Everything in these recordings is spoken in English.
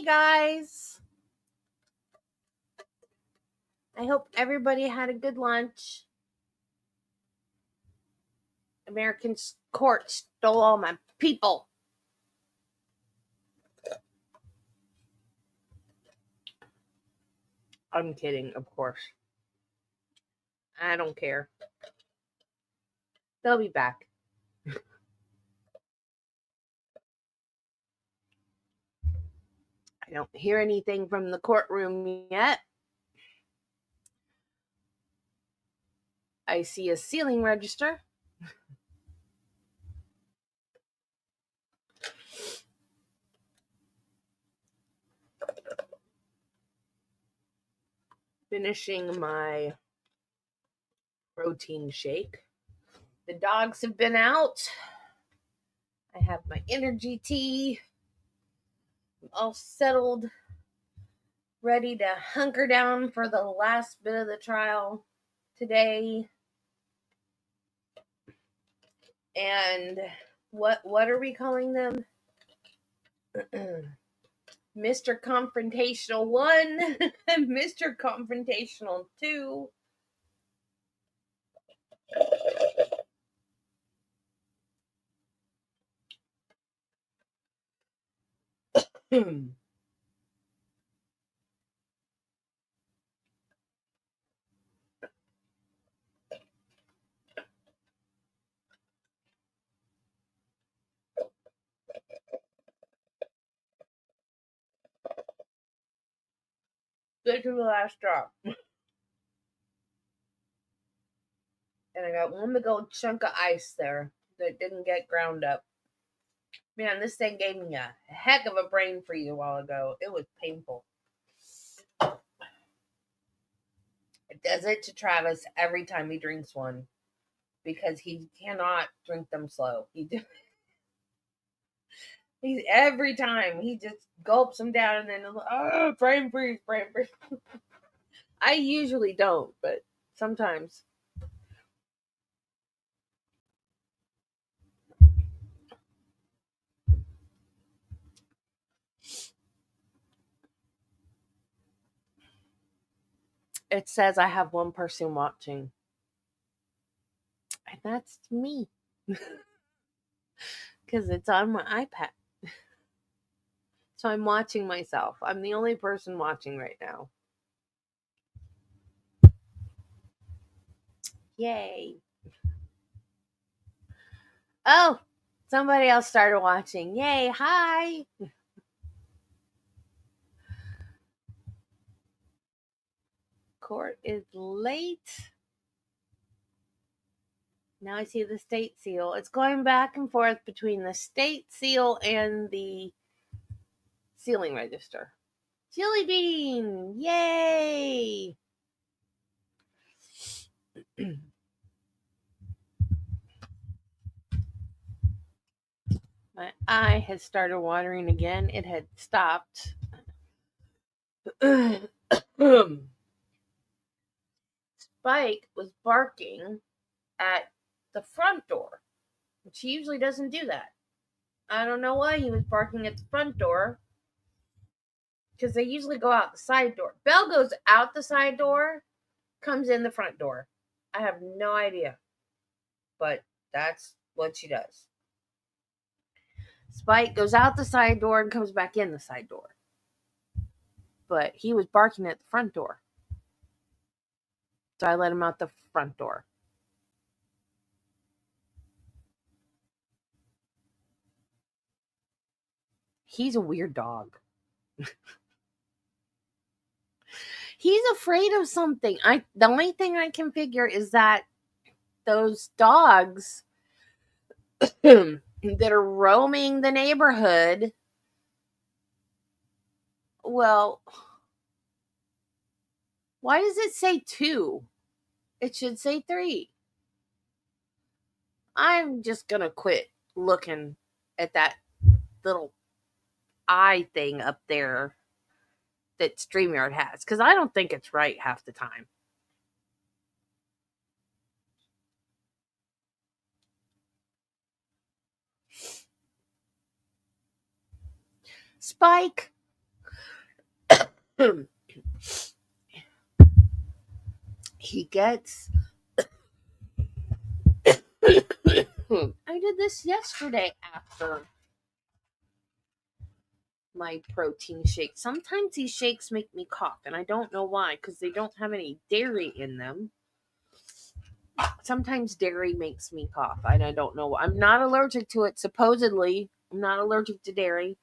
guys. I hope everybody had a good lunch. American court stole all my people. I'm kidding, of course. I don't care. They'll be back. I don't hear anything from the courtroom yet. I see a ceiling register. Finishing my protein shake. The dogs have been out. I have my energy tea. I'm all settled, ready to hunker down for the last bit of the trial today. And what are we calling them? Mr. Confrontational 1, Mr. Confrontational 2. Good to the last drop. And I got one big old chunk of ice there that didn't get ground up. Man, this thing gave me a heck of a brain freeze a while ago. It was painful. It does it to Travis every time he drinks one because he cannot drink them slow. He's every time he just gulps them down and then brain freeze. I usually don't, but sometimes. It says I have one person watching. And that's me. Because it's on my iPad. So I'm watching myself. I'm the only person watching right now. Yay. Oh, somebody else started watching. Yay. Hi. Court is late. Now I see the state seal. It's going back and forth between the state seal and the sealing register. Chili bean! Yay! My eye has started watering again. It had stopped. Spike was barking at the front door, which he usually doesn't do that. I don't know why he was barking at the front door, because they usually go out the side door. Belle goes out the side door, comes in the front door. I have no idea, but that's what she does. Spike goes out the side door and comes back in the side door. But he was barking at the front door. So I let him out the front door. He's a weird dog. He's afraid of something. The only thing I can figure is that those dogs that are roaming the neighborhood, well, why does it say 2? It should say 3. I'm just gonna quit looking at that little eye thing up there that StreamYard has, because I don't think it's right half the time. Spike, He gets. I did this yesterday after my protein shake. Sometimes these shakes make me cough, and I don't know why, because they don't have any dairy in them. Sometimes dairy makes me cough, and I don't know why. I'm not allergic to it, supposedly. I'm not allergic to dairy.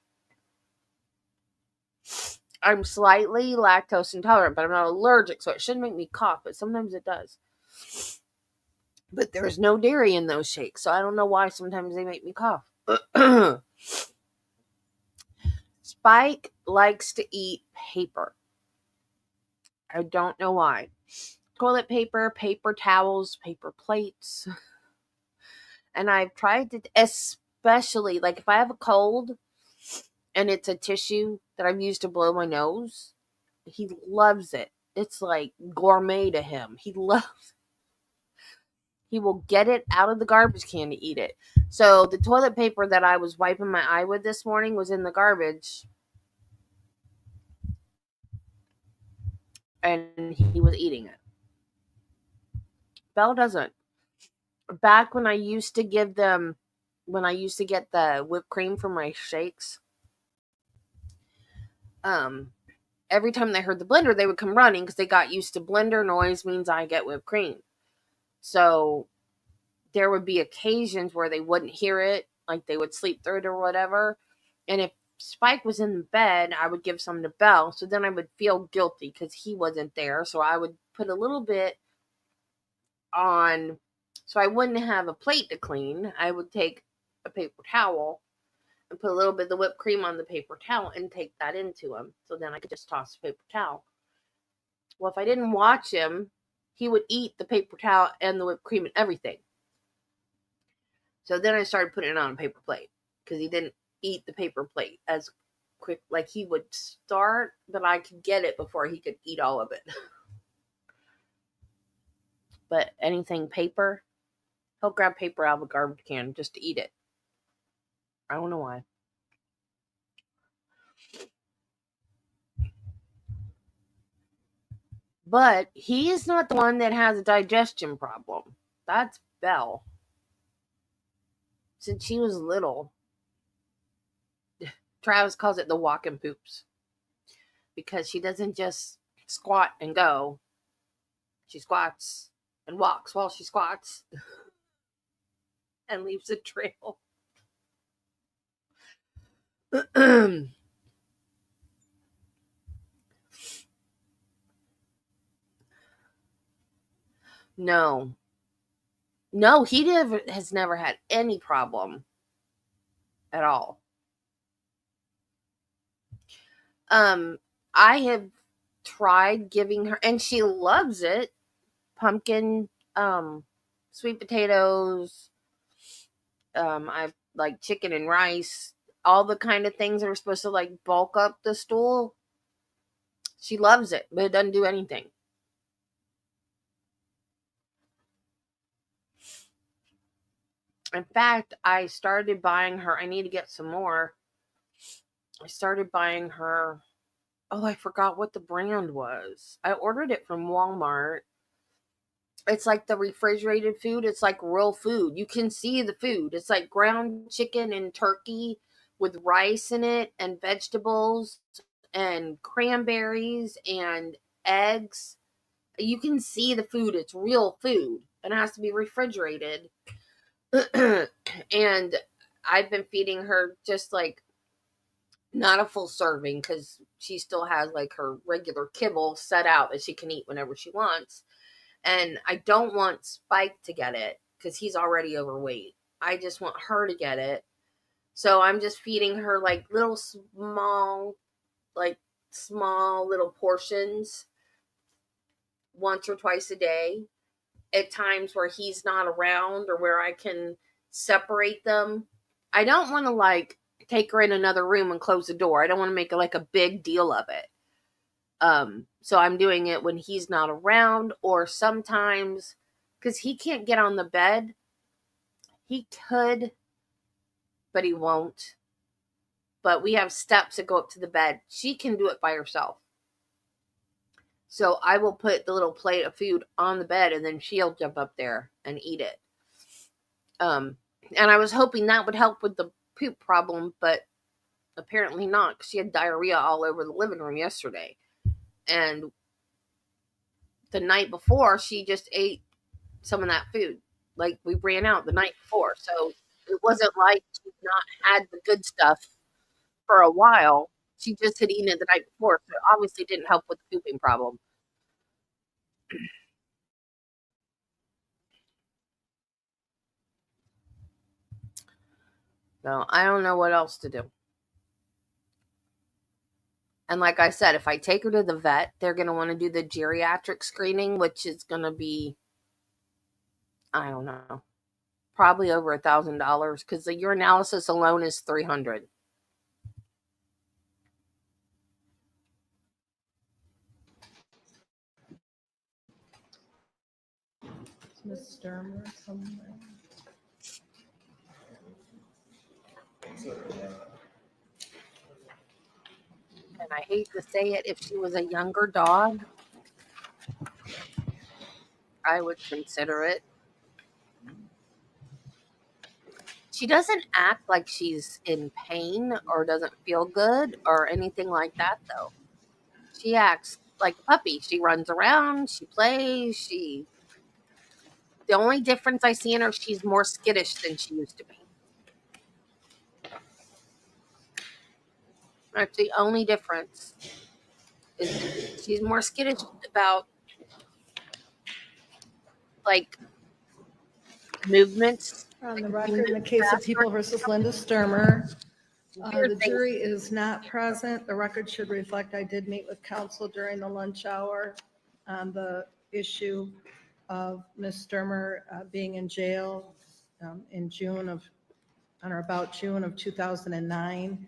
I'm slightly lactose intolerant, but I'm not allergic, so it shouldn't make me cough, but sometimes it does. But there's no dairy in those shakes, so I don't know why sometimes they make me cough. Spike likes to eat paper. I don't know why. Toilet paper, paper towels, paper plates. And I've tried to, especially, like if I have a cold and it's a tissue that I've used to blow my nose, he loves it. It's like gourmet to him. He will get it out of the garbage can to eat it. So the toilet paper that I was wiping my eye with this morning was in the garbage. And he was eating it. Belle doesn't. Back when I used to get the whipped cream for my shakes, every time they heard the blender, they would come running because they got used to blender noise means I get whipped cream. So there would be occasions where they wouldn't hear it, like they would sleep through it or whatever. And if Spike was in the bed, I would give some to Belle. So then I would feel guilty because he wasn't there. So I would put a little bit on, so I wouldn't have a plate to clean. I would take a paper towel and put a little bit of the whipped cream on the paper towel and take that into him. So then I could just toss the paper towel. Well, if I didn't watch him, he would eat the paper towel and the whipped cream and everything. So then I started putting it on a paper plate because he didn't eat the paper plate as quick. Like he would start, but I could get it before he could eat all of it. But anything paper, he'll grab paper out of a garbage can just to eat it. I don't know why. But he is not the one that has a digestion problem. That's Belle. Since she was little, Travis calls it the walking poops. Because she doesn't just squat and go. She squats and walks while she squats and leaves a trail. No. No, he has never had any problem at all. I have tried giving her, and she loves it, pumpkin, sweet potatoes, I've like chicken and rice, all the kind of things that are supposed to like bulk up the stool. She loves it, but it doesn't do anything. In fact, I started buying her, I need to get some more. I started buying her, oh, I forgot what the brand was. I ordered it from Walmart. It's like the refrigerated food. It's like real food. You can see the food. It's like ground chicken and turkey with rice in it and vegetables and cranberries and eggs. You can see the food. It's real food. And it has to be refrigerated. And I've been feeding her just like not a full serving because she still has like her regular kibble set out that she can eat whenever she wants. And I don't want Spike to get it because he's already overweight. I just want her to get it. So I'm just feeding her like little small little portions once or twice a day at times where he's not around or where I can separate them. I don't want to like take her in another room and close the door. I don't want to make like a big deal of it. So I'm doing it when he's not around, or sometimes because he can't get on the bed. He could, but he won't. But we have steps that go up to the bed. She can do it by herself. So I will put the little plate of food on the bed, and then she'll jump up there and eat it. And I was hoping that would help with the poop problem, but apparently not, because she had diarrhea all over the living room yesterday. And the night before, she just ate some of that food. Like, we ran out the night before. So it wasn't like she'd not had the good stuff for a while. She just had eaten it the night before. So it obviously didn't help with the pooping problem. So I don't know what else to do. And like I said, if I take her to the vet, they're going to want to do the geriatric screening, which is going to be, I don't know, probably over $1,000, because the urinalysis alone is $300. Miss Stermer somewhere. And I hate to say it, if she was a younger dog, I would consider it. She doesn't act like she's in pain or doesn't feel good or anything like that, though. She acts like a puppy. She runs around, she plays, the only difference I see in her, she's more skittish than she used to be. That's the only difference. Is she's more skittish about, like, movements. On Like, the record, in the case of People versus Linda Stermer, the jury is not present. The record should reflect I did meet with counsel during the lunch hour on the issue of Ms. Stermer being in jail in June of, on or about June of 2009.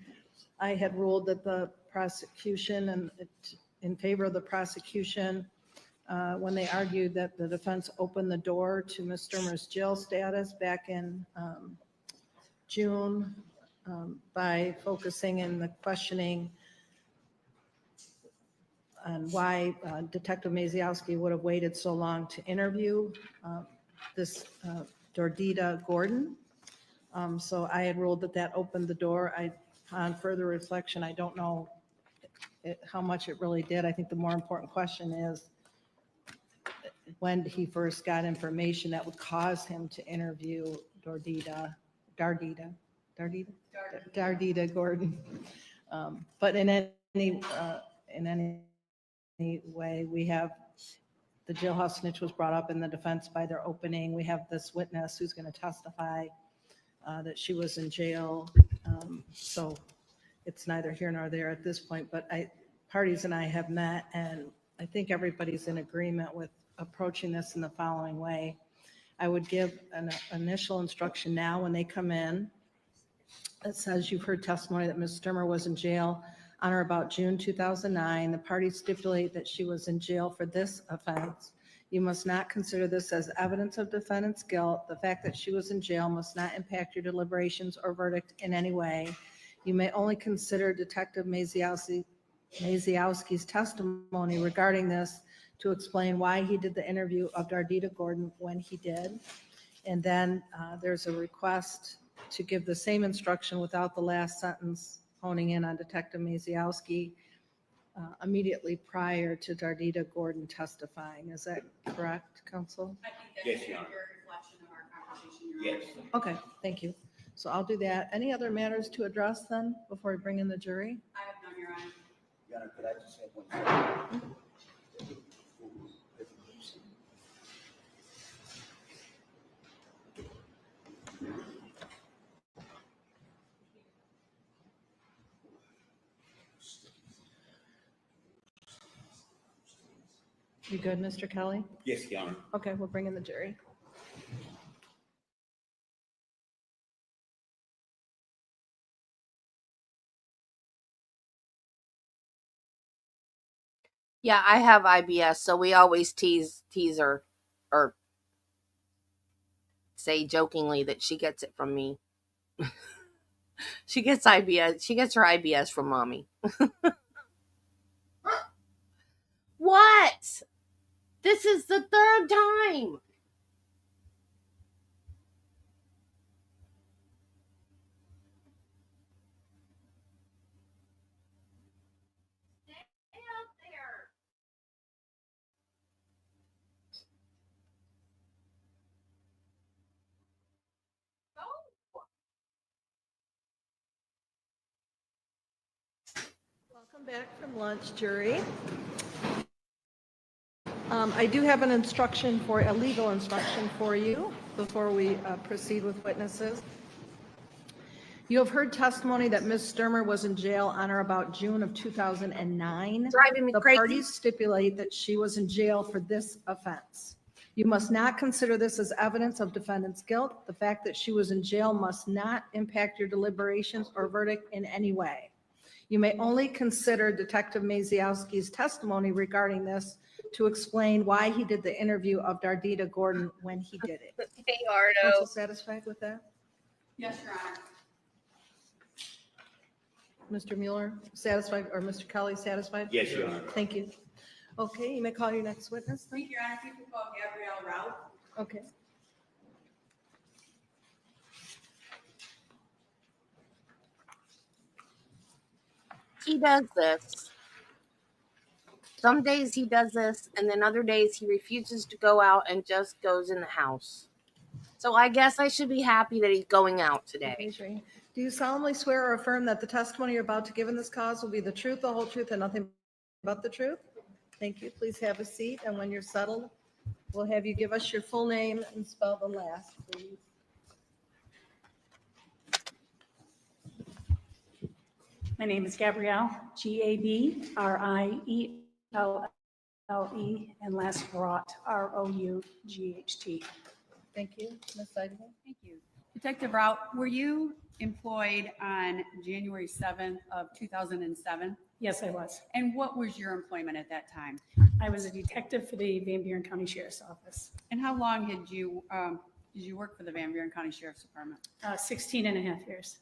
I had ruled that the prosecution and in favor of the prosecution when they argued that the defense opened the door to Ms. Stermer's jail status back in June by focusing in the questioning on why Detective Maziowski would have waited so long to interview this Dordita Gordon. So I had ruled that opened the door. On further reflection, I don't know how much it really did. I think the more important question is when he first got information that would cause him to interview Dordita Gordon. But in any way, we have the jailhouse snitch was brought up in the defense by their opening. We have this witness who's going to testify that she was in jail. So it's neither here nor there at this point, but parties and I have met, and I think everybody's in agreement with approaching this in the following way. I would give an initial instruction now when they come in. It says you've heard testimony that Ms. Stermer was in jail on or about June 2009. The parties stipulate that she was in jail for this offense. You must not consider this as evidence of defendant's guilt. The fact that she was in jail must not impact your deliberations or verdict in any way. You may only consider Detective Maziowski's testimony regarding this to explain why he did the interview of Dordita Gordon when he did. And then there's a request to give the same instruction without the last sentence, honing in on Detective Maziowski immediately prior to Dordita Gordon testifying. Is that correct, counsel? I think that's a fair reflection of our conversation, Your Honor. Yes. Okay, thank you. So I'll do that. Any other matters to address then before we bring in the jury? I have none, Your Honor. Your Honor, could I just have one second? You good, Mr. Kelly? Yes, Your Honor. Okay, we'll bring in the jury. Yeah, I have IBS, so we always tease her, or say jokingly that she gets it from me. She gets IBS. She gets her IBS from mommy. What? what? This is the third time. Stay up there. Welcome back from lunch, jury. I do have an instruction a legal instruction for you before we proceed with witnesses. You have heard testimony that Ms. Stermer was in jail on or about June of 2009. Driving me The crazy. parties stipulate that she was in jail for this offense. You must not consider this as evidence of defendant's guilt. The fact that she was in jail must not impact your deliberations or verdict in any way. You may only consider Detective Maziowski's testimony regarding this to explain why he did the interview of Dardita Gordon when he did it. Hey, Ardo. Counsel satisfied with that? Yes, Your Honor. Mr. Mueller satisfied, or Mr. Kelly satisfied? Yes, Your Honor. Thank you. Okay, you may call your next witness. Thank you, Your Honor. People call Gabrielle Rout. Okay. He does this. Some days he does this, and then other days he refuses to go out and just goes in the house. So I guess I should be happy that he's going out today. Raise your hand. Do you solemnly swear or affirm that the testimony you're about to give in this cause will be the truth, the whole truth, and nothing but the truth? Thank you. Please have a seat, and when you're settled, we'll have you give us your full name and spell the last, please. My name is Gabrielle, Gabrielle, and last Rout, Rought. Thank you. Ms. Seidel? Thank you. Detective Rout, were you employed on January 7th of 2007? Yes, I was. And what was your employment at that time? I was a detective for the Van Buren County Sheriff's Office. And how long did you work for the Van Buren County Sheriff's Department? 16 and a half years.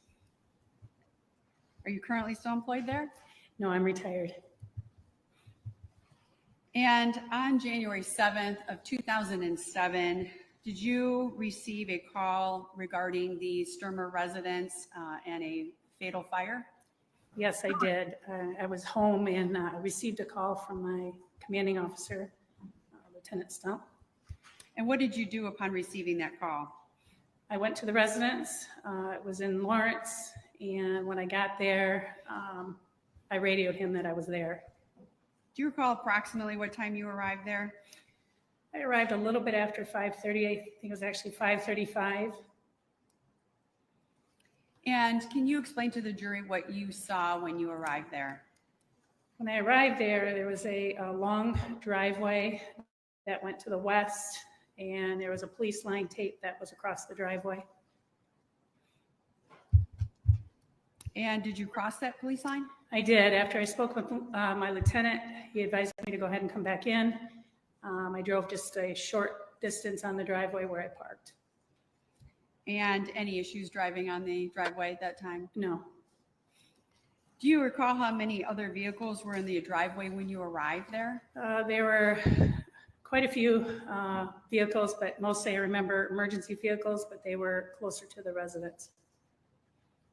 Are you currently still employed there? No, I'm retired. And on January 7th of 2007, did you receive a call regarding the Stermer residence and a fatal fire? Yes, I did. I was home and received a call from my commanding officer, Lieutenant Stump. And what did you do upon receiving that call? I went to the residence. It was in Lawrence. And when I got there, I radioed him that I was there. Do you recall approximately what time you arrived there? I arrived a little bit after 5:30. I think it was actually 5:35. And can you explain to the jury what you saw when you arrived there? When I arrived there was a long driveway that went to the west, and there was a police line tape that was across the driveway. And did you cross that police line? I did. After I spoke with my lieutenant, he advised me to go ahead and come back in. I drove just a short distance on the driveway where I parked. And any issues driving on the driveway at that time? No. Do you recall how many other vehicles were in the driveway when you arrived there? There were quite a few vehicles, but mostly I remember emergency vehicles, but they were closer to the residence.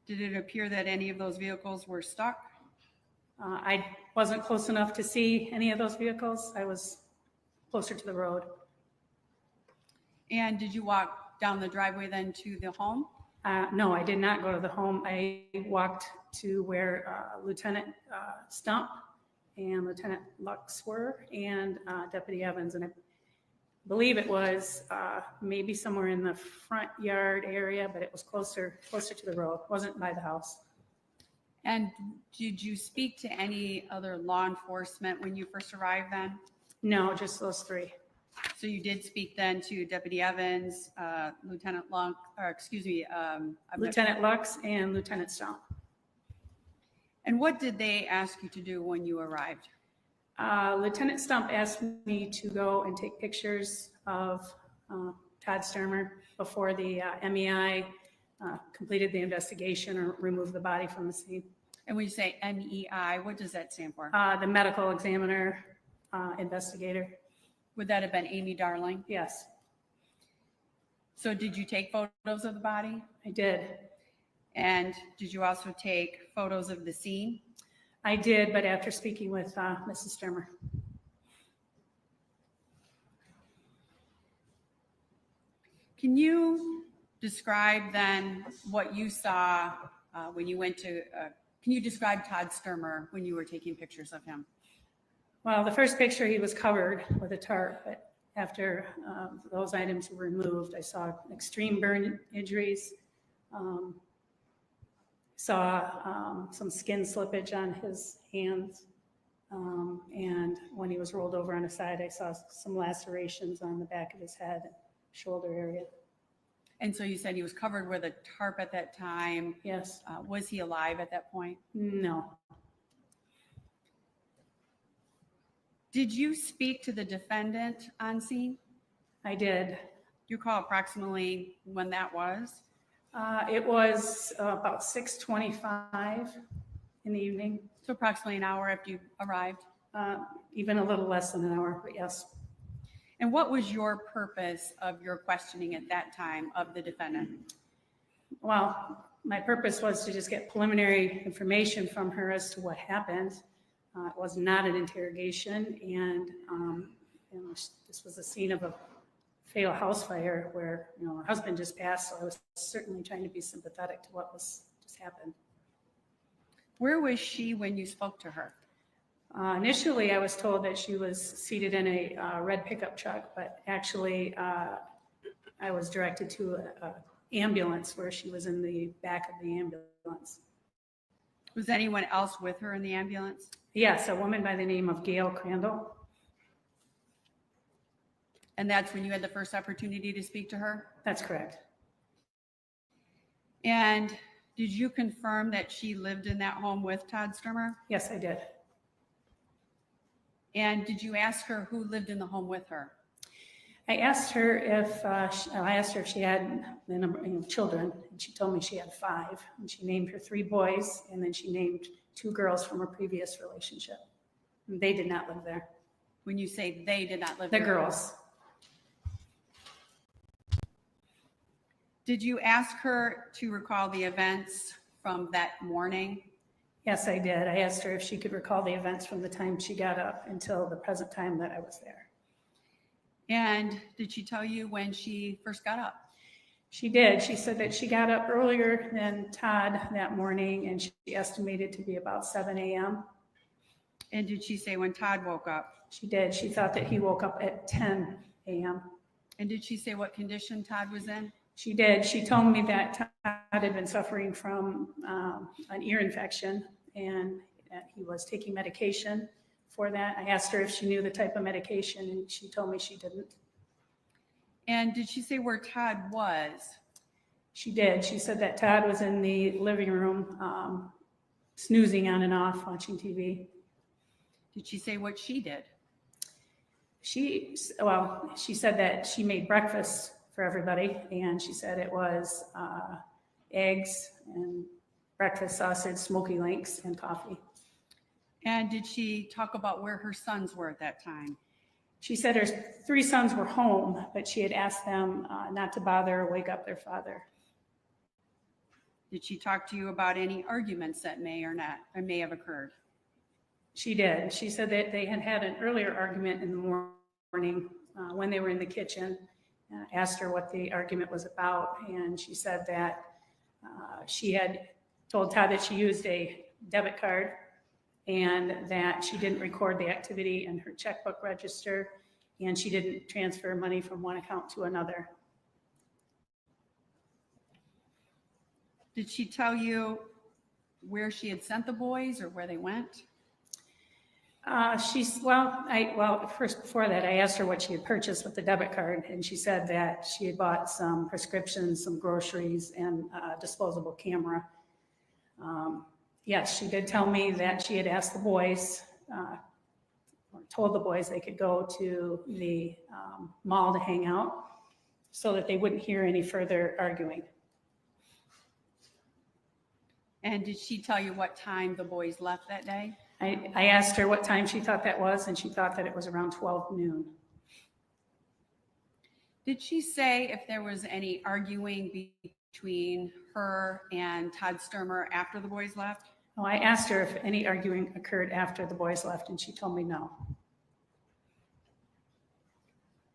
Did it appear that any of those vehicles were stuck? I wasn't close enough to see any of those vehicles. I was closer to the road. And did you walk down the driveway then to the home? No, I did not go to the home. I walked to where Lieutenant Stump and Lieutenant Lux were, and Deputy Evans. And I believe it was maybe somewhere in the front yard area, but it was closer to the road. It wasn't by the house. And did you speak to any other law enforcement when you first arrived then? No, just those three. So you did speak then to Deputy Evans, Lieutenant Lux, or excuse me. Lieutenant Lux and Lieutenant Stump. And what did they ask you to do when you arrived? Lieutenant Stump asked me to go and take pictures of Todd Stermer before the MEI completed the investigation or removed the body from the scene. And when you say MEI, what does that stand for? The medical examiner investigator. Would that have been Amy Darling? Yes, So did you take photos of the body? I did. And did you also take photos of the scene? I did, but after speaking with Mrs. Stermer. Can you describe then what you saw when you went to, can you describe Todd Stermer when you were taking pictures of him? Well, the first picture, he was covered with a tarp, but after those items were removed, I saw extreme burn injuries, saw some skin slippage on his hands, and when he was rolled over on his side, I saw some lacerations on the back of his head, shoulder area. And so you said he was covered with a tarp at that time. Yes. Was he alive at that point? No. Did you speak to the defendant on scene? I did. Do you recall approximately when that was? It was about 6:25 in the evening, So approximately an hour after you arrived. even a little less than an hour, but yes. And what was your purpose of your questioning at that time of the defendant? Well, my purpose was to just get preliminary information from her as to what happened. It was not an interrogation, and this was the scene of a fatal house fire where her husband just passed, so I was certainly trying to be sympathetic to what was just happened. Where was she when you spoke to her? Initially, I was told that she was seated in a red pickup truck, but actually I was directed to an ambulance where she was in the back of the ambulance. Was anyone else with her in the ambulance? Yes, a woman by the name of Gail Crandall. And that's when you had the first opportunity to speak to her? That's correct. And did you confirm that she lived in that home with Todd Stermer? Yes, I did. And did you ask her who lived in the home with her? I asked her if she had the number of children, and she told me she had 5. And she named her 3 boys, and then she named 2 girls from her previous relationship. And they did not live there. When you say they did not live The there? girls. Did you ask her to recall the events from that morning? Yes, I did. I asked her if she could recall the events from the time she got up until the present time that I was there. And did she tell you when she first got up? She did. She said that she got up earlier than Todd that morning, and she estimated to be about 7 a.m. And did she say when Todd woke up? She did. She thought that he woke up at 10 a.m. And did she say what condition Todd was in? She did. She told me that Todd had been suffering from an ear infection, and that he was taking medication for that. I asked her if she knew the type of medication, and she told me she didn't. And did she say where Todd was? She did. She said that Todd was in the living room, snoozing on and off, watching TV. Did she say what she did? She said that she made breakfast for everybody, and she said it was eggs and breakfast sausage, smoky links, and coffee. And did she talk about where her sons were at that time? She said her 3 sons were home, but she had asked them not to bother or wake up their father. Did she talk to you about any arguments that may have occurred? She did. She said that they had had an earlier argument in the morning when they were in the kitchen. Asked her what the argument was about, and she said that she had told Todd that she used a debit card and that she didn't record the activity in her checkbook register, and she didn't transfer money from one account to another. Did she tell you where she had sent the boys or where they went? First before that, I asked her what she had purchased with the debit card, and she said that she had bought some prescriptions, some groceries, and a disposable camera. Yes, she did tell me that she had asked the boys, or told the boys they could go to the mall to hang out so that they wouldn't hear any further arguing. And did she tell you what time the boys left that day? I asked her what time she thought that was, and she thought that it was around 12 noon. Did she say if there was any arguing between her and Todd Stermer after the boys left? Oh, I asked her if any arguing occurred after the boys left, and she told me no.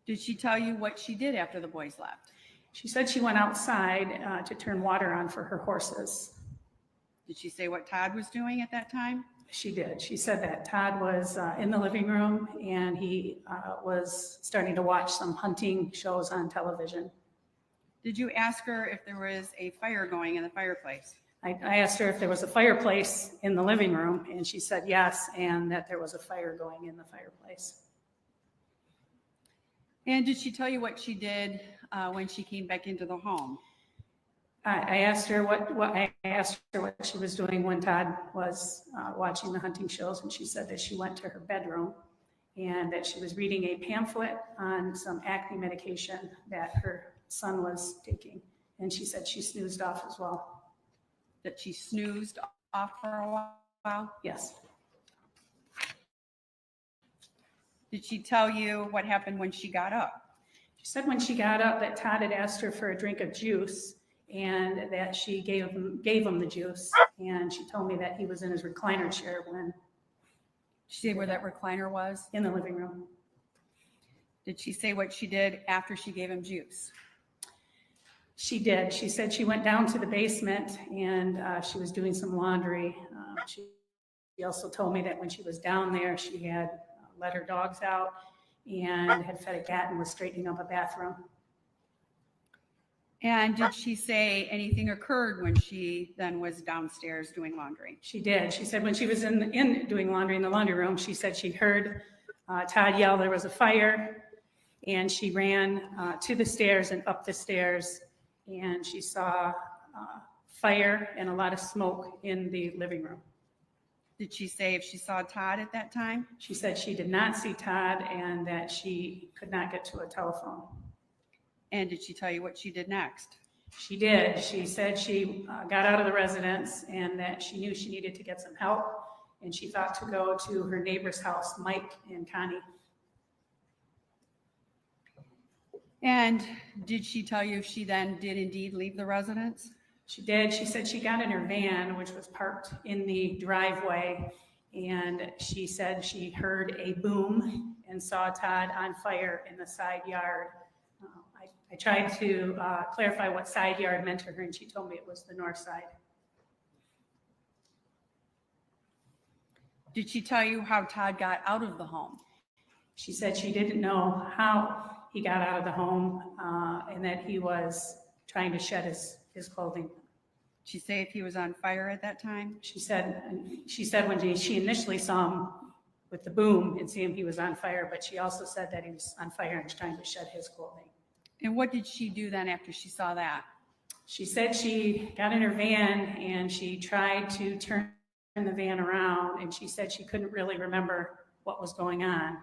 Did she tell you what she did after the boys left? She said she went outside to turn water on for her horses. Did she say what Todd was doing at that time? She did. She said that Todd was in the living room, and he was starting to watch some hunting shows on television. Did you ask her if there was a fire going in the fireplace? I asked her if there was a fireplace in the living room, and she said yes, and that there was a fire going in the fireplace. And did she tell you what she did when she came back into the home? I asked her what she was doing when Todd was watching the hunting shows, and she said that she went to her bedroom and that she was reading a pamphlet on some acne medication that her son was taking, and she said she snoozed off as well. That she snoozed off for a while? Yes. Did she tell you what happened when she got up? She said when she got up that Todd had asked her for a drink of juice, and that she gave him the juice, and she told me that he was in his recliner chair when. Did she say where that recliner was? In the living room. Did she say what she did after she gave him juice? She did. She said she went down to the basement and she was doing some laundry. She also told me that when she was down there, she had let her dogs out and had fed a cat and was straightening up a bathroom. And did she say anything occurred when she then was downstairs doing laundry? She did. She said when she was in doing laundry in the laundry room, she said she heard Todd yell there was a fire, and she ran to the stairs and up the stairs, and she saw fire and a lot of smoke in the living room. Did she say if she saw Todd at that time? She said she did not see Todd and that she could not get to a telephone. And did she tell you what she did next? She did. She said she got out of the residence and that she knew she needed to get some help, and she thought to go to her neighbor's house, Mike and Connie. And did she tell you if she then did indeed leave the residence? She did. She said she got in her van, which was parked in the driveway, and she said she heard a boom and saw Todd on fire in the side yard. I tried to clarify what side yard meant to her, and she told me it was the north side. Did she tell you how Todd got out of the home? She said she didn't know how he got out of the home and that he was trying to shed his clothing. Did she say if he was on fire at that time? She said when she initially saw him with the boom and see him, he was on fire, but she also said that he was on fire and trying to shed his clothing. And what did she do then after she saw that? She said she got in her van and she tried to turn the van around, and she said she couldn't really remember what was going on.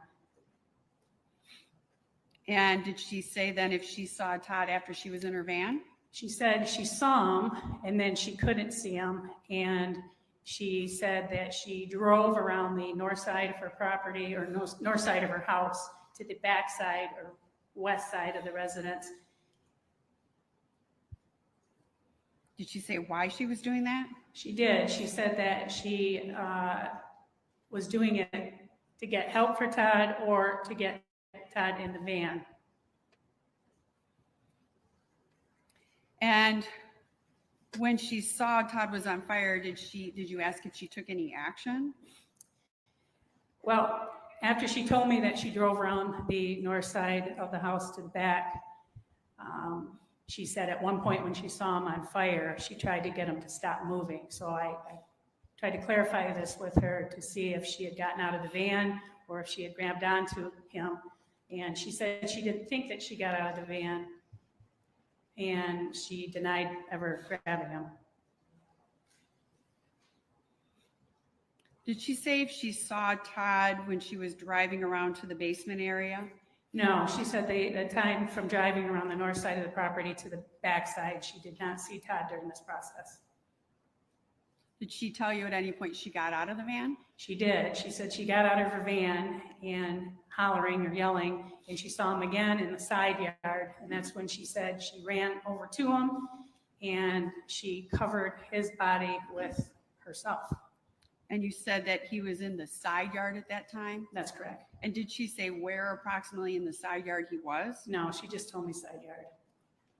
And did she say then if she saw Todd after she was in her van? She said she saw him and then she couldn't see him, and she said that she drove around the north side of her property or north side of her house to the back side or west side of the residence. Did she say why she was doing that? She did. She said that she was doing it to get help for Todd or to get Todd in the van. And when she saw Todd was on fire, did you ask if she took any action? Well, after she told me that she drove around the north side of the house to the back, she said at one point when she saw him on fire, she tried to get him to stop moving. So I tried to clarify this with her to see if she had gotten out of the van or if she had grabbed onto him. And she said she didn't think that she got out of the van, and she denied ever grabbing him. Did she say if she saw Todd when she was driving around to the basement area? No, she said the time from driving around the north side of the property to the back side, she did not see Todd during this process. Did she tell you at any point she got out of the van? She did. She said she got out of her van and hollering or yelling, and she saw him again in the side yard. And that's when she said she ran over to him and she covered his body with herself. And you said that he was in the side yard at that time? That's correct. And did she say where approximately in the side yard he was? No, she just told me side yard.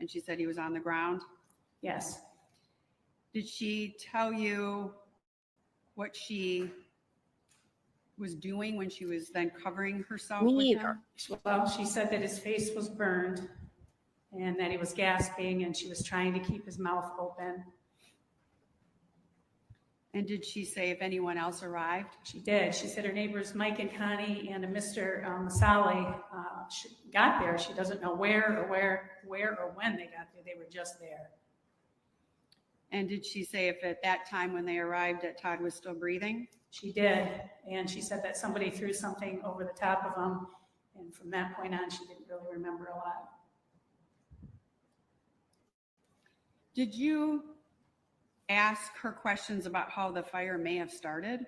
And she said he was on the ground? Yes. Did she tell you what she was doing when she was then covering herself Me with either. him? Well, she said that his face was burned and that he was gasping and she was trying to keep his mouth open. And did she say if anyone else arrived? She did. She said her neighbors Mike and Connie and a Mr. Masali got there. She doesn't know where or when they got there. They were just there. And did she say if at that time when they arrived that Todd was still breathing? She did. And she said that somebody threw something over the top of him. And from that point on, she didn't really remember a lot. Did you ask her questions about how the fire may have started?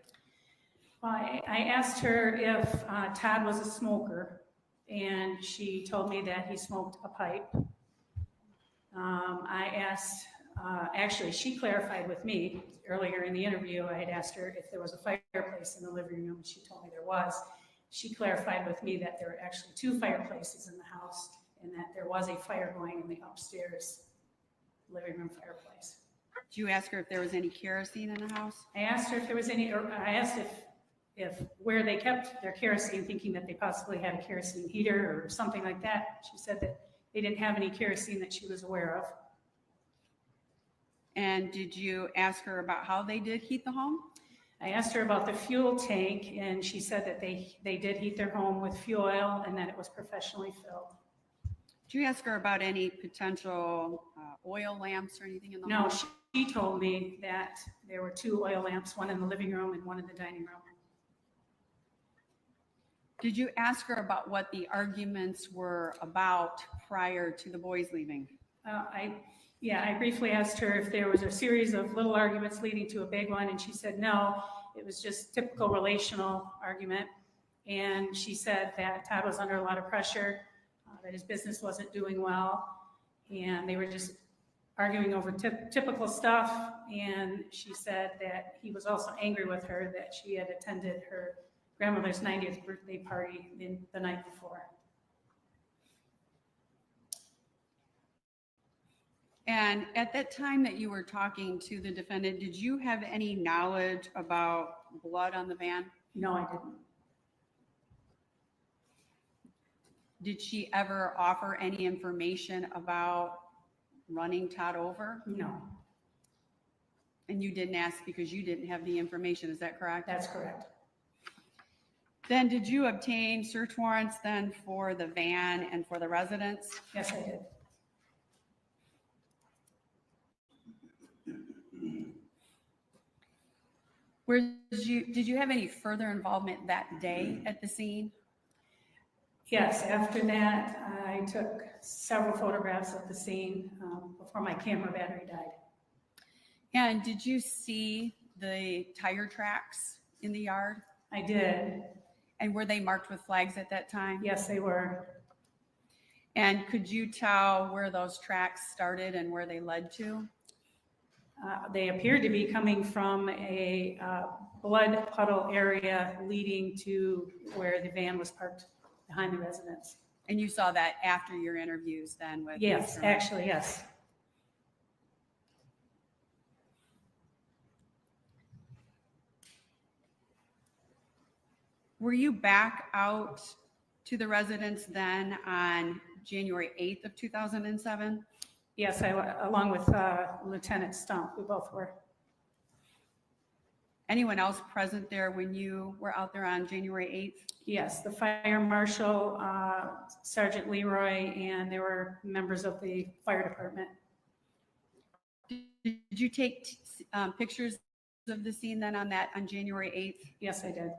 Well, I asked her if Todd was a smoker, and she told me that he smoked a pipe. I asked, actually, she clarified with me earlier in the interview. I had asked her if there was a fireplace in the living room, and she told me there was. She clarified with me that there were actually 2 fireplaces in the house, and that there was a fire going in the upstairs living room fireplace. Did you ask her if there was any kerosene in the house? I asked her if there was any, or I asked if where they kept their kerosene, thinking that they possibly had a kerosene heater or something like that. She said that they didn't have any kerosene that she was aware of. And did you ask her about how they did heat the home? I asked her about the fuel tank, and she said that they did heat their home with fuel oil and that it was professionally filled. Did you ask her about any potential oil lamps or anything in the home? No, she told me that there were 2 oil lamps, one in the living room and one in the dining room. Did you ask her about what the arguments were about prior to the boys leaving? I briefly asked her if there was a series of little arguments leading to a big one, and she said no, it was just typical relational argument. And she said that Todd was under a lot of pressure, that his business wasn't doing well, and they were just arguing over typical stuff. And she said that he was also angry with her that she had attended her grandmother's 90th birthday party the night before. And at that time that you were talking to the defendant, did you have any knowledge about blood on the van? No, I didn't. Did she ever offer any information about running Todd over? No, And you didn't ask because you didn't have the information, is that correct? that's correct. Then did you obtain search warrants then for the van and for the residence? Yes, I did. Did you have any further involvement that day at the scene? Yes, after that, I took several photographs of the scene before my camera battery died. And did you see the tire tracks in the yard? I did. And were they marked with flags at that time? Yes, they were. And could you tell where those tracks started and where they led to? They appeared to be coming from a blood puddle area leading to where the van was parked behind the residence. And you saw that after your interviews then with? Yes, Mr. actually, yes. Were you back out to the residence then on January 8th of 2007? Yes, along with Lieutenant Stump, we both were. Anyone else present there when you were out there on January 8th? Yes, the fire marshal, Sergeant Leroy, and there were members of the fire department. Did you take pictures of the scene then on January 8th? Yes, I did.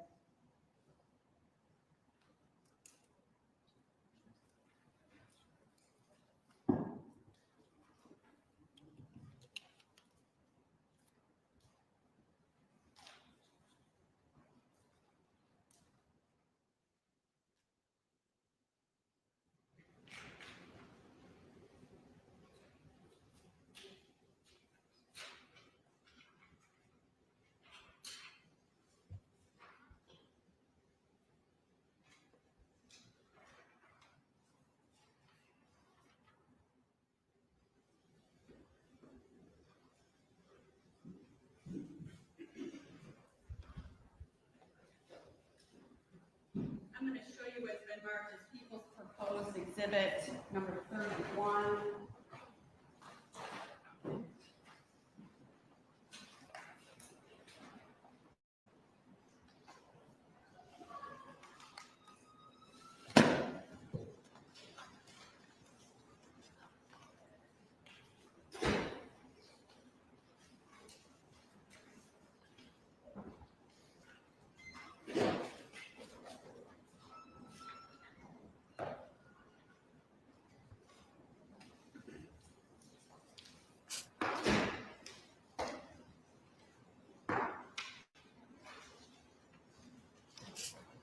to show you what's been marked as people's proposed exhibit number 31.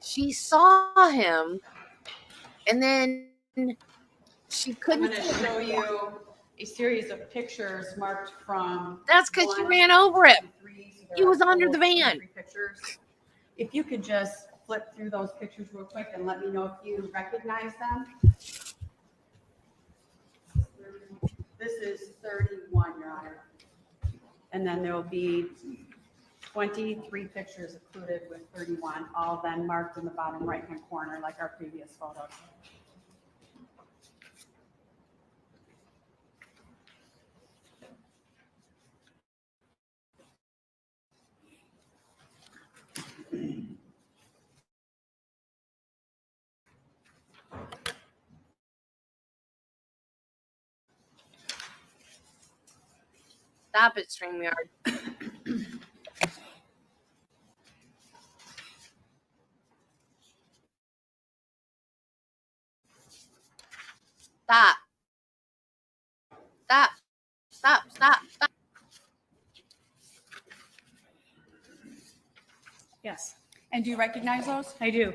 She saw him, and then she I'm couldn't. going to show you a series of pictures marked from. That's because she 1 ran over it. to 3, so there He was are a under total the of van. 23 pictures. If you could just flip through those pictures real quick and let me know if you recognize them. This is 31, Your Honor. And then there will be 23 pictures included with 31, all then marked in the bottom right-hand corner like our previous photos. Stop it, StreamYard. Stop. Stop. Stop. Stop. Stop. Yes, And do you recognize those? I do.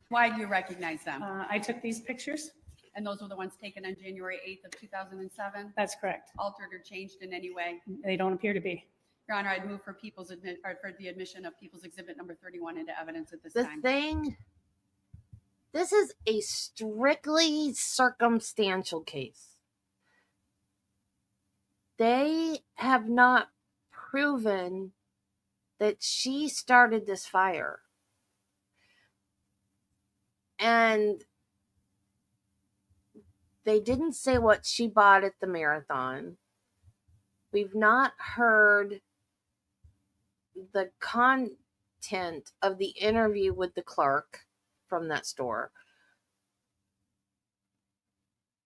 Why do you recognize them? I took these pictures. And those were the ones taken on January 8th of 2007, That's correct. altered or changed in any way? They don't appear to be. Your Honor, I'd move for for the admission of People's Exhibit number 31 into evidence at this The time. thing, this is a strictly circumstantial case. They have not proven that she started this fire. And they didn't say what she bought at the marathon. We've not heard the content of the interview with the clerk from that store.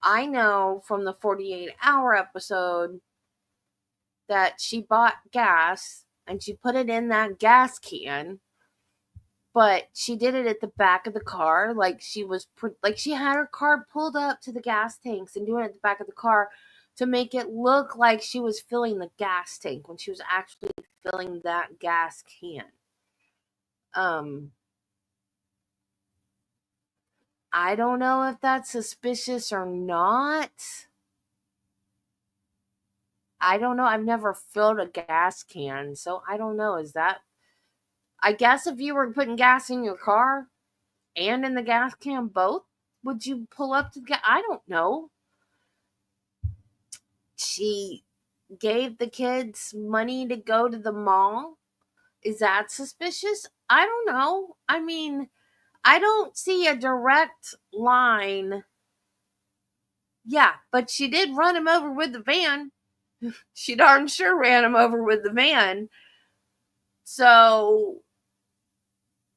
I know from the 48-hour episode that she bought gas and she put it in that gas can, but she did it at the back of the car, like she had her car pulled up to the gas tanks and doing it at the back of the car to make it look like she was filling the gas tank when she was actually filling that gas can. I don't know if that's suspicious or not. I don't know. I've never filled a gas can, so I don't know. Is that... I guess if you were putting gas in your car and in the gas can both, would you pull up to the gas? I don't know. She gave the kids money to go to the mall. Is that suspicious? I don't know. I mean, I don't see a direct line. Yeah, but she did run him over with the van. She darn sure ran him over with the van. So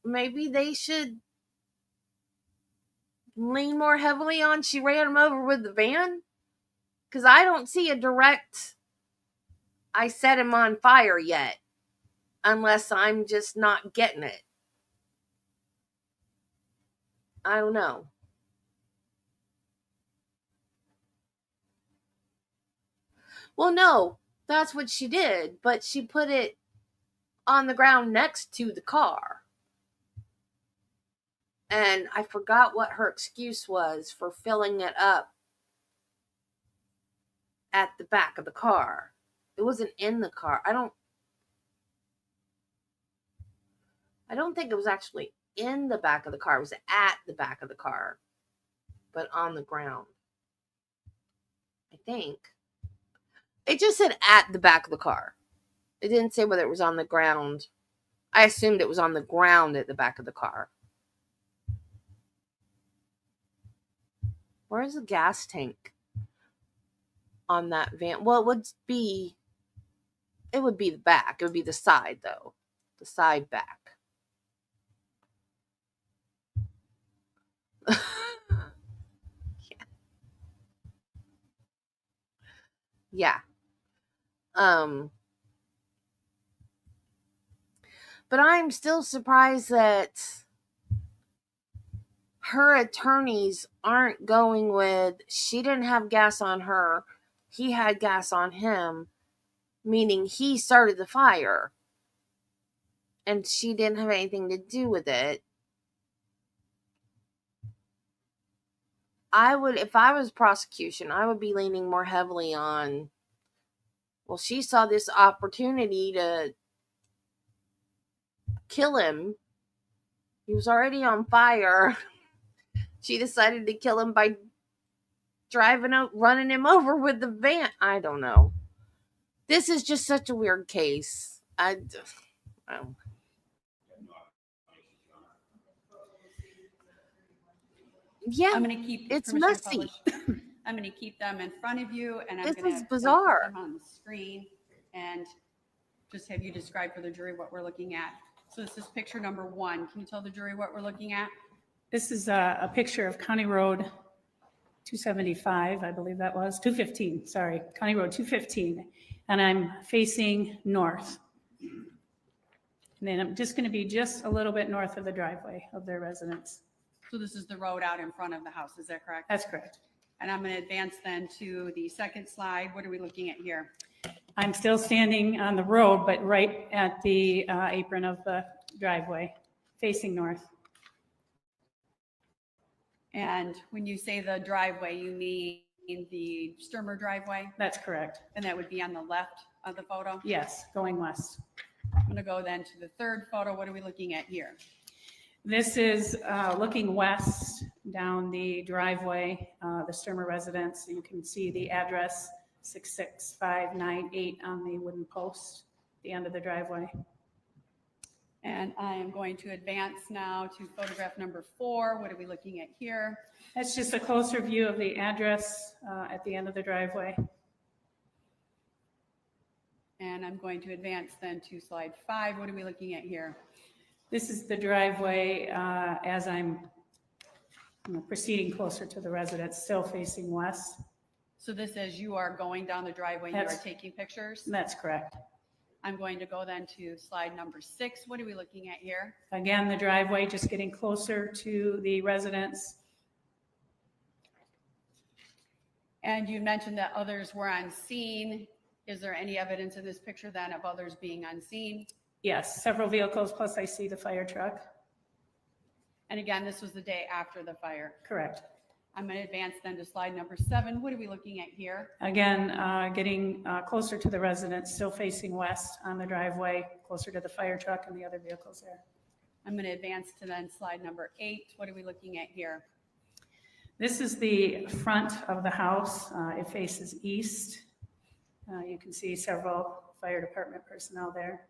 maybe they should lean more heavily on she ran him over with the van. Because I don't see a direct I set him on fire yet. Unless I'm just not getting it. I don't know. Well, no, that's what she did, but she put it on the ground next to the car. And I forgot what her excuse was for filling it up at the back of the car. It wasn't in the car. I don't think it was actually in the back of the car. It was at the back of the car, but on the ground. I think. It just said at the back of the car. It didn't say whether it was on the ground I assumed it was on the ground at the back of the car. Where's the gas tank on that van? Well, it would be the back. It would be the side, though. The side back. Yeah. But I'm still surprised that her attorneys aren't going with, she didn't have gas on her, he had gas on him, meaning he started the fire and she didn't have anything to do with it. If I was prosecution, I would be leaning more heavily on, well, she saw this opportunity to kill him. He was already on fire. She decided to kill him by running him over with the van. I don't know. This is just such a weird case. Yeah, I'm going to keep it's permission to messy. publish. I'm going to keep them in front of you, and I'm This going is to bizarre. put them on the screen and just have you describe for the jury what we're looking at. So this is picture number 1. Can you tell the jury what we're looking at? This is a picture of County Road 275, I believe that was, 215, sorry, County Road 215. And I'm facing north. And then I'm just going to be just a little bit north of the driveway of their residence. So this is the road out in front of the house, is that correct? That's correct. And I'm going to advance then to the second slide. What are we looking at here? I'm still standing on the road, but right at the apron of the driveway, facing north. And when you say the driveway, you mean the Stermer driveway? That's correct. And that would be on the left of the photo? Yes, going west. I'm going to go then to the third photo. What are we looking at here? This is looking west down the driveway, the Stermer residence. You can see the address 66598 on the wooden post at the end of the driveway. And I am going to advance now to photograph number 4. What are we looking at here? That's just a closer view of the address at the end of the driveway. And I'm going to advance then to slide 5. What are we looking at here? This is the driveway as I'm proceeding closer to the residence, still facing west. So this is you are going down the driveway and you are taking pictures? That's correct. I'm going to go then to slide number 6. What are we looking at here? Again, the driveway, just getting closer to the residence. And you mentioned that others were on scene. Is there any evidence in this picture then of others being on scene? Yes, several vehicles, plus I see the fire truck. And again, this was the day after the fire. Correct. I'm going to advance then to slide number 7. What are we looking at here? Again, getting closer to the residence, still facing west on the driveway, closer to the fire truck and the other vehicles there. I'm going to advance to then slide number 8. What are we looking at here? This is the front of the house. It faces east. You can see several fire department personnel there.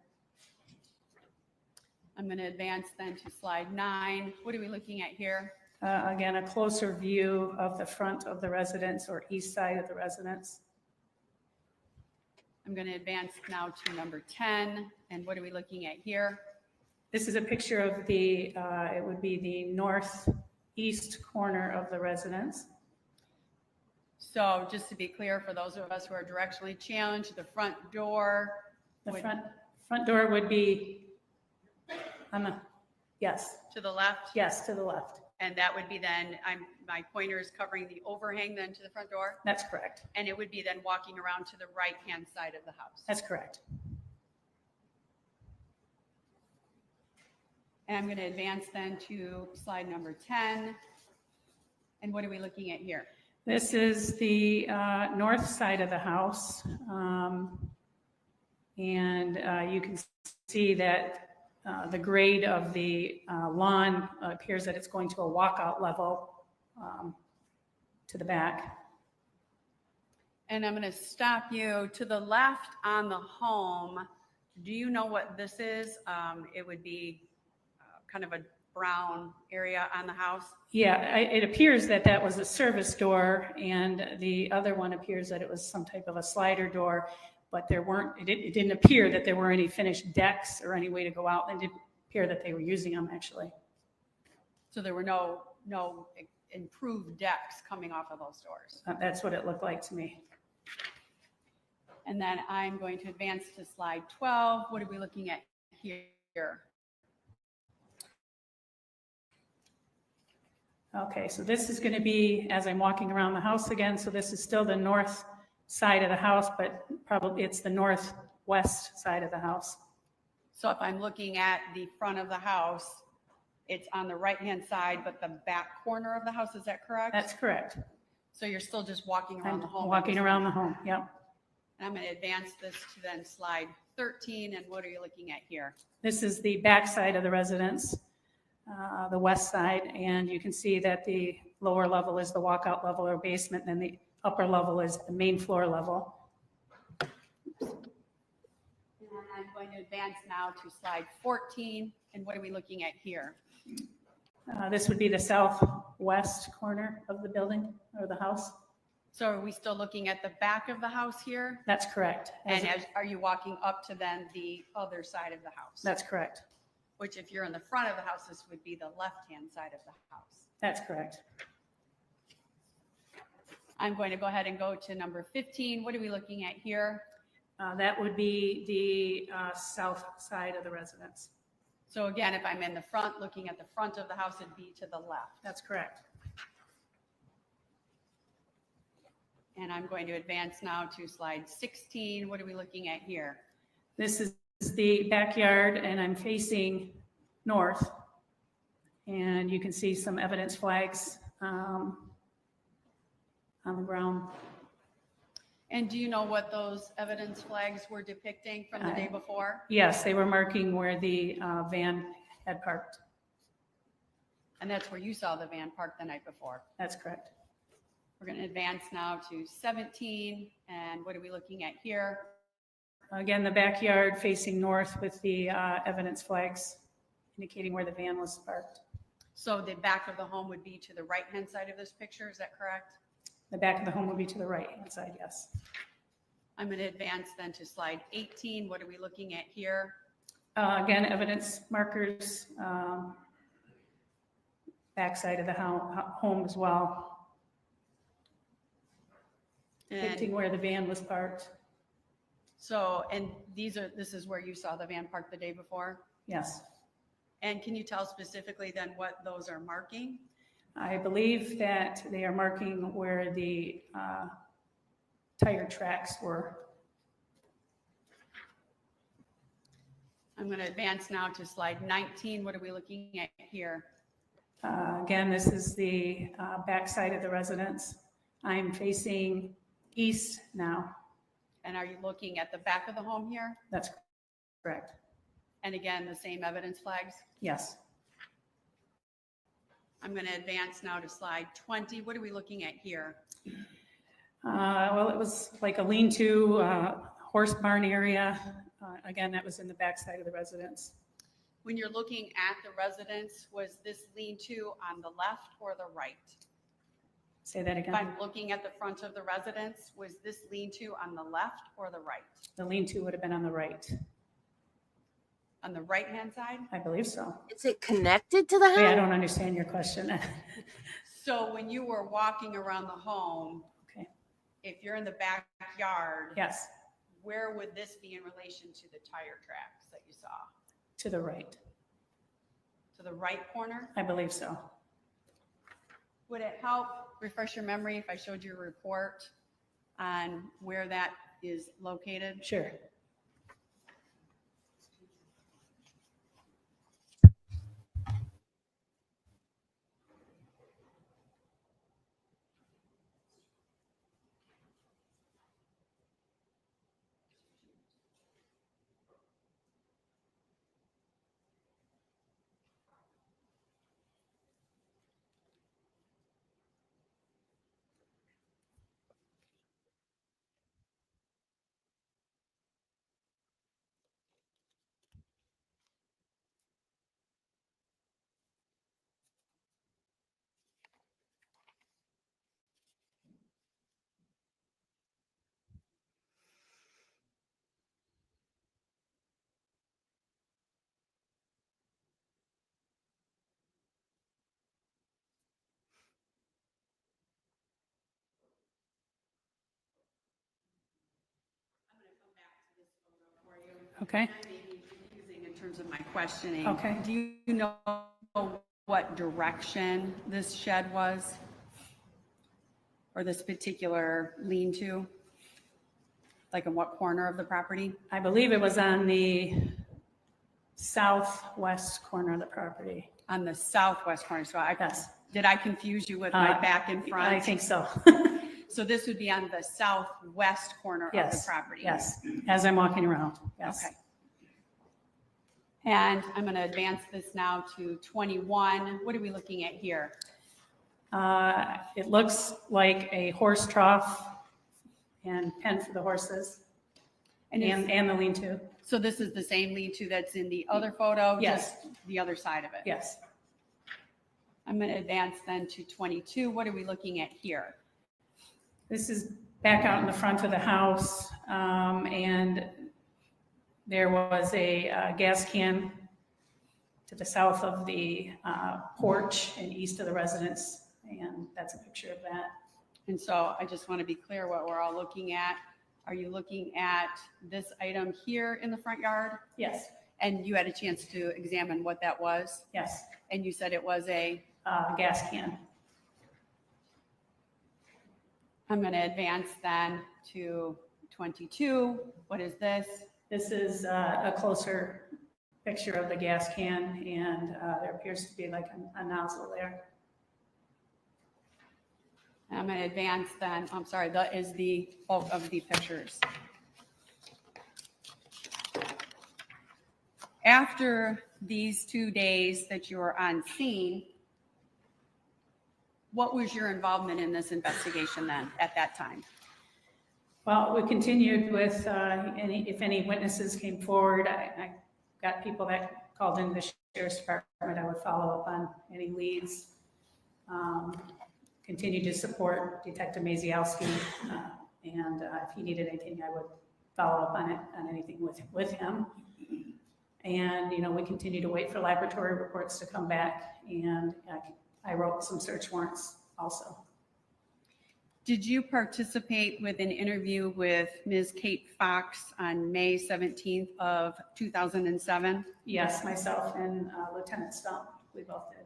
I'm going to advance then to slide 9. What are we looking at here? Again, a closer view of the front of the residence or east side of the residence. I'm going to advance now to number 10. And what are we looking at here? This is a picture of the, it would be the northeast corner of the residence. So just to be clear, for those of us who are directionally challenged, the front door. The front door would be on the, yes, To the left? yes, to the left. And that would be then, my pointer is covering the overhang then to the front door? That's correct. And it would be then walking around to the right-hand side of the house? That's correct. And I'm going to advance then to slide number 10. And what are we looking at here? This is the north side of the house. And you can see that the grade of the lawn appears that it's going to a walkout level to the back. And I'm going to stop you to the left on the home. Do you know what this is? It would be kind of a brown area on the house. Yeah, it appears that that was a service door, and the other one appears that it was some type of a slider door, but there weren't, it didn't appear that there were any finished decks or any way to go out, and it didn't appear that they were using them, actually. So there were no improved decks coming off of those doors. That's what it looked like to me. And then I'm going to advance to slide 12. What are we looking at here? Okay, so this is going to be, as I'm walking around the house again, so this is still the north side of the house, but probably it's the northwest side of the house. So if I'm looking at the front of the house, it's on the right-hand side, but the back corner of the house, is that correct? That's correct. So you're still just walking around I'm the home? walking around the home, yep. And I'm going to advance this to then slide 13. And what are you looking at here? This is the back side of the residence, the west side, and you can see that the lower level is the walkout level or basement, and the upper level is the main floor level. And I'm going to advance now to slide 14. And what are we looking at here? This would be the southwest corner of the building or the house. So are we still looking at the back of the house here? That's correct. And are you walking up to then the other side of the house? That's correct. Which if you're in the front of the house, this would be the left-hand side of the house. That's correct. I'm going to go ahead and go to number 15. What are we looking at here? That would be the south side of the residence. So again, if I'm in the front, looking at the front of the house, it'd be to the left. That's correct. And I'm going to advance now to slide 16. What are we looking at here? This is the backyard, and I'm facing north. And you can see some evidence flags on the ground. And do you know what those evidence flags were depicting from the day before? Yes, they were marking where the van had parked. And that's where you saw the van parked the night before. That's correct. We're going to advance now to 17. And what are we looking at here? Again, the backyard facing north with the evidence flags indicating where the van was parked. So the back of the home would be to the right-hand side of this picture, is that correct? The back of the home would be to the right-hand side, yes. I'm going to advance then to slide 18. What are we looking at here? Again, evidence markers, back side of the home as well, depicting And where the van was parked. so, and this is where you saw the van parked the day before? Yes. And can you tell specifically then what those are marking? I believe that they are marking where the tire tracks were. I'm going to advance now to slide 19. What are we looking at here? Again, this is the back side of the residence. I'm facing east now. And are you looking at the back of the home here? That's correct. And again, the same evidence flags? Yes. I'm going to advance now to slide 20. What are we looking at here? Well, it was like a lean-to horse barn area. Again, that was in the back side of the residence. When you're looking at the residence, was this lean-to on the left or the right? Say that If again. I'm looking at the front of the residence, was this lean-to on the left or the right? The lean-to would have been on the right. On the right-hand side? I believe so. Is it connected to the house? Wait, I don't understand your question. So when you were walking around the home, Okay. if you're in the backyard, Yes, where would this be in relation to the tire tracks that you saw? to the right. To the right corner? I believe so. Would it help refresh your memory if I showed you a report on where that is located? Sure. Okay, Confusing in terms of my questioning. Okay. Do you know what direction this shed was? Or this particular lean-to? Like in what corner of the property? I believe it was on the southwest corner of the property. On the southwest corner, so Yes. did I confuse you with my back and front? I think so. So this would be on the southwest corner of the Yes, property? yes, as I'm walking around, yes. Okay. And I'm going to advance this now to 21. What are we looking at here? It looks like a horse trough and pen for the horses And and the lean-to. so this is the same lean-to that's in the other photo? Yes. Just the other side of it? Yes. I'm going to advance then to 22. What are we looking at here? This is back out in the front of the house, and there was a gas can to the south of the porch and east of the residence, and that's a picture of that. And so I just want to be clear what we're all looking at. Are you looking at this item here in the front yard? Yes, And you had a chance to examine what that was? yes, And you said it was a, gas can. I'm going to advance then to 22. What is this? This is a closer picture of the gas can, and there appears to be like a nozzle there. I'm going to advance then, I'm sorry, that is the bulk of the pictures. After these 2 days that you were on scene, what was your involvement in this investigation then, at that time? Well, we continued with if any witnesses came forward. I got people that called in the sheriff's department. I would follow up on any leads. Continue to support Detective Maziowski, and if he needed anything, I would follow up on anything with him. And we continue to wait for laboratory reports to come back, and I wrote some search warrants also. Did you participate with an interview with Ms. Kate Fox on May 17th of 2007? Yes, myself and Lieutenant Stump, we both did.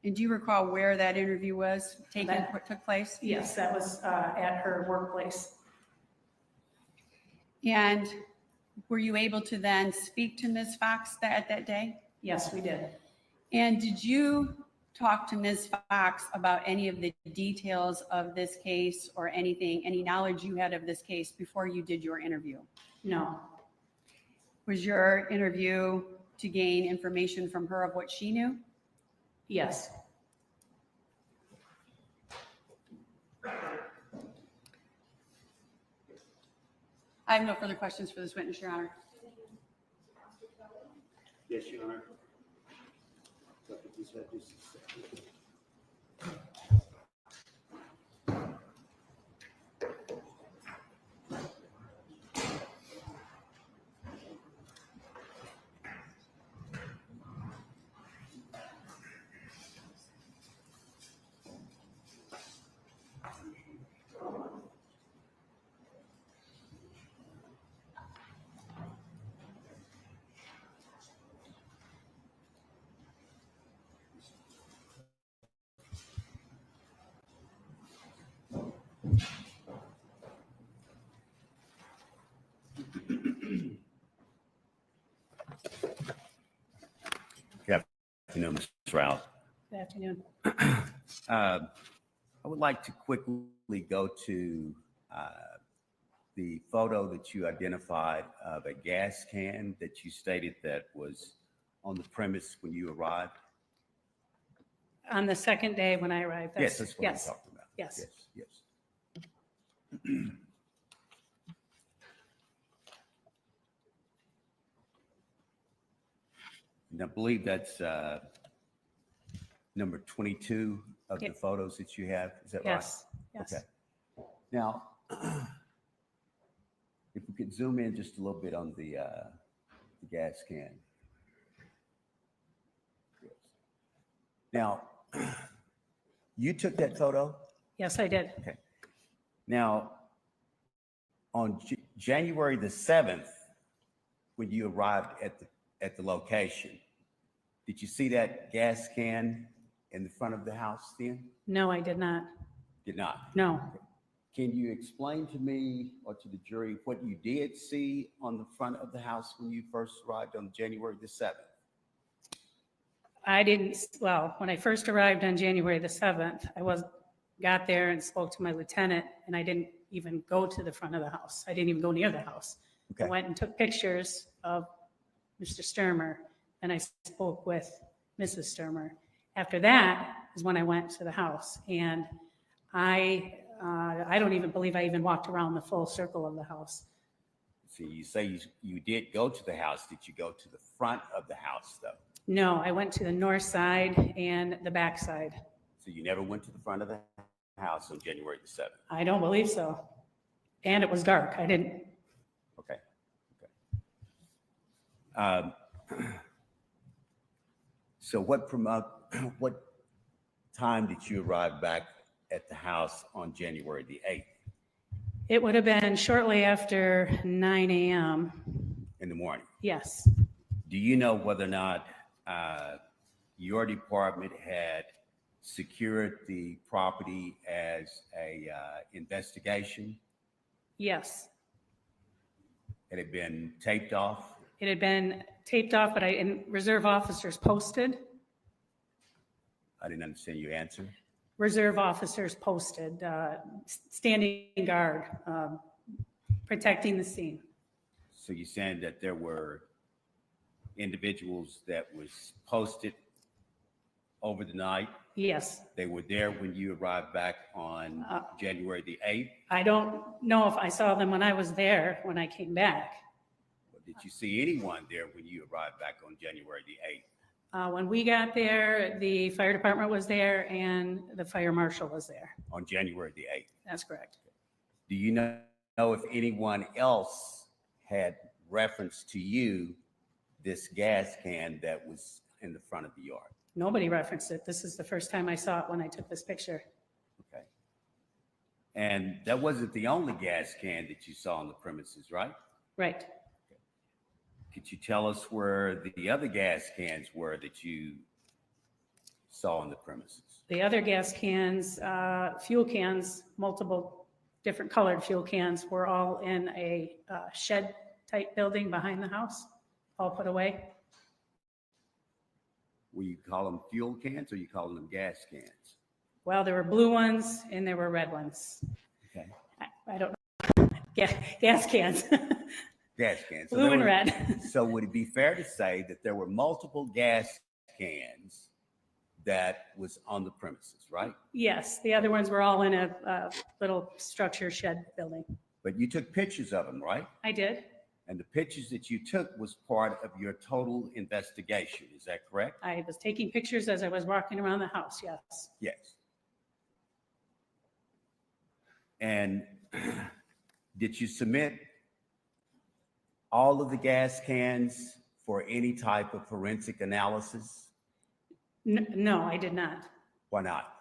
And do you recall where that interview was taken, what took place? Yes, that was at her workplace. And were you able to then speak to Ms. Fox at that day? Yes, we did. And did you talk to Ms. Fox about any of the details of this case or anything, any knowledge you had of this case before you did your interview? No, Was your interview to gain information from her of what she knew? yes. I have no further questions for this witness, Your Honor. Yes, Your Honor. Just a second. Good afternoon, Mr. Rouse. Good afternoon. I would like to quickly go to the photo that you identified of a gas can that you stated that was on the premise when you arrived. On the second day when I arrived. Yes, that's what I'm yes, talking about. yes. Yes. And I believe that's number 22 of the Yep. photos that you have. Is that right? Yes, yes. Okay. Now, if we could zoom in just a little bit on the gas can. Yes. Now, you took that photo? Yes, I did. Okay. Now, on January the 7th, when you arrived at the location, did you see that gas can in the front of the house then? No, I did not. Did not. No. Can you explain to me or to the jury what you did see on the front of the house when you first arrived on January the 7th? I didn't, well, when I first arrived on January the 7th, got there and spoke to my lieutenant, and I didn't even go to the front of the house. I didn't even go near the house. I Okay. went and took pictures of Mr. Stermer, and I spoke with Mrs. Stermer. After that is when I went to the house, and I don't even believe I even walked around the full circle of the house. See, you say you did go to the house. Did you go to the front of the house, though? No, I went to the north side and the back side. So you never went to the front of the house on January the 7th? I don't believe so. And it was dark. I didn't. Okay. So what time did you arrive back at the house on January the 8th? It would have been shortly after 9 a.m. In the morning? Yes. Do you know whether or not your department had secured the property as a investigation? Yes. Had it been taped off? It had been taped off, but and reserve officers posted. I didn't understand your answer. Reserve officers posted, standing guard, protecting the scene. So you're saying that there were individuals that was posted over the night? Yes. They were there when you arrived back on January the 8th? I don't know if I saw them when I was there, when I came back. Or did you see anyone there when you arrived back on January the 8th? When we got there, the fire department was there and the fire marshal was there. On January the 8th? That's correct. Do you know if anyone else had reference to you this gas can that was in the front of the yard? Nobody referenced it. This is the first time I saw it when I took this picture. Okay. And that wasn't the only gas can that you saw on the premises, right? Right. Could you tell us where the other gas cans were that you saw on the premises? The other gas cans, fuel cans, multiple different colored fuel cans were all in a shed type building behind the house, all put away. Will you call them fuel cans or you call them gas cans? Well, there were blue ones and there were red ones. Okay. I don't know. Gas cans. Gas cans. So Blue and red. So would it be fair to say that there were multiple gas cans that was on the premises, right? Yes, the other ones were all in a little structure shed building. But you took pictures of them, right? I did. And the pictures that you took was part of your total investigation. Is that correct? I was taking pictures as I was walking around the house, yes. Yes. And did you submit all of the gas cans for any type of forensic analysis? No, I did not. Why not?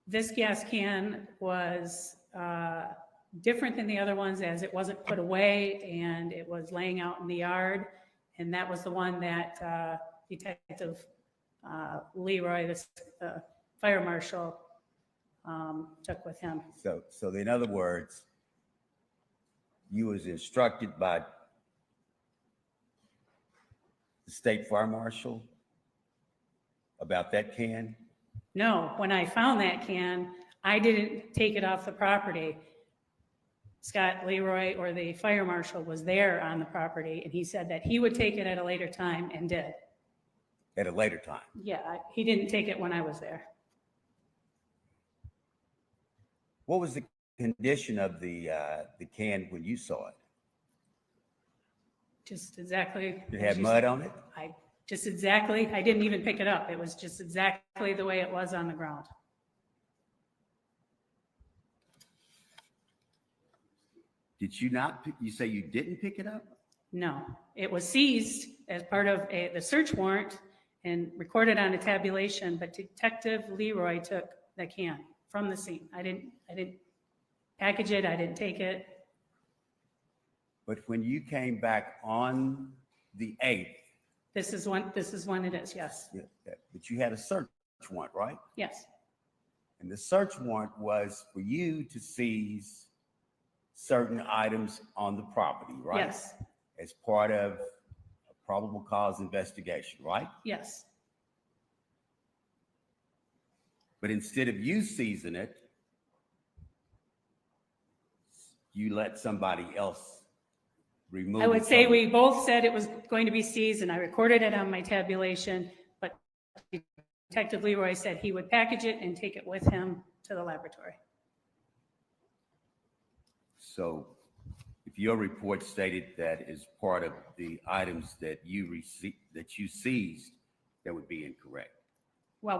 This gas can was different than the other ones as it wasn't put away and it was laying out in the yard. And that was the one that Detective Leroy, the fire marshal, took with him. So in other words, you was instructed by the state fire marshal about that can? No, when I found that can, I didn't take it off the property. Scott Leroy, or the fire marshal, was there on the property, and he said that he would take it at a later time and did. At a later time? Yeah, he didn't take it when I was there. What was the condition of the can when you saw it? Just exactly. Did it have mud on it? I didn't even pick it up. It was just exactly the way it was on the ground. Did you not, you say you didn't pick it up? No, it was seized as part of the search warrant and recorded on a tabulation, but Detective Leroy took the can from the scene. I didn't package it. I didn't take it. But when you came back on the 8th, This is when it is, yes. but you had a search warrant, right? Yes, And the search warrant was for you to seize certain items on the property, right? yes, As part of a probable cause investigation, right? yes. But instead of you seizing it, you let somebody else remove it. I would say from- we both said it was going to be seized, and I recorded it on my tabulation, but Detective Leroy said he would package it and take it with him to the laboratory. So if your report stated that as part of the items that you received, that you seized, that would be incorrect. Well,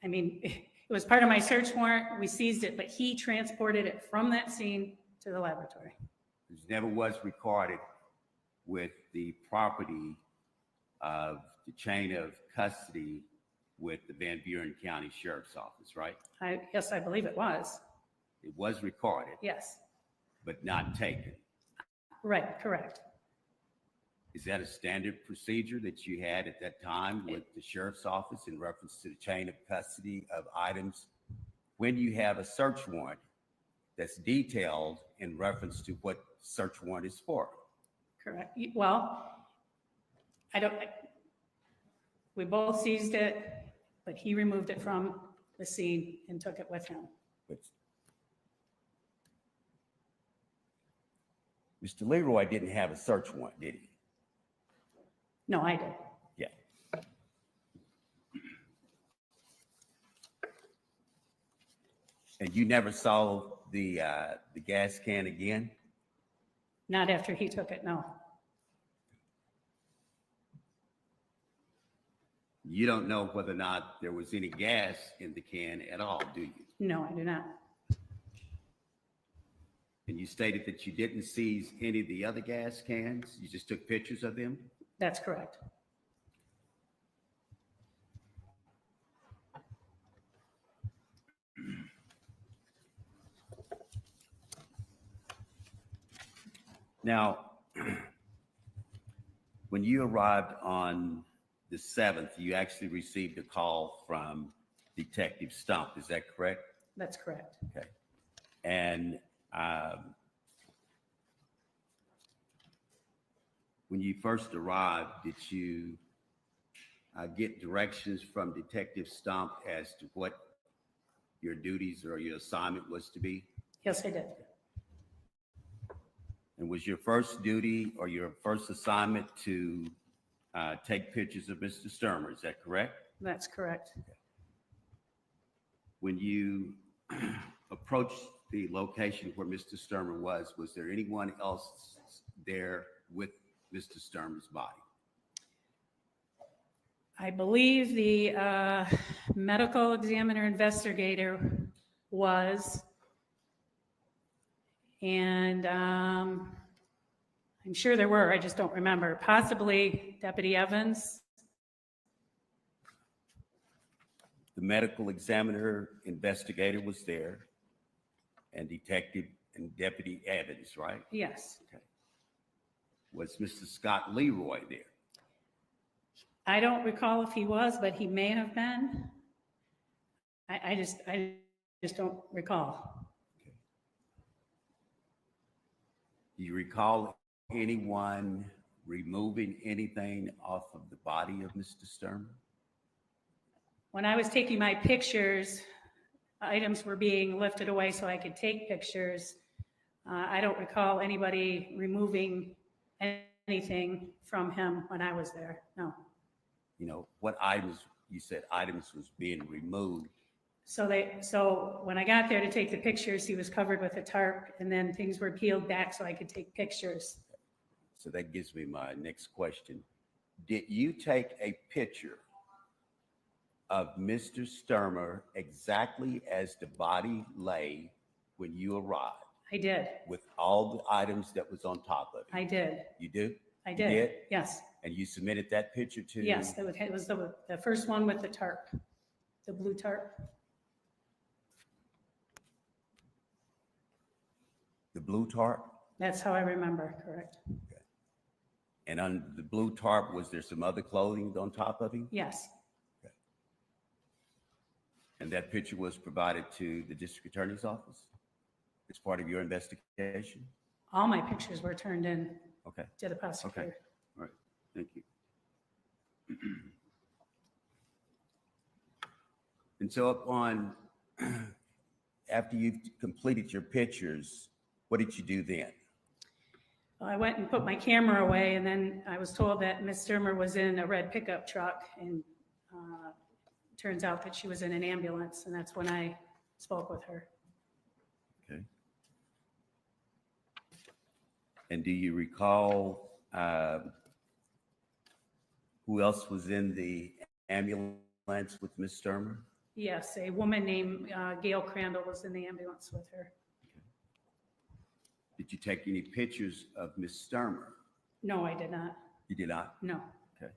it was part of my search warrant, we seized it, but he transported it from that scene to the laboratory. It never was recorded with the property of the chain of custody with the Van Buren County Sheriff's Office, right? Yes, I believe it was, It was recorded, yes, but not taken. right, correct. Is that a standard procedure that you had at that time with the Sheriff's Office in reference to the chain of custody of items? When you have a search warrant that's detailed in reference to what search warrant is for? Correct. Well, we both seized it, but he removed it from the scene and took it with him. But Mr. Leroy didn't have a search warrant, did he? No, I did. Yeah. And you never saw the gas can again? Not after he took it, no. You don't know whether or not there was any gas in the can at all, do you? No, I do not. And you stated that you didn't seize any of the other gas cans? You just took pictures of them? That's correct. Now, when you arrived on the 7th, you actually received a call from Detective Stump, is that correct? That's correct. Okay. And when you first arrived, did you get directions from Detective Stump as to what your duties or your assignment was to be? Yes, I did. And was your first duty or your first assignment to take pictures of Mr. Stermer, is that correct? That's correct. When you approached the location where Mr. Stermer was there anyone else there with Mr. Stermer's body? I believe the medical examiner investigator was, and I'm sure there were, I just don't remember, possibly Deputy Evans. The medical examiner investigator was there, and Detective and Deputy Evans, right? Yes. Okay. Was Mr. Scott Leroy there? I don't recall if he was, but he may have been. I just don't recall. Okay. Do you recall anyone removing anything off of the body of Mr. Stermer? When I was taking my pictures, items were being lifted away so I could take pictures. I don't recall anybody removing anything from him when I was there, no. You know, what items, you said items was being removed. So when I got there to take the pictures, he was covered with a tarp, and then things were peeled back so I could take pictures. So that gives me my next question. Did you take a picture of Mr. Stermer exactly as the body lay when you arrived? I did. With all the items that was on top of it? I did. You do? I You did. Yes. And you submitted that picture to? Yes, it was the first one with the tarp, the blue tarp. The blue tarp? That's how I remember, correct? And on the blue tarp, was there some other clothing on top of him? Yes, And that picture was provided to the district attorney's office as part of your investigation? all my pictures were turned in Okay, to the prosecutor. all right, thank you. And so upon, after you've completed your pictures, what did you do then? Well, I went and put my camera away, and then I was told that Ms. Stermer was in a red pickup truck, and turns out that she was in an ambulance, and that's when I spoke with her. Okay. And do you recall who else was in the ambulance with Ms. Stermer? Yes, a woman named Gail Crandall was in the ambulance with her. Did you take any pictures of Ms. Stermer? No, I did not. You did not? No. Okay.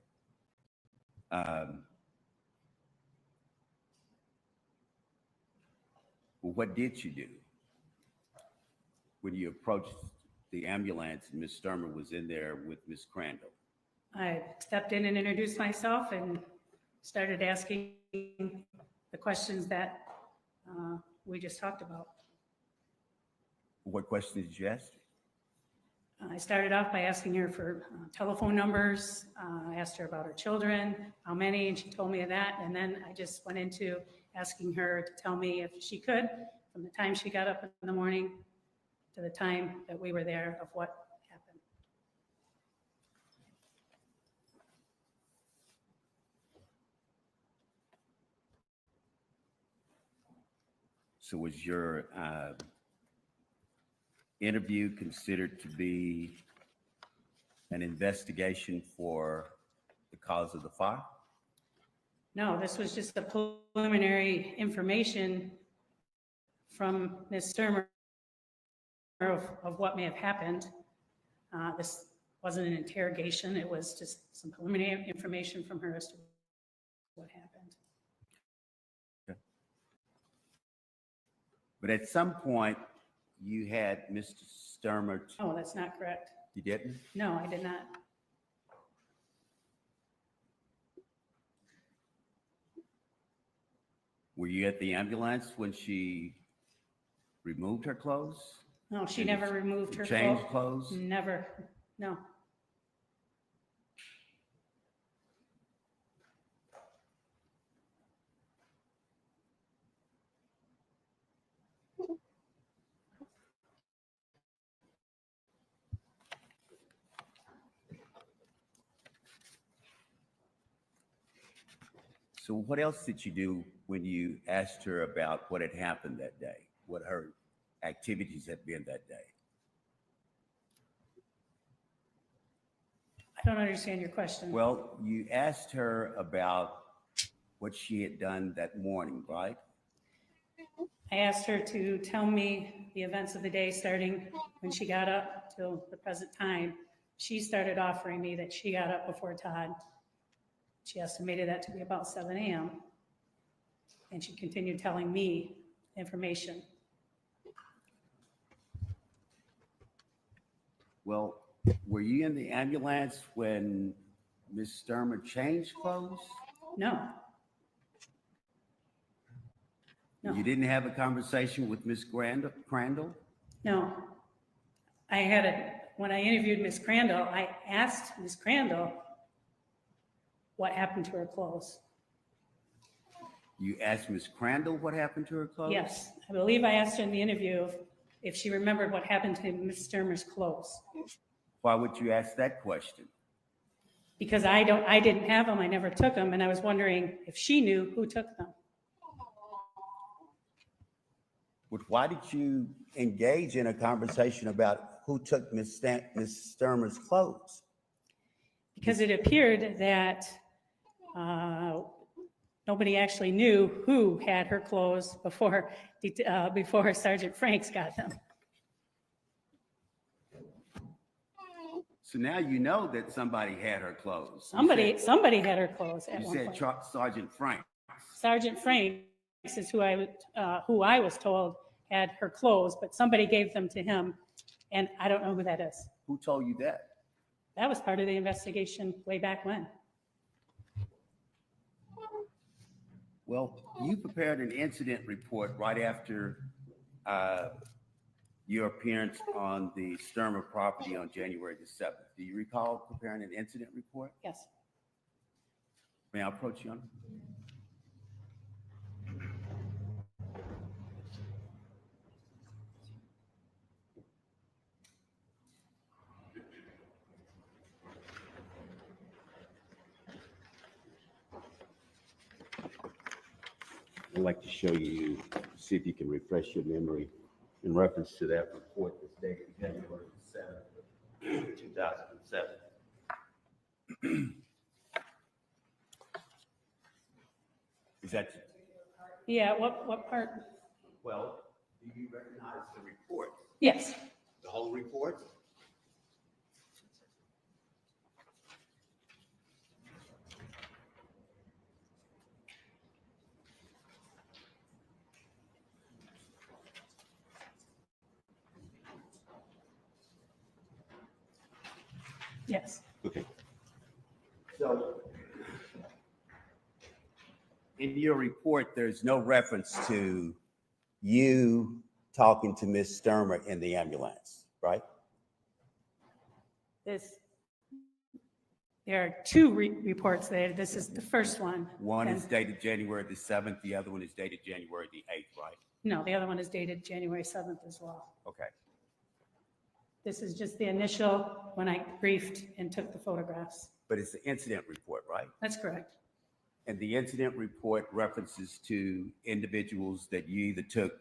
Well, what did you do when you approached the ambulance and Ms. Stermer was in there with Ms. Crandall? I stepped in and introduced myself and started asking the questions that we just talked about. What questions did you ask? I started off by asking her for telephone numbers. I asked her about her children, how many, and she told me that. And then I just went into asking her to tell me if she could, from the time she got up in the morning to the time that we were there, of what happened. So was your interview considered to be an investigation for the cause of the fire? No, this was just the preliminary information from Ms. Stermer of what may have happened. This wasn't an interrogation. It was just some preliminary information from her as to what happened. Okay. But at some point, you had Mr. Stermer. Oh, that's not correct. You didn't? No, I did not. Were you at the ambulance when she removed her clothes? No, she And never removed her changed clothes. clothes? Never, no. So what else did you do when you asked her about what had happened that day? What her activities had been that day? I don't understand your question. Well, you asked her about what she had done that morning, right? I asked her to tell me the events of the day, starting when she got up till the present time. She started offering me that she got up before Todd. She estimated that to be about 7 a.m. And she continued telling me information. Well, were you in the ambulance when Ms. Stermer changed clothes? No. No. You didn't have a conversation with Ms. Crandall? No. When I interviewed Ms. Crandall, I asked Ms. Crandall what happened to her clothes. You asked Ms. Crandall what happened to her clothes? Yes, I believe I asked her in the interview if she remembered what happened to Ms. Stermer's clothes. Why would you ask that question? Because I didn't have them, I never took them, and I was wondering if she knew who took them. But why did you engage in a conversation about who took Ms. Stermer's clothes? Because it appeared that nobody actually knew who had her clothes before Sergeant Franks got them. So now you know that somebody had her clothes. Somebody had her clothes at You one said point. Sergeant Frank. Sergeant Franks is who I was told had her clothes, but somebody gave them to him And I don't know who that is. Who told you that? That was part of the investigation way back when. Well, you prepared an incident report right after your appearance on the Stermer property on January the 7th. Do you recall preparing an incident report? Yes. May I approach you on it? I'd like to show you, see if you can refresh your memory in reference to that report that's dated January 7th, 2007. Is that, Yeah, what part? well, do you recognize the report, Yes. the whole report? Yes. Okay. So in your report, there's no reference to you talking to Ms. Stermer in the ambulance, right? There are two reports there. This is the first one. One And- is dated January the 7th, the other one is dated January the 8th, right? No, the other one is dated January 7th as well. Okay. This is just the initial, when I briefed and took the photographs. But it's the incident report, right? That's correct. And the incident report references to individuals that you either took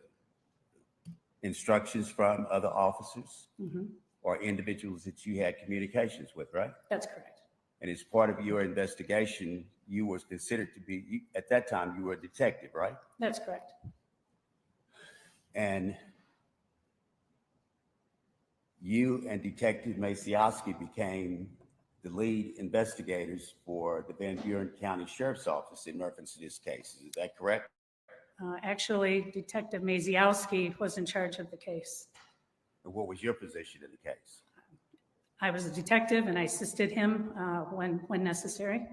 instructions from other officers Mhm. or individuals that you had communications with, right? That's correct. And as part of your investigation, you were considered to be, at that time, you were a detective, right? That's correct. And you and Detective Maciowski became the lead investigators for the Van Buren County Sheriff's Office in reference to this case. Is that correct? Actually, Detective Maziowski was in charge of the case. And what was your position in the case? I was a detective and I assisted him when necessary.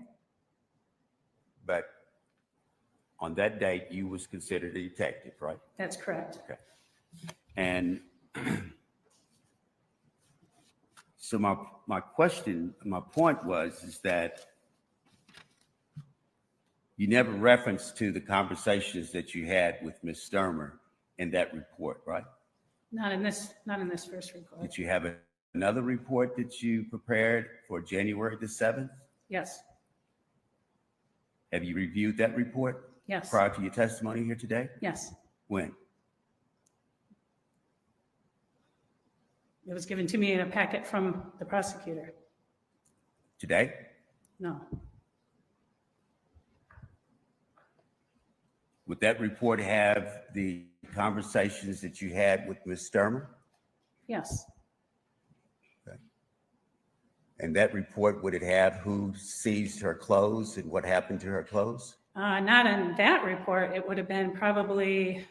But on that date, you was considered a detective, right? That's correct. Okay. And so my question, my point was, is that you never referenced to the conversations that you had with Ms. Stermer in that report, right? Not in this first report. Did you have another report that you prepared for January the 7th? Yes. Have you reviewed that report Yes. prior to your testimony here today? Yes. When? It was given to me in a packet from the prosecutor. Today? No. Would that report have the conversations that you had with Ms. Stermer? Yes. And that report, would it have who seized her clothes and what happened to her clothes? Not in that report. It would have been probably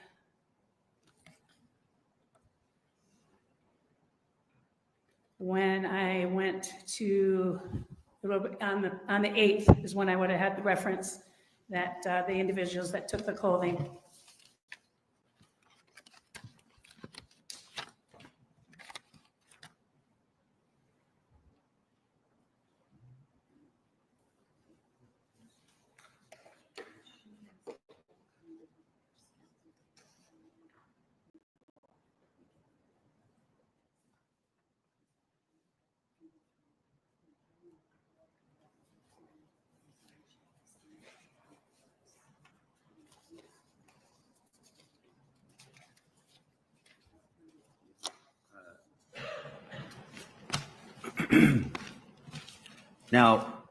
when I went to on the 8th is when I would have had the reference that the individuals that took the clothing. Now,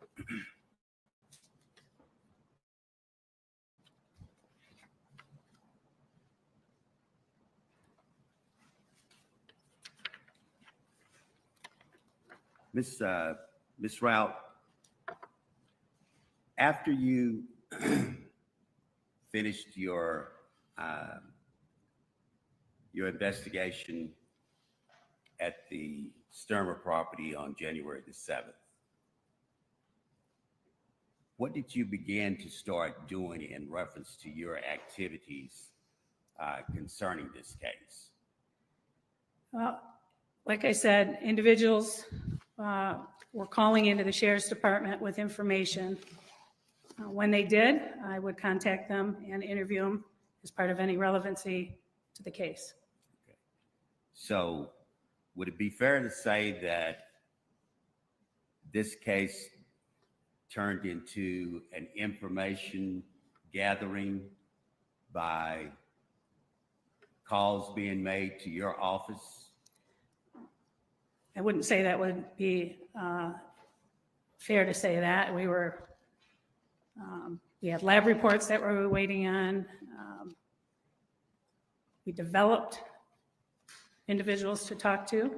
Miss Rout, after you finished your investigation at the Stermer property on January the 7th. What did you begin to start doing in reference to your activities concerning this case? Well, like I said, individuals were calling into the sheriff's department with information. When they did, I would contact them and interview them as part of any relevancy to the case. Okay. So would it be fair to say that this case turned into an information gathering by calls being made to your office? I wouldn't say that would be fair to say that. We had lab reports that we were waiting on. We developed individuals to talk to.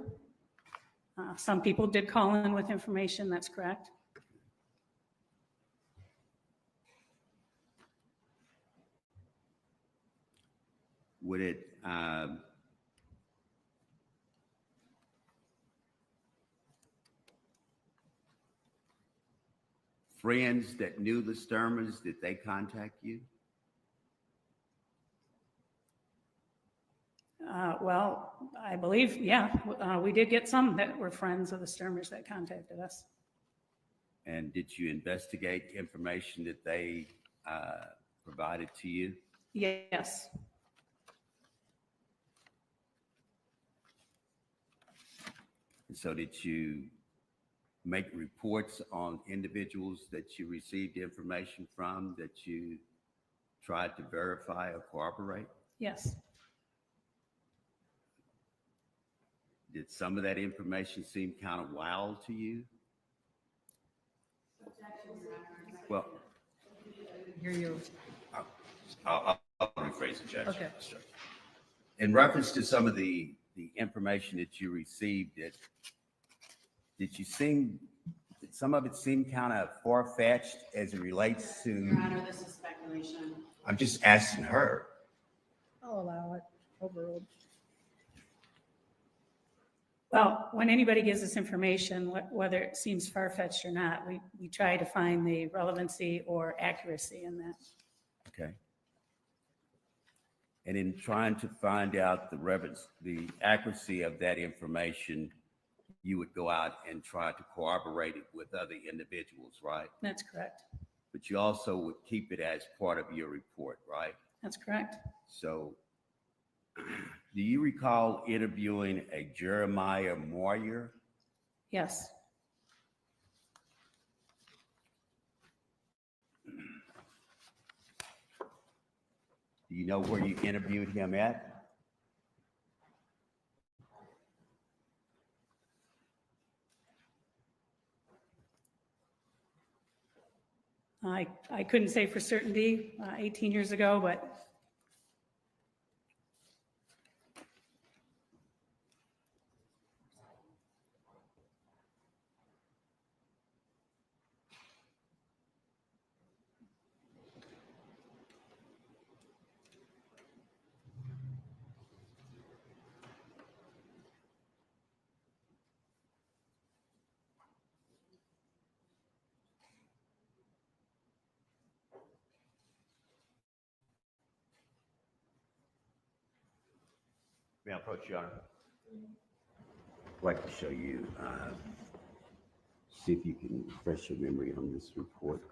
Some people did call in with information, that's correct. Would it friends that knew the Stermers, did they contact you? Well, I believe, yeah, we did get some that were friends of the Stermers that contacted us. And did you investigate information that they provided to you? Yes, And so did you make reports on individuals that you received information from that you tried to verify or corroborate? yes. Did some of that information seem kind of wild to you? Well, Hear you. I'll rephrase it, Judge. Okay. In reference to some of the information that you received, did some of it seem kind of far-fetched as it relates Your to? Honor, this is speculation. I'm just asking her. I'll allow it. Overruled. Well, when anybody gives us information, whether it seems far-fetched or not, we try to find the relevancy or accuracy in that. Okay. And in trying to find out the accuracy of that information, you would go out and try to corroborate it with other individuals, right? That's correct. But you also would keep it as part of your report, right? That's correct. So do you recall interviewing a Jeremiah Moyer? Yes, Do you know where you interviewed him at? I couldn't say for certainty 18 years ago, but May I approach you, Honor? I'd like to show you, see if you can refresh your memory on this report.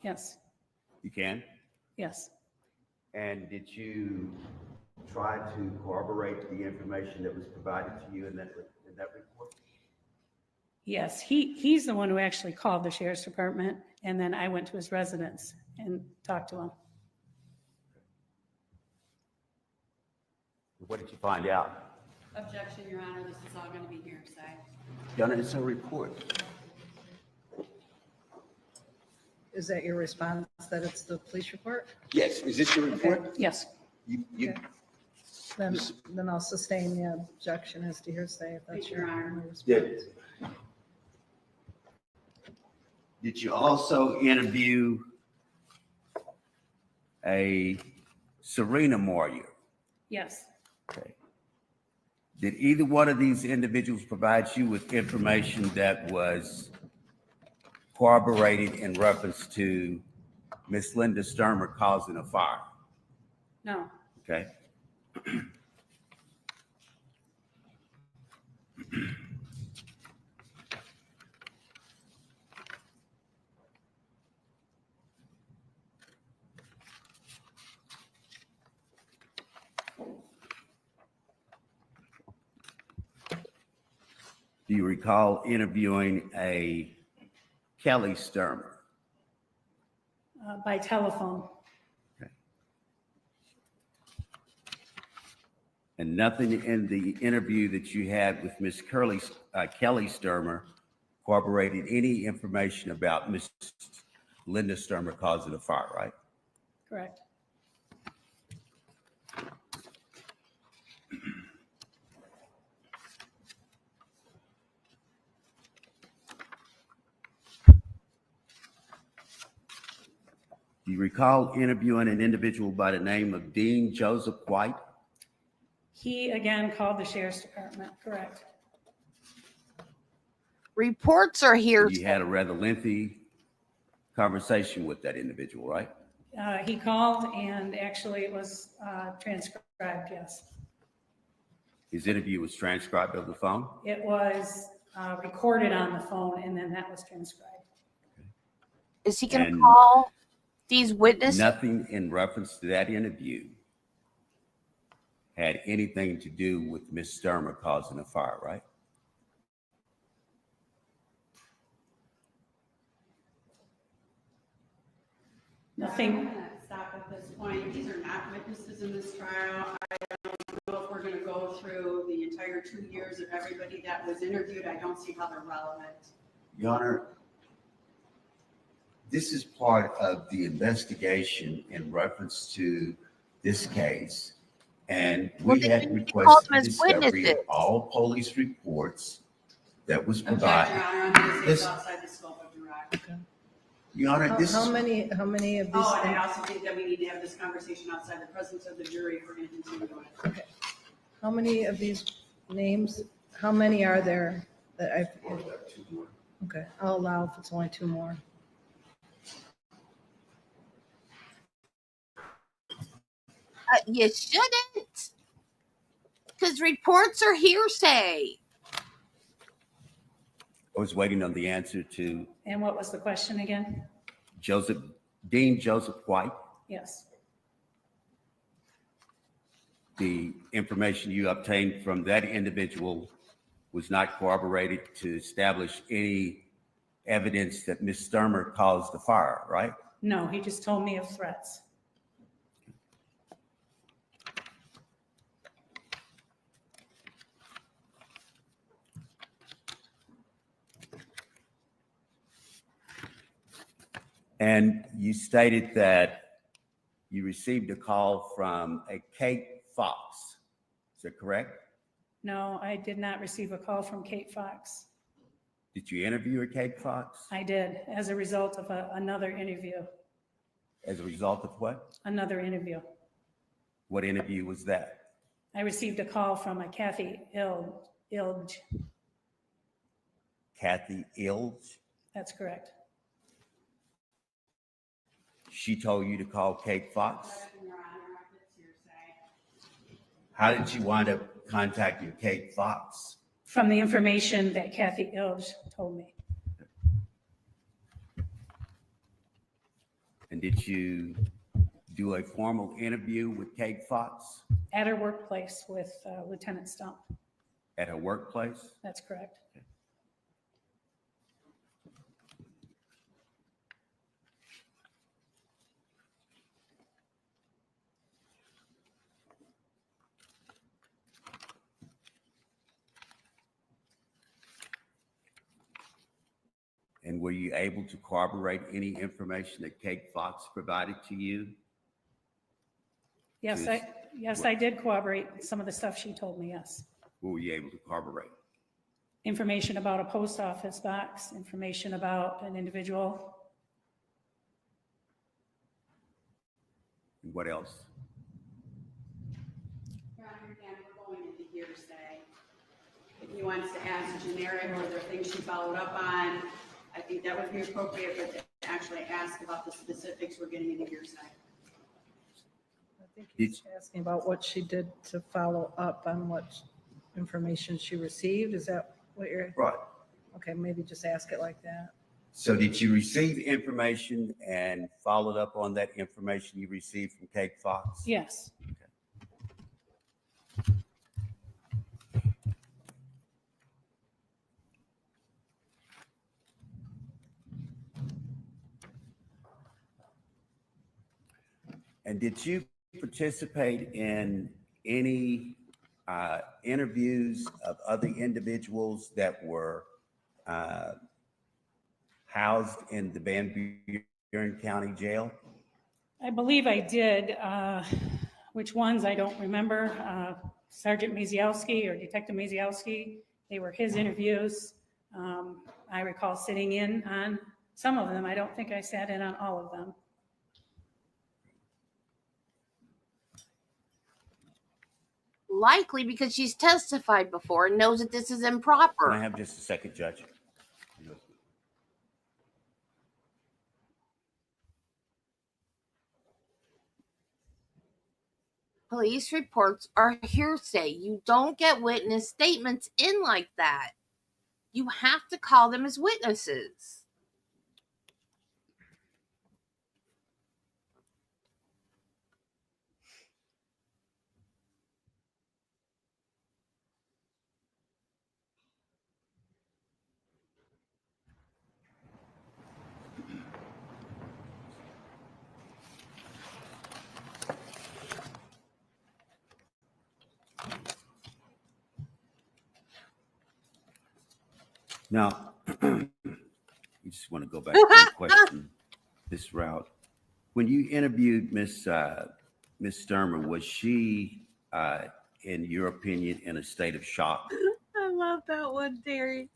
yes, You can? yes, And did you try to corroborate the information that was provided to you in that report? yes. He's the one who actually called the sheriff's department, and then I went to his residence and talked to him. What did you find out? Objection, Your Honor, this is all going to be hearsay. Your Honor, it's a report. Is that your response, that it's the police report? Yes, is this your report? Yes, You, Then I'll sustain the objection as to hearsay if that's Thank you, Your Honor. response. did you also interview a Serena Moyer? Yes, Okay. Did either one of these individuals provide you with information that was corroborated in reference to Miss Linda Stermer causing a fire? no, Okay. Do you recall interviewing a Kelly Stermer? by telephone. And nothing in the interview that you had with Miss Kelly Stermer corroborated any information about Miss Linda Stermer causing a fire, right? Correct. Do you recall interviewing an individual by the name of Dean Joseph White? He again called the sheriff's department, correct. Reports are here. You had a rather lengthy conversation with that individual, right? He called and actually it was transcribed, yes. His interview was transcribed over the phone? It was recorded on the phone and then that was transcribed. Is he going to And call these witnesses? nothing in reference to that interview had anything to do with Miss Stermer causing a fire, right? Nothing. I'm gonna stop at this point. These are not witnesses in this trial. I don't know if we're gonna go through the entire 2 years of everybody that was interviewed. I don't see how they're relevant. Your Honor, this is part of the investigation in reference to this case. And Well, we then had you need to call requested them as discovery of witnesses. all police reports that was Object, provided. Your Honor, I'm gonna say it's This- outside the scope of direct. Your Honor, this How is, many of these? Oh, and I also think that we need to have this conversation outside the presence of the jury if we're gonna continue on. How many of these names, how many are there that I've, okay, I'll allow if it's only 2 more. You shouldn't. Because reports are hearsay. I was waiting on the answer to And what was the question again? Dean Joseph White. Yes, The information you obtained from that individual was not corroborated to establish any evidence that Ms. Stermer caused the fire, right? no, he just told me of threats. And you stated that you received a call from a Kate Fox. Is that correct? No, I did not receive a call from Kate Fox. Did you interview a Kate Fox? I did, as a result of another interview, As a result of what? another interview. What interview was that? I received a call from a Kathy Ilge. Kathy Ilge? That's correct. She told you to call Kate Fox? Your Honor, it's hearsay. How did you wind up contacting Kate Fox? From the information that Kathy Ilge told me. And did you do a formal interview with Kate Fox At her workplace with Lieutenant Stump. at her workplace? That's correct. And were you able to corroborate any information that Kate Fox provided to you? Yes, Yes. I did corroborate some of the stuff she told me, yes. What were you able to corroborate? Information about a post office box, information about an individual. And what else? Your Honor, again, we're going into hearsay. If he wants to ask generic or there are things she followed up on, I think that would be appropriate, but to actually ask about the specifics, we're getting into hearsay. I think he's asking about what she did to follow up on what information she received. Is that what you're, Right. okay, maybe just ask it like that. So did you receive information and followed up on that information you received from Cake Fox? Yes, And did you participate in any interviews of other individuals that were housed in the Van Buren County Jail? I believe I did. Which ones, I don't remember. Sergeant Maziowski or Detective Maziowski, they were his interviews. I recall sitting in on some of them. I don't think I sat in on all of them. Likely because she's testified before and knows that this is Can I improper. have just a second, Judge? Police reports are hearsay. You don't get witness statements in like that. You have to call them as witnesses. Now, you just want to go back to one question, this route. When you interviewed Miss Stermer, was she, in your opinion, in a state of shock? I love that one, Terry.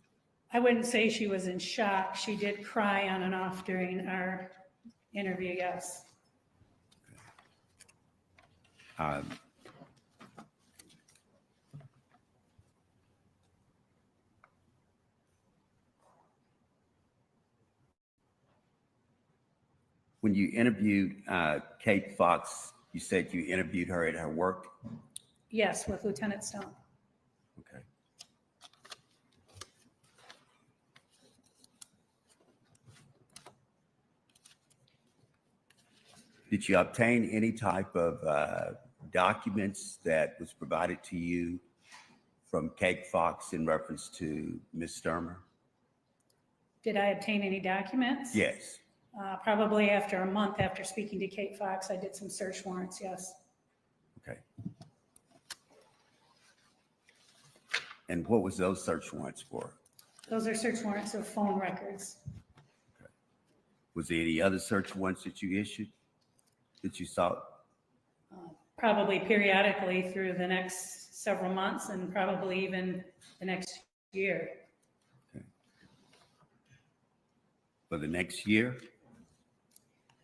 I wouldn't say she was in shock. She did cry on and off during our interview, yes. Um, when you interviewed Kate Fox, you said you interviewed her at her work? Yes, with Lieutenant Stone. Okay. Did you obtain any type of documents that was provided to you from Kate Fox in reference to Ms. Stermer? Did I obtain any documents? Yes. Probably after a month after speaking to Kate Fox, I did some search warrants, yes. Okay. And what was those search warrants for? Those are search warrants of phone records. Okay. Was there any other search warrants that you issued that you saw? Probably periodically through the next several months and probably even the next year. Okay. For the next year?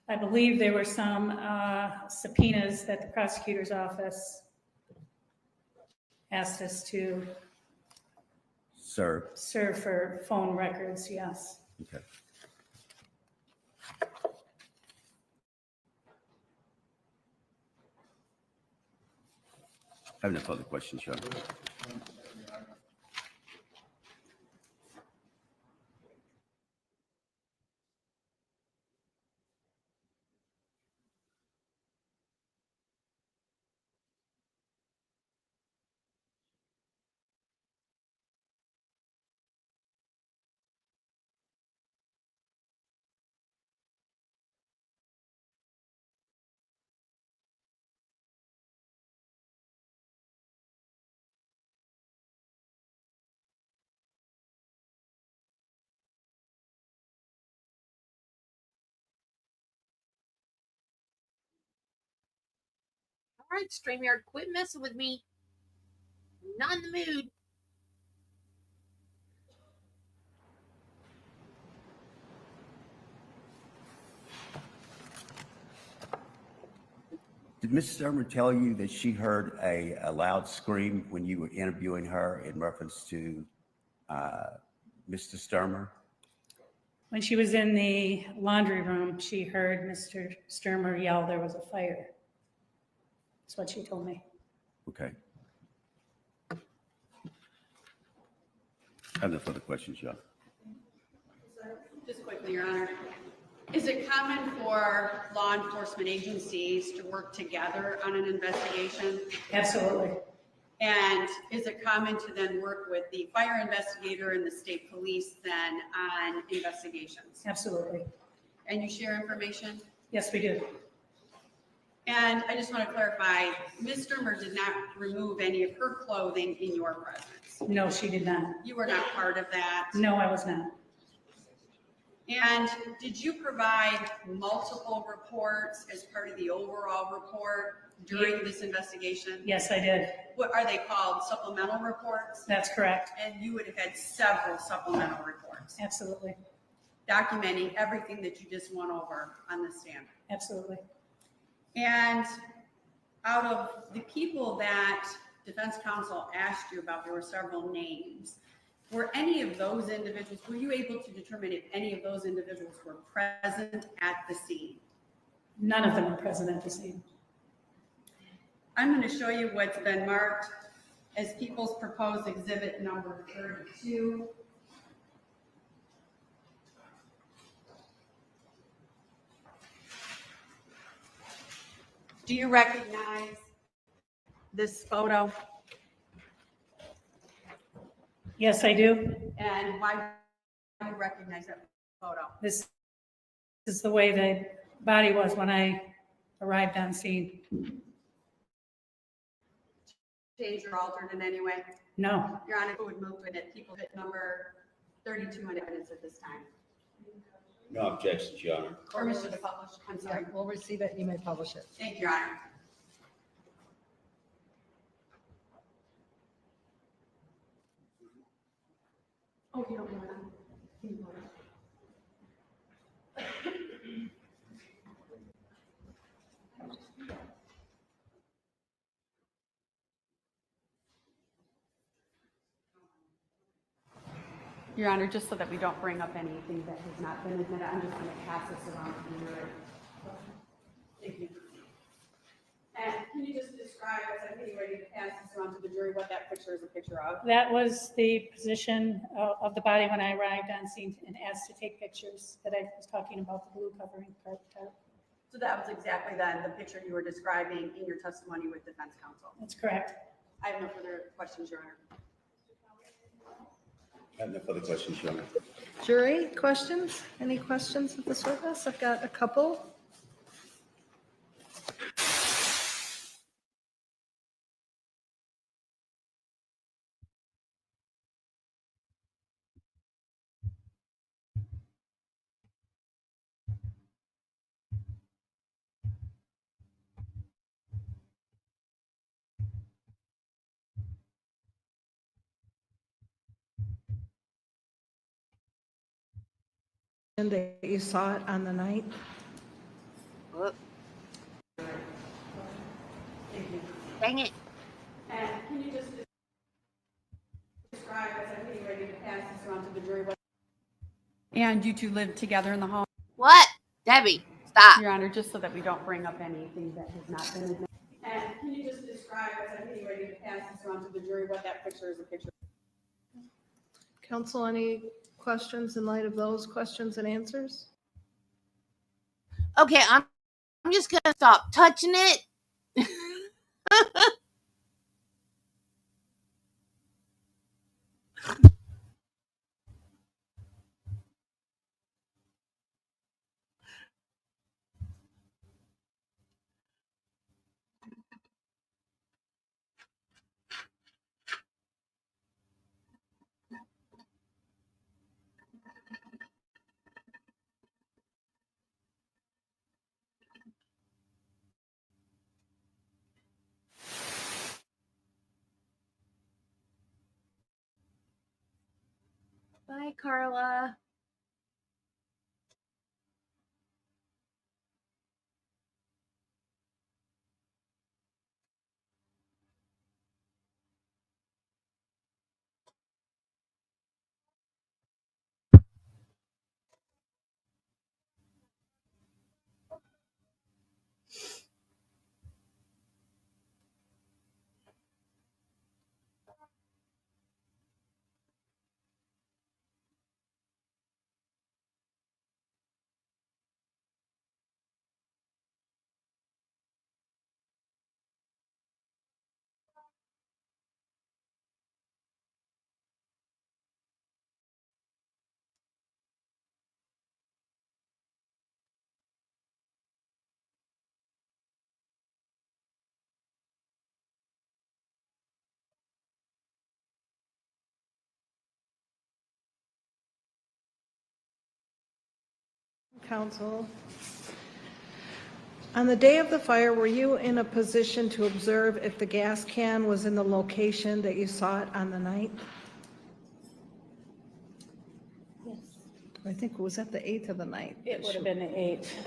I believe there were some subpoenas that the prosecutor's office asked us to Sir. serve for phone records, yes. Okay. I have no further questions, Your Honor. right, StreamYard, quit messing with me. I'm not in the mood. Did Ms. Stermer tell you that she heard a loud scream when you were interviewing her in reference to Mr. Stermer? When she was in the laundry room, she heard Mr. Stermer yell there was a fire. That's what she told me. Okay. I have no further questions, Your Honor. Just quickly, Your Honor. Is it common for law enforcement agencies to work together on an investigation? Absolutely. And is it common to then work with the fire investigator and the state police then on investigations? Absolutely. And you share information? Yes, we do. And I just want to clarify, Ms. Stermer did not remove any of her clothing in your presence. No, she did not. You were not part of that. No, I was not. And did you provide multiple reports as part of the overall report during this investigation? Yes, I did. What are they called? Supplemental reports? That's correct. And you would have had several supplemental reports Absolutely. documenting everything that you just went over on the stand. Absolutely. And out of the people that defense counsel asked you about, there were several names. Were any of those individuals, were you able to determine if any of those individuals were present at the scene? None of them were present at the scene. I'm going to show you what's been marked as People's Proposed Exhibit number 32. Do you recognize this photo? Yes, I do. And why do you recognize that photo? This is the way the body was when I arrived on scene. Changed or altered in any way? No. Your Honor, who would move to it? People hit number 32 on evidence at this time. No objections, Your Honor. Permission to publish. I'm Yeah, sorry. we'll receive it. You may publish it. Thank you, Your Honor. Oh, you don't know that? Your Honor, just so that we don't bring up anything that has not been admitted, I'm just going to pass this around to the jury. Thank you. And can you just describe, as I'm getting ready to pass this around to the jury, what that picture is a picture of? That was the position of the body when I arrived on scene and asked to take pictures that I was talking about, the blue covering part. So that was exactly then the picture you were describing in your testimony with defense counsel. That's correct. I have no further questions, Your Honor. I have no further questions, Your Honor. Jury, questions? Any questions of this witness? I've got a couple. And that you saw it on the night? Whoop. Thank you. Dang it. And can you just describe, as I'm getting ready to pass this around to the jury, what? And you two live together in the home? What? Debbie, stop. Your Honor, just so that we don't bring up anything that has not been admitted. And can you just describe, as I'm getting ready to pass this around to the jury, what that picture is a picture of? Counsel, any questions in light of those questions and answers? Okay, I'm just going to stop touching it. Hi, Carla. Counsel, on the day of the fire, were you in a position to observe if the gas can was in the location that you saw it on the night? Yes. I think, was that the 8th of the night? It would have been the 8th.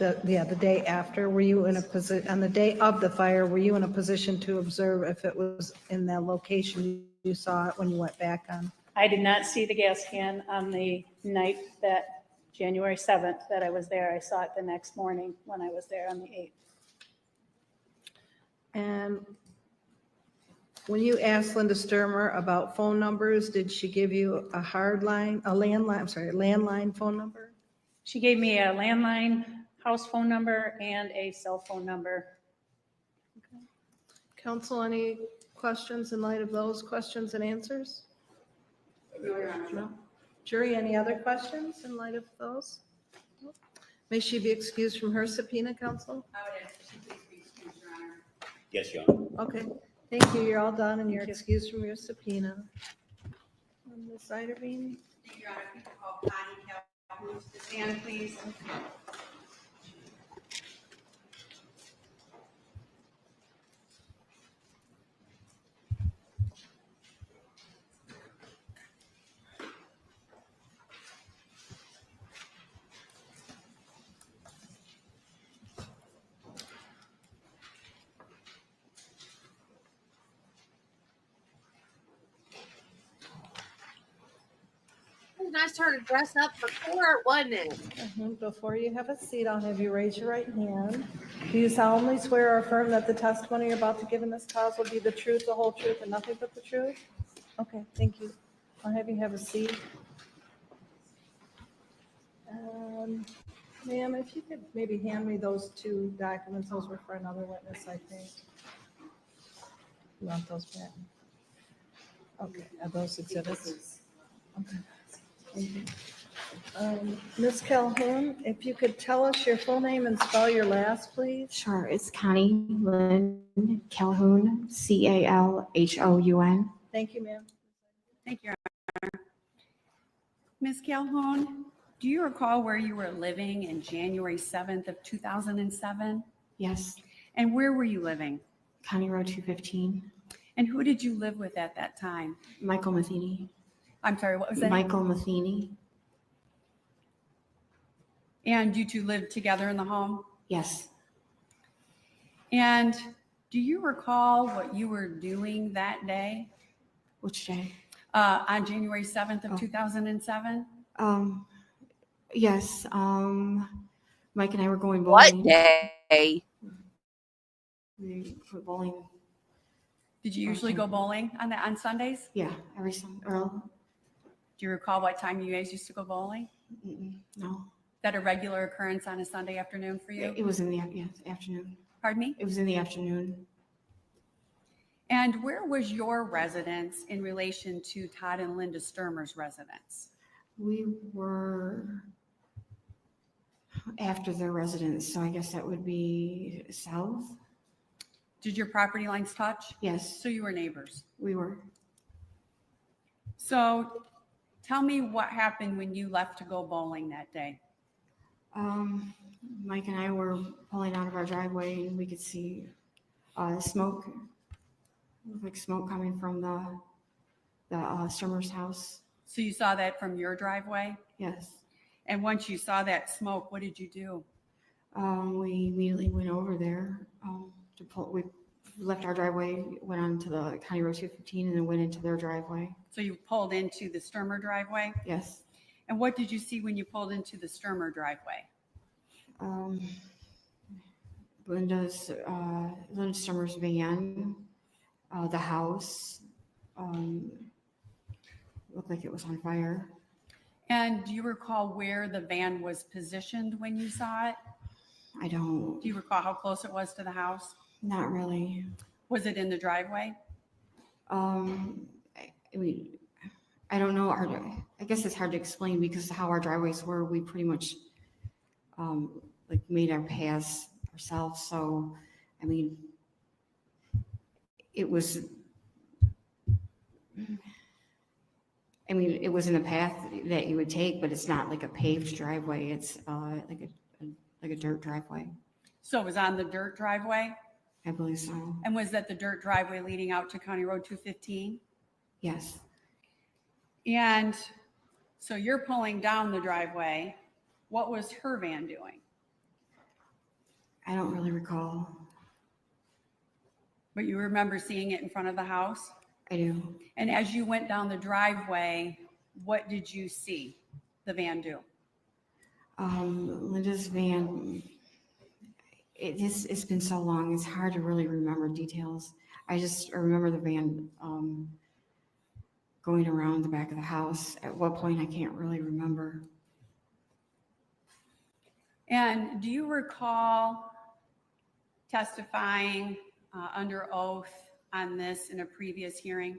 The day after, were you in a position, on the day of the fire, were you in a position to observe if it was in the location you saw it when you went back on? I did not see the gas can on the night that January 7th that I was there. I saw it the next morning when I was there on the 8th. And when you asked Linda Stermer about phone numbers, did she give you a landline phone number? She gave me a landline house phone number and a cell phone number. Counsel, any questions in light of those questions and answers? No. Jury, any other questions in light of those? May she be excused from her subpoena, counsel? I would ask that she please be excused, Your Honor. Yes, Your Honor. Okay, thank you. You're all done and you're Thank you. excused from your subpoena. Ms. Iterveen? Thank you, Your Honor. If you could call Connie Calhoun to stand, please. It was nice her to dress up for court, wasn't it? Before you have a seat, I'll have you raise your right hand. Do you solemnly swear or affirm that the testimony you're about to give in this cause will be the truth, the whole truth, and nothing but the truth? Okay, thank you. I'll have you have a seat. Ma'am, if you could maybe hand me those two documents, those were for another witness, I think. You want those back? Okay, are those exhibits? Okay. Thank you. Ms. Calhoun, if you could tell us your full name and spell your last, please? Sure, it's Connie Lynn Calhoun, Calhoun. Thank you, ma'am. Thank you, Your Honor. Ms. Calhoun, do you recall where you were living in January 7th of 2007? Yes, And where were you living? County Road 215. And who did you live with at that time? Michael Matheny. I'm sorry, what was that? Michael Matheny. And you two lived together in the home? Yes, And do you recall what you were doing that day which day? on January 7th of Oh. 2007? Yes, Mike and I were going What bowling. day? We were bowling, Did you usually go bowling on Sundays? yeah, every Sunday. Earl? Do you recall what time you guys used to go bowling? No, Is that a regular occurrence on a Sunday afternoon for you? it was in the afternoon. Pardon me? It was in the afternoon. And where was your residence in relation to Todd and Linda Stermer's residence? We were after their residence, so I guess that would be south. Did your property lines touch? Yes, So you were neighbors. we were. So tell me what happened when you left to go bowling that day. Mike and I were pulling out of our driveway and we could see smoke, it looked like smoke coming from the Stermer's house. So you saw that from your driveway? Yes. And once you saw that smoke, what did you do? We immediately went over there to pull. We left our driveway, went onto the County Road 215, and then went into their driveway. So you pulled into the Stermer driveway? Yes. And what did you see when you pulled into the Stermer driveway? Linda Stermer's van, the house, looked like it was on fire. And do you recall where the van was positioned when you saw it? I don't, Do you recall how close it was to the house? not really. Was it in the driveway? I mean, I don't know. I guess it's hard to explain because how our driveways were, we pretty much like made our paths ourselves. So, I mean, it was, it was in a path that you would take, but it's not like a paved driveway. It's like a dirt driveway. So it was on the dirt driveway? I believe so. And was that the dirt driveway leading out to County Road 215? Yes. And so you're pulling down the driveway. What was her van doing? I don't really recall. But you remember seeing it in front of the house? I do. And as you went down the driveway, what did you see the van do? Linda's van, it's been so long, it's hard to really remember details. I just remember the van going around the back of the house. At what point, I can't really remember. And do you recall testifying under oath on this in a previous hearing?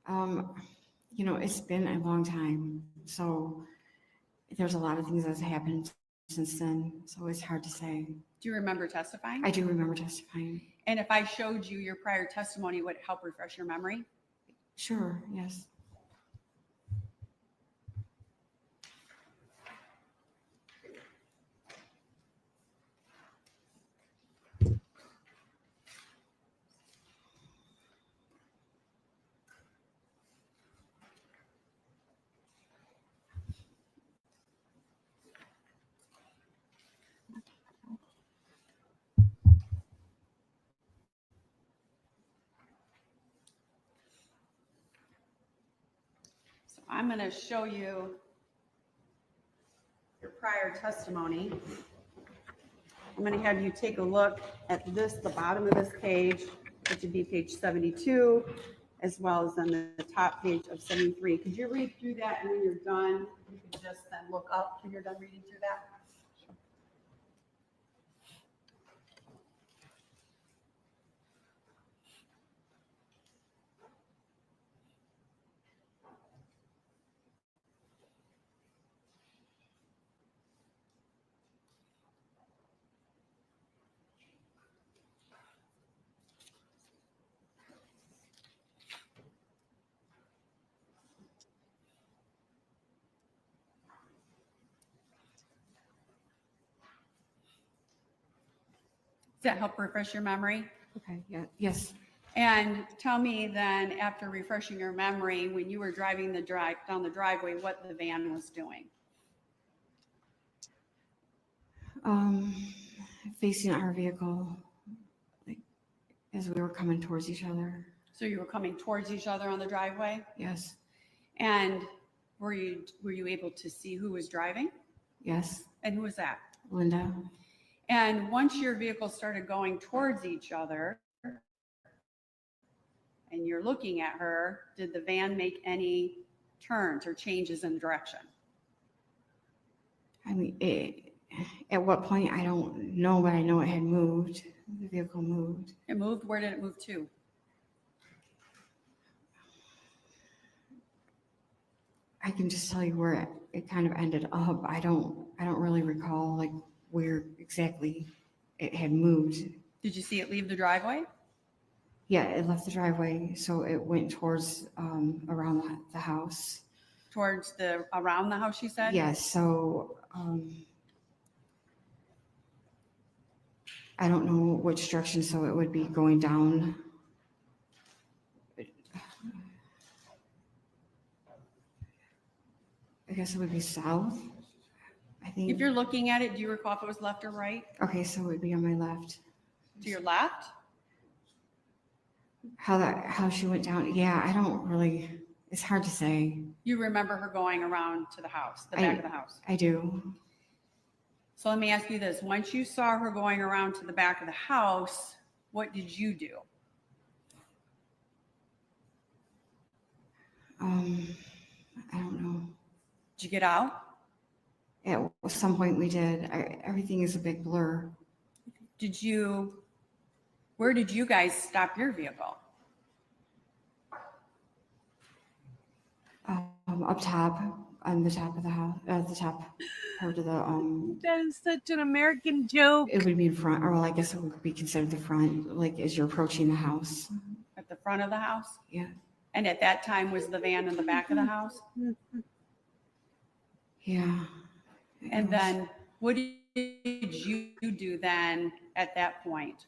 It's been a long time, so there's a lot of things that's happened since then, so it's hard to say. Do you remember testifying? I do remember testifying. And if I showed you your prior testimony, would it help refresh your memory? Sure, yes. So I'm going to show you your prior testimony. I'm going to have you take a look at this, the bottom of this page, which would be page 72, as well as then the top page of 73. Could you read through that, and when you're done, you can just then look up when you're done reading through that? Does that help refresh your memory? Okay, yeah, yes. And tell me then, after refreshing your memory, when you were driving down the driveway, what the van was doing. Facing our vehicle, like, as we were coming towards each other. So you were coming towards each other on the driveway? Yes, And were you able to see who was driving? yes, And who was that? Linda. And once your vehicle started going towards each other and you're looking at her, did the van make any turns or changes in direction? I mean, at what point, I don't know, but I know it had moved. The vehicle moved. It moved? Where did it move to? I can just tell you where it kind of ended up. I don't really recall like where exactly it had moved. Did you see it leave the driveway? Yeah, it left the driveway, so it went towards around the house. Towards around the house, she said? Yes, so I don't know which direction, so it would be going down. I guess it would be south. I think. If you're looking at it, do you recall if it was left or right? Okay, so it would be on my left. To your left? How she went down. Yeah, I don't really, it's hard to say. You remember her going around to the house, the I- back of the house? I do. So let me ask you this. Once you saw her going around to the back of the house, what did you do? I don't know. Did you get out? At some point we did. Everything is a big blur. Where did you guys stop your vehicle? Up top, on the top of the house, the top part of the, That is such an American joke. it would be in front, or well, I guess it would be considered the front, like as you're approaching the house. At the front of the house? Yeah. And at that time, was the van in the back of the house? Yeah. And then what did you do then at that point?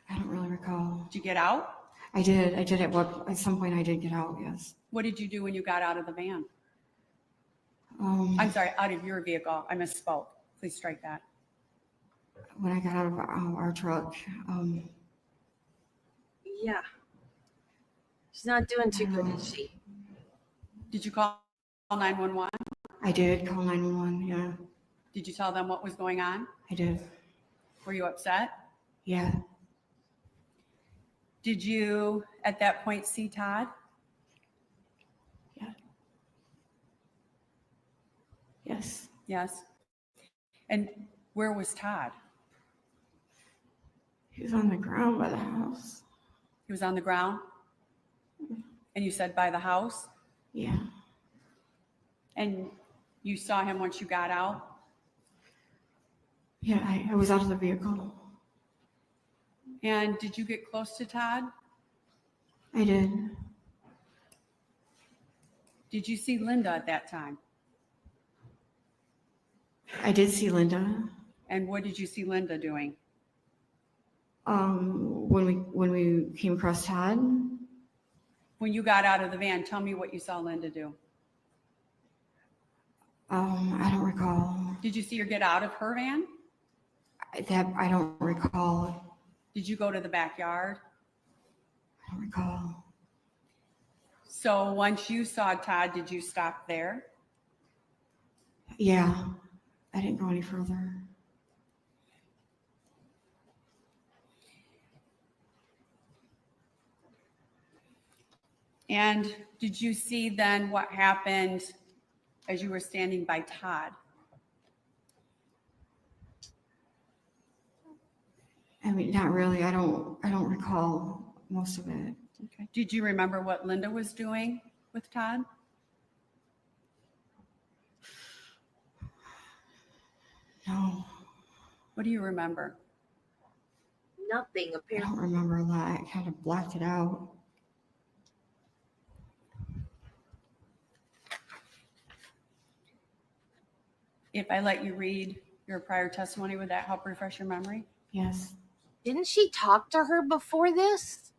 I don't really recall. Did you get out? I did at some point I did get out, yes. What did you do when you got out of the van? Um, I'm sorry, out of your vehicle. I misspoke. Please strike that. when I got out of our truck, Yeah. She's not doing too good, is she? Did you call 911? I did call 911, yeah, Did you tell them what was going on? I did, Were you upset? yeah. Did you at that point see Todd? Yes. Yes. And where was Todd? He was on the ground by the house. He was on the ground? And you said by the house? Yeah. And you saw him once you got out? Yeah, I was out of the vehicle. And did you get close to Todd? I did. Did you see Linda at that time? I did see Linda. And what did you see Linda doing? When we came across Todd, When you got out of the van, tell me what you saw Linda do. I don't recall. Did you see her get out of her van? That I don't recall. Did you go to the backyard? I don't recall. So once you saw Todd, did you stop there? Yeah, I didn't go any further. And did you see then what happened as you were standing by Todd? I mean, not really. I don't recall most of it. Okay. Did you remember what Linda was doing with Todd? No, What do you remember? Nothing, I apparently. don't remember a lot. I kind of blacked it out. If I let you read your prior testimony, would that help refresh your memory? Yes. Didn't she talk to her before this?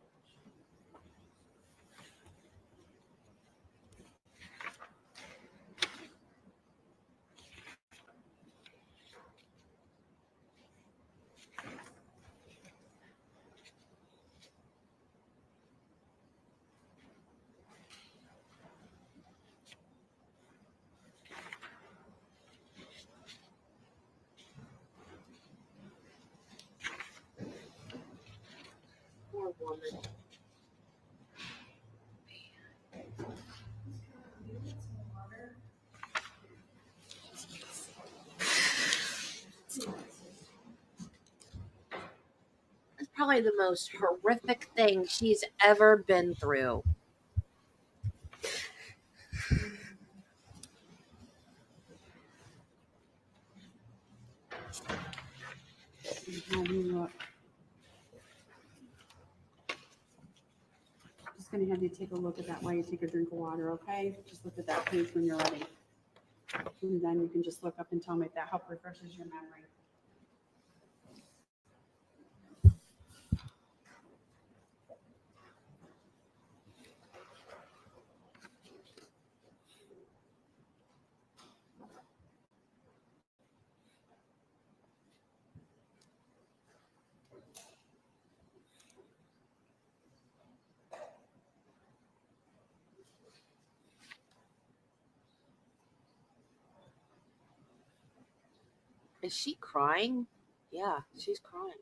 Poor woman. It's probably the most horrific thing she's ever been through. Let me look. Just gonna have you take a look at that while you take a drink of water, okay? Just look at that page when you're ready. And then you can just look up and tell me if that help refreshes your memory. Is she crying? Yeah, she's crying.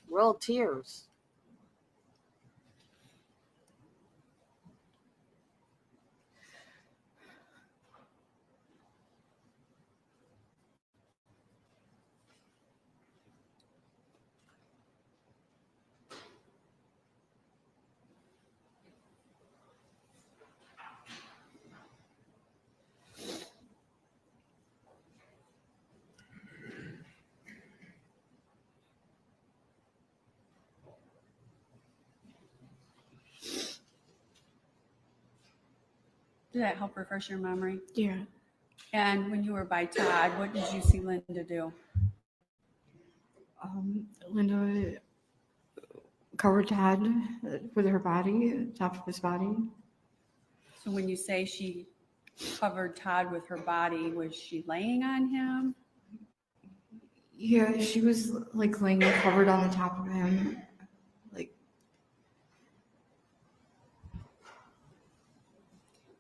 Real tears. Did that help refresh your memory? Yeah. And when you were by Todd, what did you see Linda do? Linda covered Todd with her body, top of his body. So when you say she covered Todd with her body, was she laying on him? Yeah, she was like laying covered on the top of him. Like,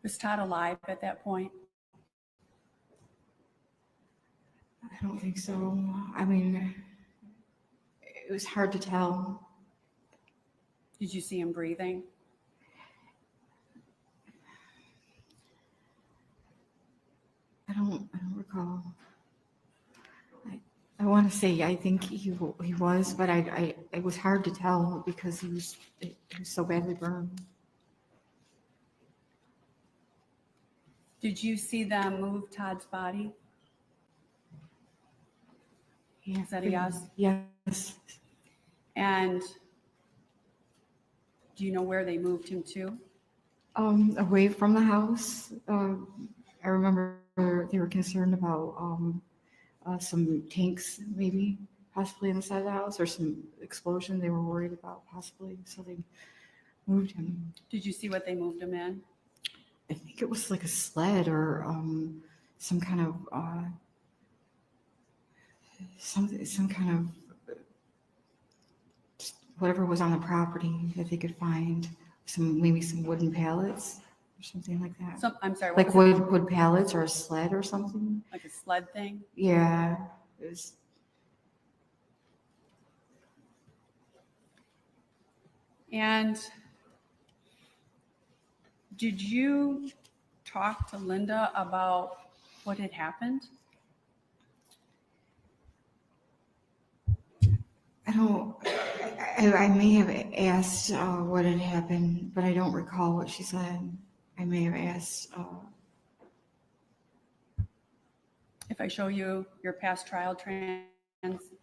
Was Todd alive at that point? I don't think so. I mean, it was hard to tell. Did you see him breathing? I don't recall. I want to say I think he was, but it was hard to tell because he was so badly burned. Did you see them move Todd's body? Yeah, Is that a yes? Yes. And do you know where they moved him to? Away from the house. I remember they were concerned about some tanks, maybe possibly inside the house, or some explosion they were worried about possibly. So they moved him. Did you see what they moved him in? I think it was like a sled or some kind of some kind of whatever was on the property that they could find. Maybe some wooden pallets or something like that. I'm sorry, what Like was wood pallets or a sled or something. it? Like a sled thing? Yeah, it was. And did you talk to Linda about what had happened? I don't. I may have asked what had happened, but I don't recall what she said. I may have asked. If I show you your past trial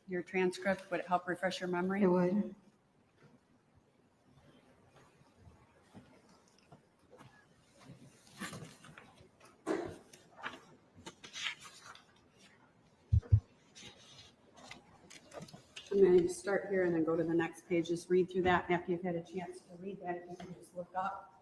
your transcript, would it help refresh your memory? It would. I'm going to start here and then go to the next page. Just read through that. And after you've had a chance to read that, you can just look up.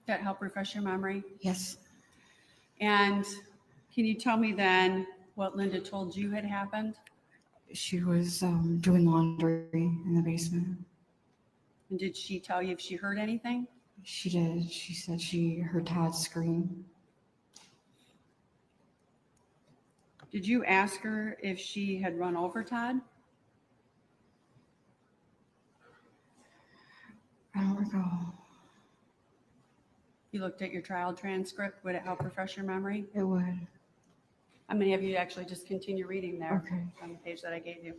That help refresh your memory? Yes. And can you tell me then what Linda told you had happened? She was doing laundry in the basement. And did she tell you if she heard anything? She did. She said she heard Todd scream. Did you ask her if she had run over Todd? I don't recall. You looked at your trial transcript. Would it help refresh your memory? It would. I'm going to have you actually just continue reading there Okay. on the page that I gave you.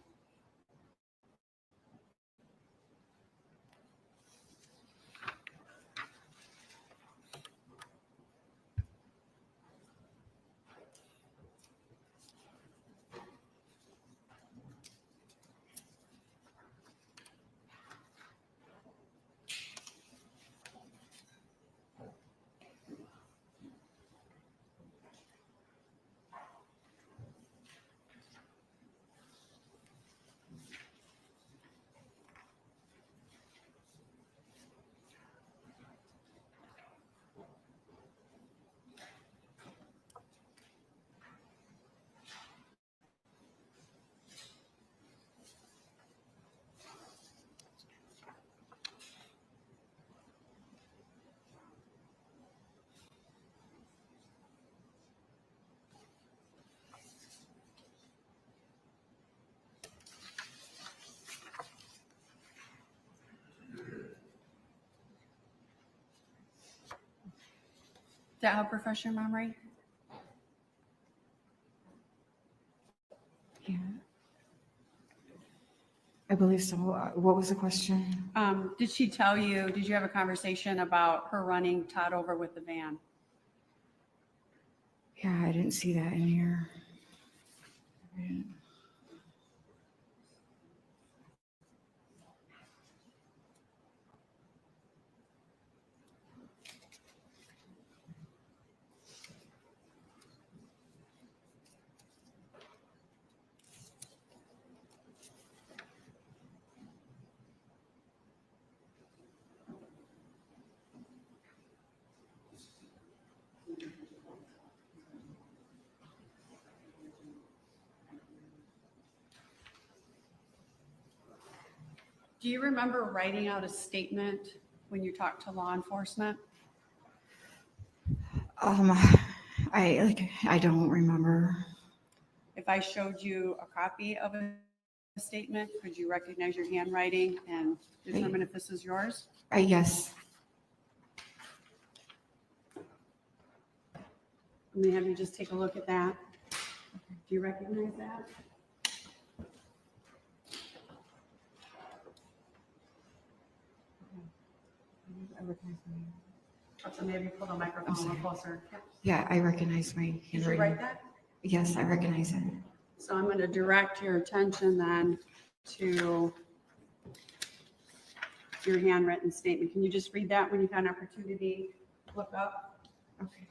that help refresh your memory? Yeah. I believe so. What was the question? Did she tell you, did you have a conversation about her running Todd over with the van? Yeah, I didn't see that in here. I didn't- Do you remember writing out a statement when you talked to law enforcement? I don't remember. If I showed you a copy of a statement, could you recognize your handwriting and determine if this is yours? Yes. I'm gonna have you just take a look at that. Do you recognize that? So maybe pull the microphone a little closer. Yeah, I recognize my Did you handwriting. write that? Yes, I recognize it. So I'm gonna direct your attention then to your handwritten statement. Can you just read that when you've had an opportunity to look up? Okay.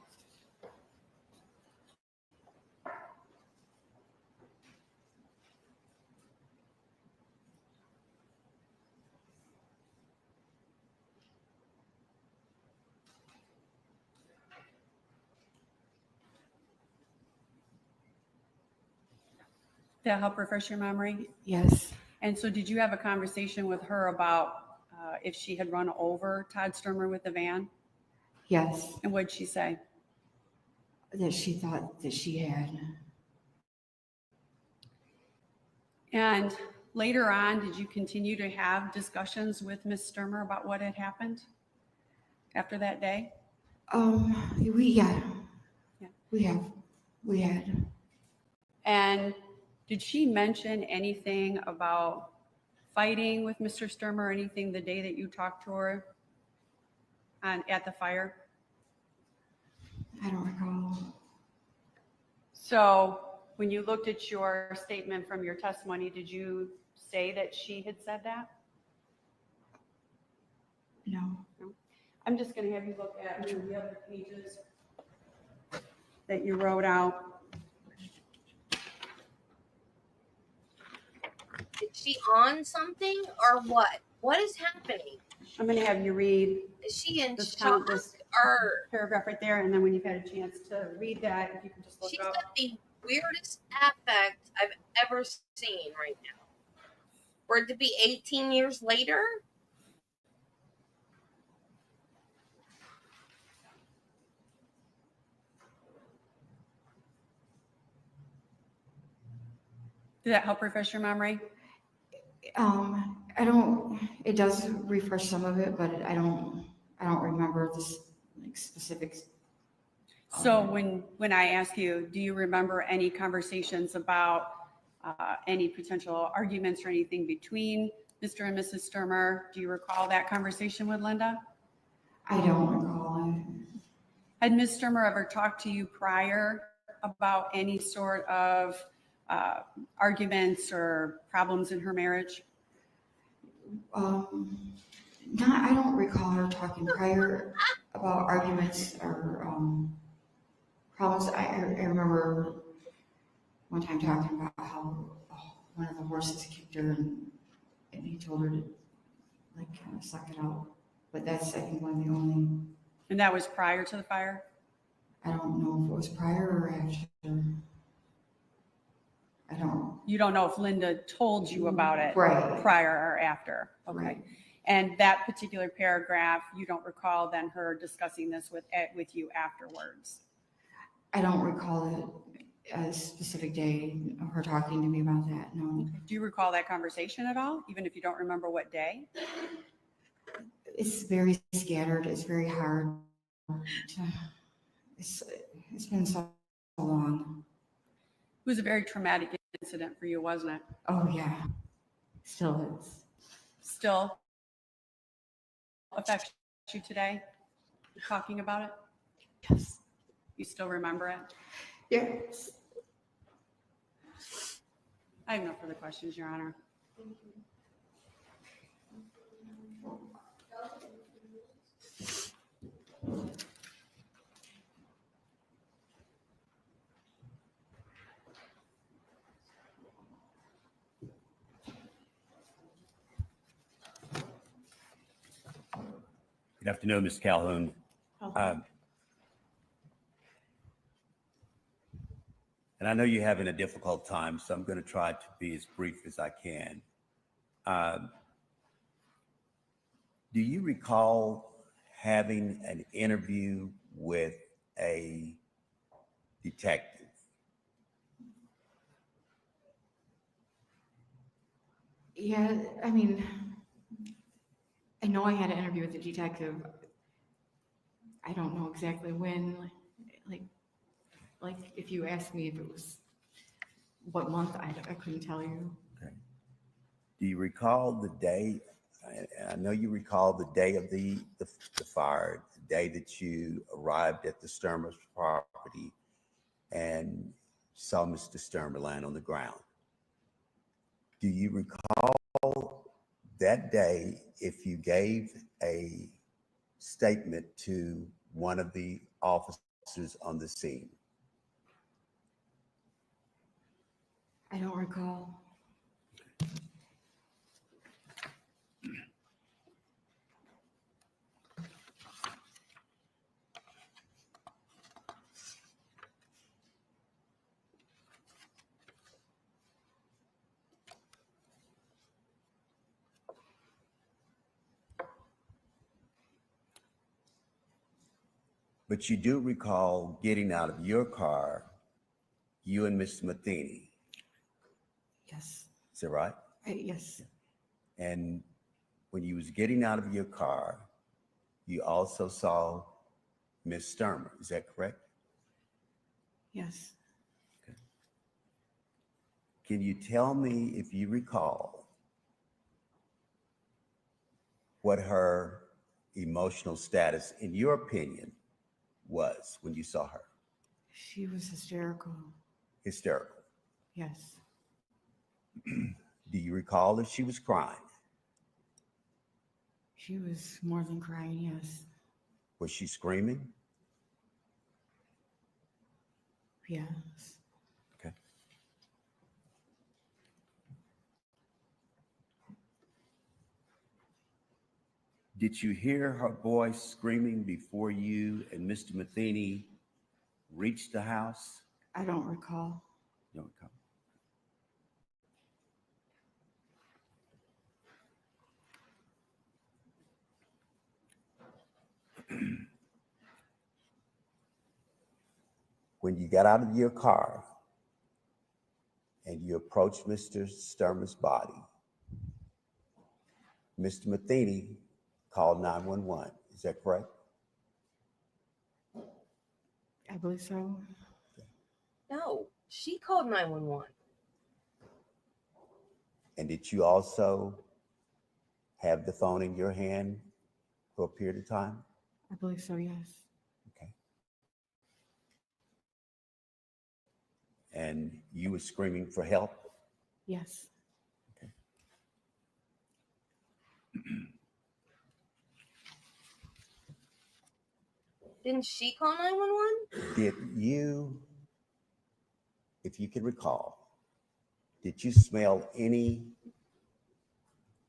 That help refresh your memory? Yes. And so did you have a conversation with her about if she had run over Todd Stermer with the van? Yes. And what'd she say? That she thought that she had. And later on, did you continue to have discussions with Ms. Stermer about what had happened after that day? Yeah. Yeah. We had. And did she mention anything about fighting with Mr. Stermer or anything the day that you talked to her at the fire? I don't recall. So when you looked at your statement from your testimony, did you say that she had said that? No. I'm just going to have you look at one of the other pages that you wrote out. Is she on something or what? What is happening? I'm going to have you read Is she in this shock this or paragraph right there, and then when you've had a chance to read that, if you can just look she's up. got the weirdest affect I've ever seen right now? For it to be 18 years later? Did that help refresh your memory? I don't, it does refresh some of it, but I don't remember this like specifics. So when I ask you, do you remember any conversations about any potential arguments or anything between Mr. and Mrs. Stermer? Do you recall that conversation with Linda? I don't recall it. Had Ms. Stermer ever talked to you prior about any sort of arguments or problems in her marriage? I don't recall her talking prior about arguments or problems. I remember one time talking about how one of the horses kicked her and he told her to like kind of suck it out. But that's, I think, one of the only, And that was prior to the fire? I don't know if it was prior or after. I don't. You don't know if Linda told you about it Right. prior or after? Okay. Right. And that particular paragraph, you don't recall then her discussing this with you afterwards? I don't recall a specific day of her talking to me about that, no. Do you recall that conversation at all, even if you don't remember what day? It's very scattered, it's very hard to, It's been so long. It was a very traumatic incident for you, wasn't it? Oh, yeah. Still is. Still affects you today, talking about it? Yes. You still remember it? Yes. I have no further questions, Your Honor. Good afternoon, Ms. Calhoun. And I know you're having a difficult time, so I'm going to try to be as brief as I can. Do you recall having an interview with a detective? Yeah, I mean, I know I had an interview with the detective. I don't know exactly when, like if you asked me if it was what month, I couldn't tell you. Okay. Do you recall the day? I know you recall the day of the fire, the day that you arrived at the Stermer's property and saw Mr. Stermer lying on the ground. Do you recall that day if you gave a statement to one of the officers on the scene? I don't recall. But you do recall getting out of your car, you and Mr. Matheny. Yes. Is that right? Yes. And when you was getting out of your car, you also saw Miss Stermer. Is that correct? Yes. Okay. Can you tell me, if you recall, what her emotional status, in your opinion, was when you saw her? She was hysterical. Hysterical. Yes. Do you recall if she was crying? She was more than crying, yes. Was she screaming? Yes. Okay. Did you hear her voice screaming before you and Mr. Matheny reached the house? I don't recall. You don't recall. When you got out of your car and you approached Mr. Stermer's body, Mr. Matheny called 911. Is that correct? I believe so. No, she called 911. And did you also have the phone in your hand for a period of time? I believe so, yes. Okay. And you were screaming for help? Yes. Okay. Didn't she call 911? Did you, if you can recall, did you smell any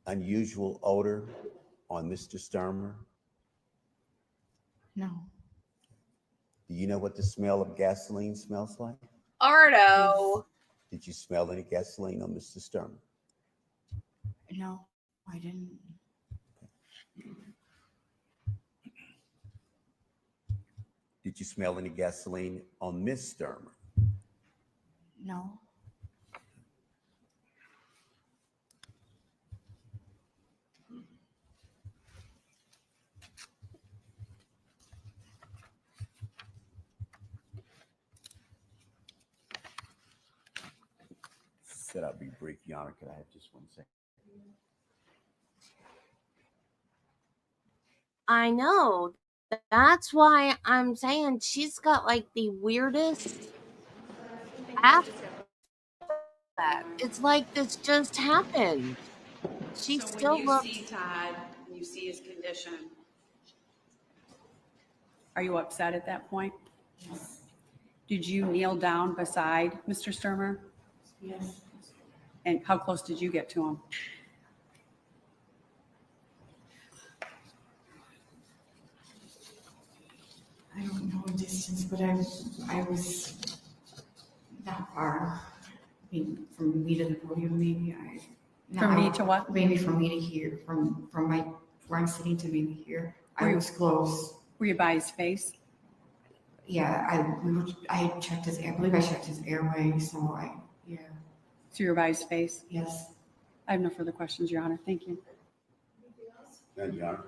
unusual odor on Mr. Stermer? No. Do you know what the smell of gasoline smells like? Ardo. Did you smell any gasoline on Mr. Stermer? No, I didn't. Did you smell any gasoline on Miss Stermer? No. said I'll be brief, Your Honor. Could I have just 1 second? I know. That's why I'm saying she's got like the weirdest after that. It's like this just happened. She So when still you looks. see Todd, and you see his condition, are you upset at that point? Did you kneel down beside Mr. Stermer? Yes. And how close did you get to him? I don't know a distance, but I was not far. I mean, from me to the podium, maybe From me to what? Maybe from me to here, from where I'm sitting to maybe here. I was close. Were you by his face? Yeah, I checked his, I believe I checked his airway, so yeah, So you were by his face? yes. I have no further questions, Your Honor. Thank you. Thank you, Your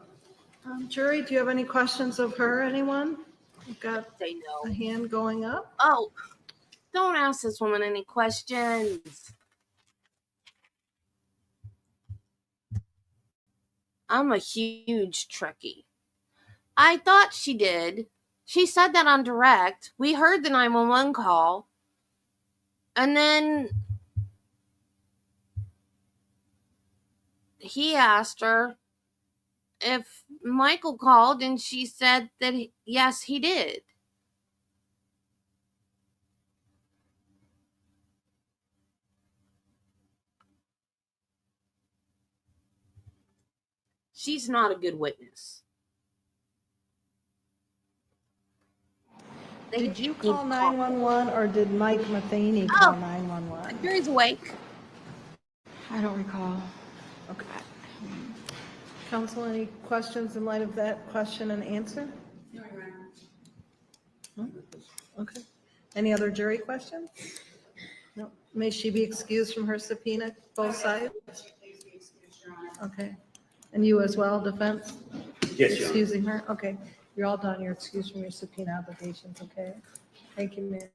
Honor. Jury, do you have any questions of her, anyone? You've got Say no. a hand going up. Oh, don't ask this woman any questions. I'm a huge Trekkie. I thought she did. She said that on direct. We heard the 911 call. And then he asked her if Michael called, and she said that yes, he did. She's not a good witness. Did you call 911 or did Mike Matheny call 911? Jury's awake. I don't recall. Okay. Counsel, any questions in light of that question and answer? No, Your Honor. No? Okay. Any other jury questions? No. May she be excused from her subpoena, both sides? Please be excused, Your Honor. Okay. And you as well, defense? Yes, Your Honor. Excusing her? Okay. You're all done. You're excused from your subpoena obligations, okay? Thank you, Mary.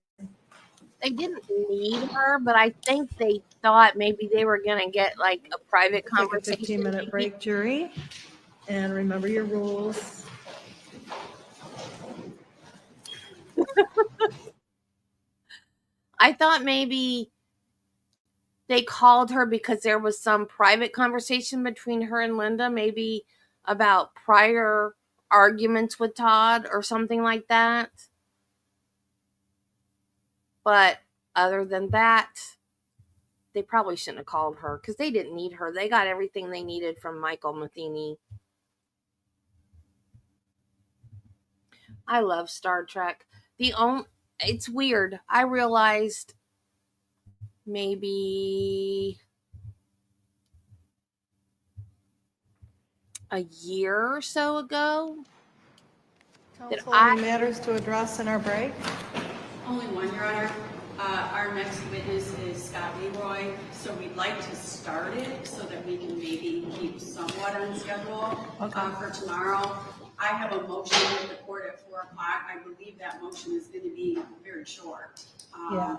They didn't need her, but I think they thought maybe they were going to get like a private Take a conversation. 15-minute break, jury. And remember your rules. I thought maybe they called her because there was some private conversation between her and Linda, maybe about prior arguments with Todd or something like that. But other than that, they probably shouldn't have called her because they didn't need her. They got everything they needed from Michael Matheny. I love Star Trek. It's weird. I realized maybe a year or so ago that Counsel, any matters to address in our break? Only one, Your Honor. Our next witness is Scott Leroy, so we'd like to start it so that we can maybe keep somewhat on schedule for tomorrow. I have a motion with the court at 4 o'clock. I believe that motion is going to be very short. Yeah.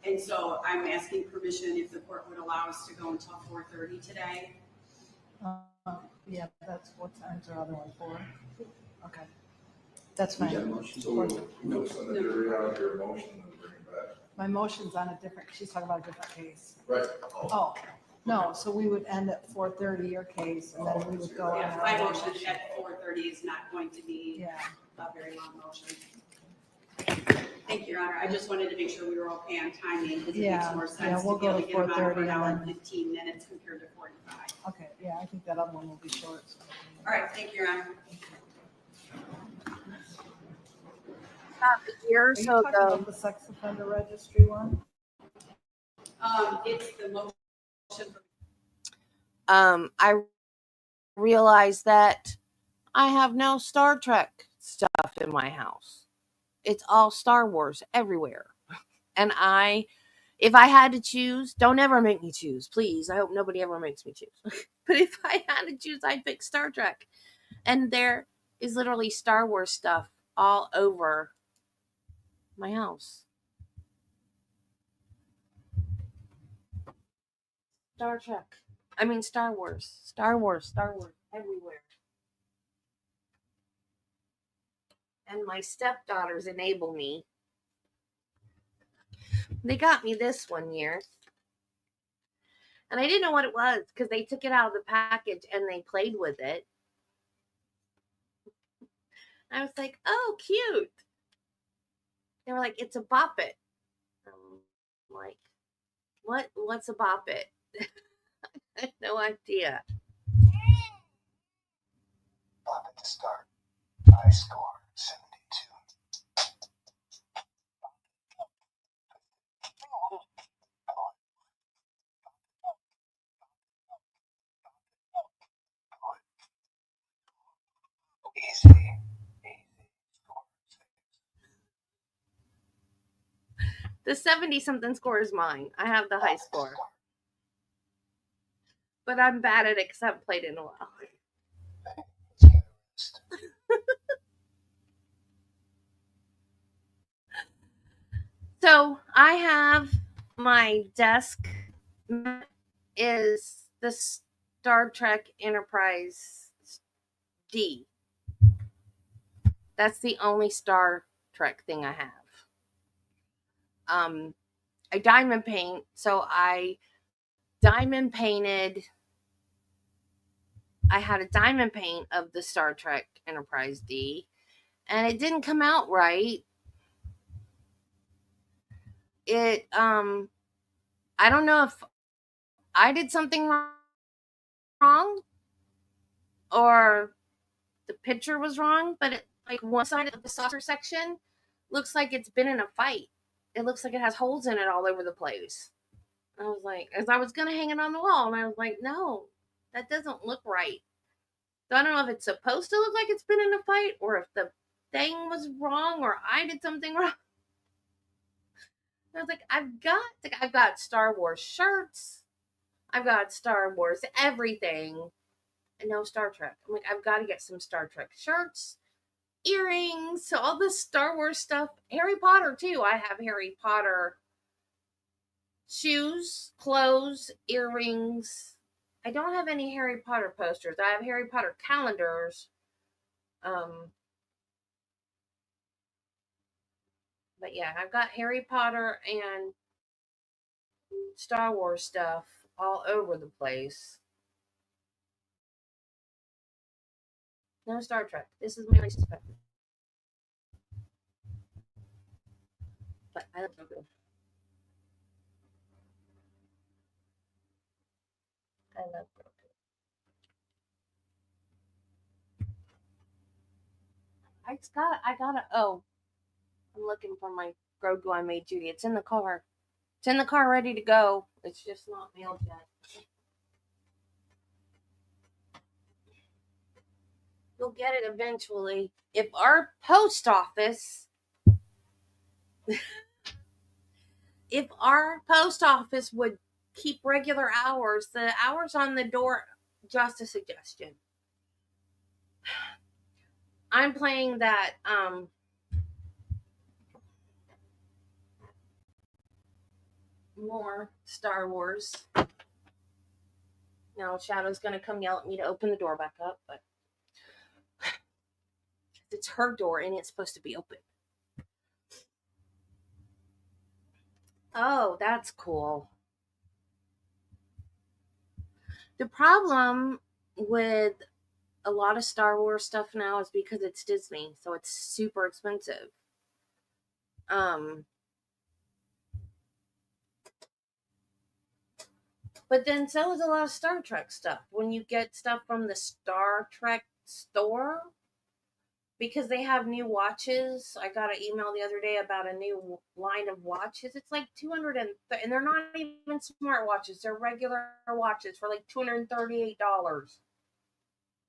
And so I'm asking permission if the court would allow us to go until 4:30 today. Yeah, that's what time's our other one for? Okay. That's We got a fine. motion. So we'll send the jury out your motion and bring it back. My motion's on a different, she's talking about a different case. Right. Oh, no, so we would end at 4:30 your case, and then we would go on Yeah, our my other motion motion. at 4:30 is not going to be Yeah, a very long motion. Thank you, Your Honor. I just wanted to make sure we were okay on timing because it Yeah, makes more yeah, sense we'll to be able go to to get them out for 4:30 an hour and and then- 15 minutes compared to 45. okay, yeah, I think that other one will be short. So. All right, thank you, Your Honor. about a year or Are you so talking ago, about the sex offender registry one? It's the motion for I realized that I have no Star Trek stuff in my house. It's all Star Wars everywhere. And if I had to choose, don't ever make me choose, please. I hope nobody ever makes me choose. But if I had to choose, I'd pick Star Trek. And there is literally Star Wars stuff all over my house. Star Trek. I mean, Star Wars. Star Wars everywhere. And my stepdaughters enable me. They got me this one year. And I didn't know what it was because they took it out of the package and they played with it. I was like, oh, cute. They were like, it's a Bop It. I'm like, what's a Bop It? I had no idea. Bop It to start. High score 72. Easy. The 70-something score is mine. I have the high score. But I'm bad at it because I haven't played it in a while. So I have my desk is the Star Trek Enterprise D. That's the only Star Trek thing I have. I diamond paint, so I diamond painted. I had a diamond paint of the Star Trek Enterprise D, and it didn't come out right. It I don't know if I did something wrong or the picture was wrong, but it, like one side of the saucer section looks like it's been in a fight. It looks like it has holes in it all over the place. I was like, as I was gonna hang it on the wall, and I was like, no, that doesn't look right. So I don't know if it's supposed to look like it's been in a fight or if the thing was wrong or I did something wrong. I was like, I've got Star Wars shirts, I've got Star Wars everything, and no Star Trek. I'm like, I've got to get some Star Trek shirts, earrings, all this Star Wars stuff. Harry Potter too. I have Harry Potter shoes, clothes, earrings. I don't have any Harry Potter posters. I have Harry Potter calendars. But yeah, I've got Harry Potter and Star Wars stuff all over the place. No Star Trek. This is my least suspected. But I love Grogu. I love Grogu. Oh, I'm looking for my Grogu I made Judy. It's in the car. It's in the car ready to go. It's just not mailed yet. You'll get it eventually. If our post office would keep regular hours, the hours on the door, just a suggestion. I'm playing that more Star Wars. Now Shadow's gonna come yell at me to open the door back up, but it's her door and it's supposed to be open. Oh, that's cool. The problem with a lot of Star Wars stuff now is because it's Disney, so it's super expensive. But then so is a lot of Star Trek stuff. When you get stuff from the Star Trek store, because they have new watches. I got an email the other day about a new line of watches. It's like $200, and they're not even smart watches. They're regular watches for like $238.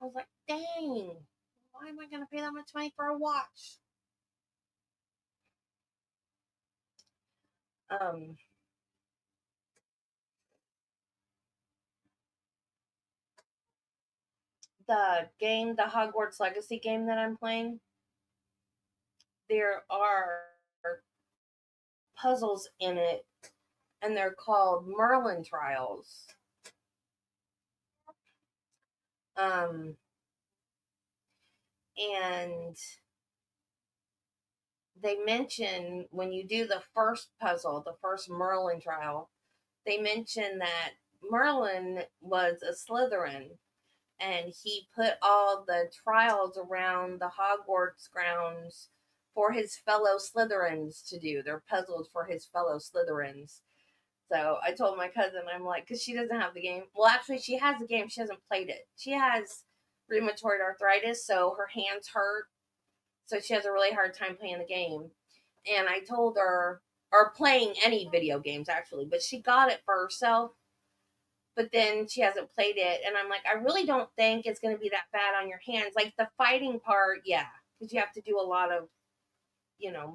I was like, dang, why am I going to pay that much money for a watch? The Hogwarts Legacy game that I'm playing, there are puzzles in it, and they're called Merlin Trials. And they mention when you do the first puzzle, the first Merlin trial, they mention that Merlin was a Slytherin and he put all the trials around the Hogwarts grounds for his fellow Slytherins to do. They're puzzles for his fellow Slytherins. So I told my cousin, I'm like, because she doesn't have the game. Well, actually, she has the game. She hasn't played it. She has rheumatoid arthritis, so her hands hurt. So she has a really hard time playing the game. And I told her, or playing any video games, actually, but she got it for herself. But then she hasn't played it. And I'm like, I really don't think it's going to be that bad on your hands. Like the fighting part, yeah, because you have to do a lot of,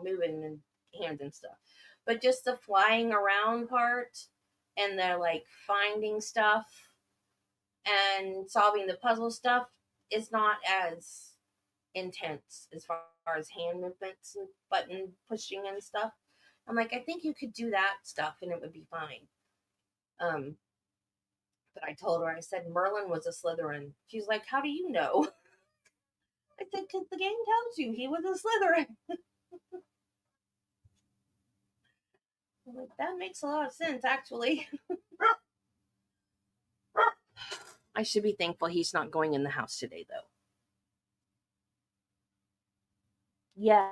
moving and hands and stuff. But just the flying around part and the like finding stuff and solving the puzzle stuff is not as intense as far as hand movements and button pushing and stuff. I'm like, I think you could do that stuff and it would be fine. But I told her, I said Merlin was a Slytherin. She's like, how do you know? I said, because the game tells you he was a Slytherin. I'm like, that makes a lot of sense, actually. I should be thankful he's not going in the house today, though. Yes.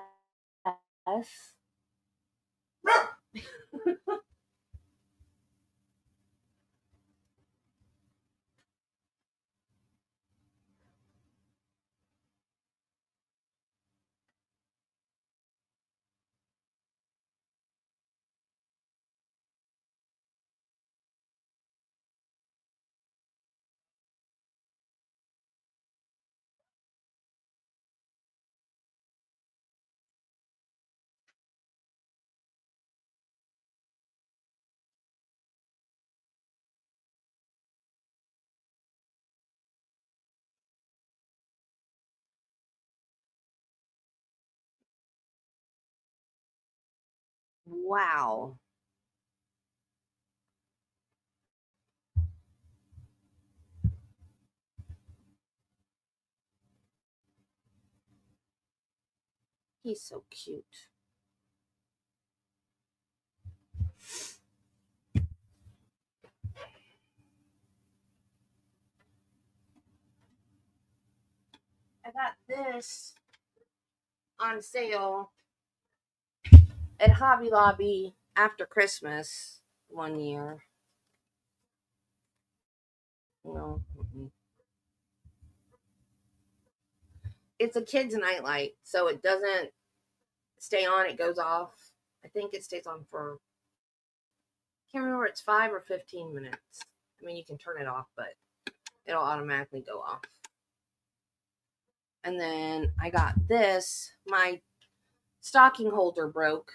Wow. He's so cute. I got this on sale at Hobby Lobby after Christmas one year. No. It's a kid's nightlight, so it doesn't stay on, it goes off. I think it stays on for, I can't remember, it's 5 or 15 minutes. I mean, you can turn it off, but it'll automatically go off. And then I got this. My stocking holder broke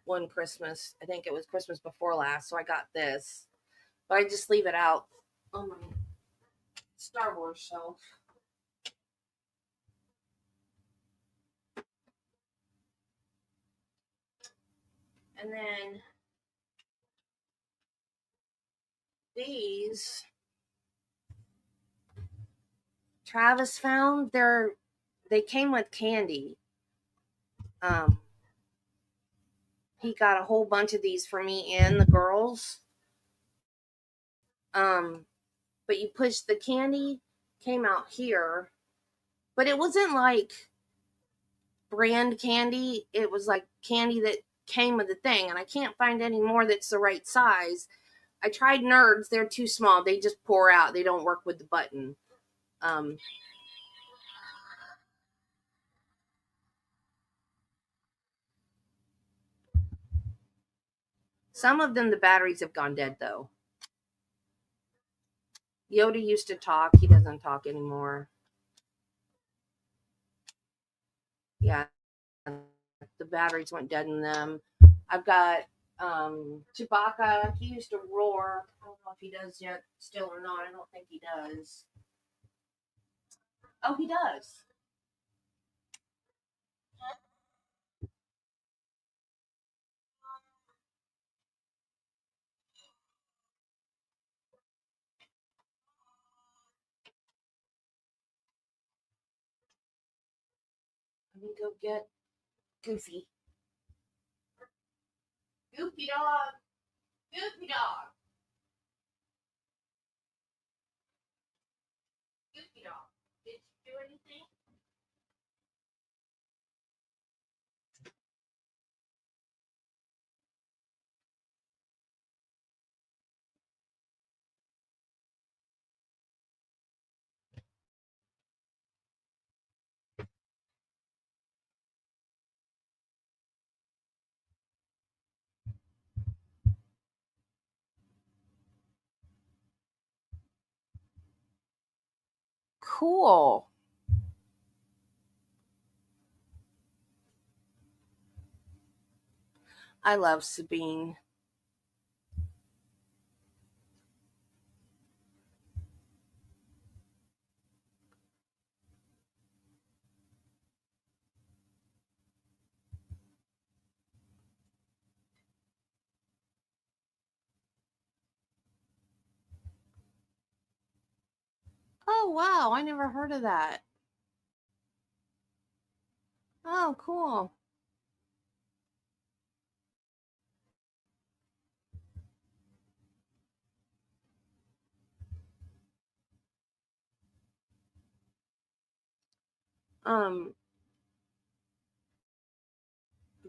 one Christmas. I think it was Christmas before last, so I got this. But I just leave it out on my Star Wars shelf. And then these Travis found, they came with candy. He got a whole bunch of these for me and the girls. But you push the candy, came out here, but it wasn't like brand candy. It was like candy that came with the thing, and I can't find any more that's the right size. I tried Nerds, they're too small. They just pour out. They don't work with the button. Some of them, the batteries have gone dead, though. Yoda used to talk. He doesn't talk anymore. Yeah, the batteries went dead in them. I've got Chewbacca. He used to roar. I don't know if he does yet still or not. I don't think he does. Oh, he does. Let me go get Goofy. Goofy dog. Goofy dog. Goofy dog. Did you do anything? Cool. I love Sabine. Oh, wow. I never heard of that. Oh, cool. Um,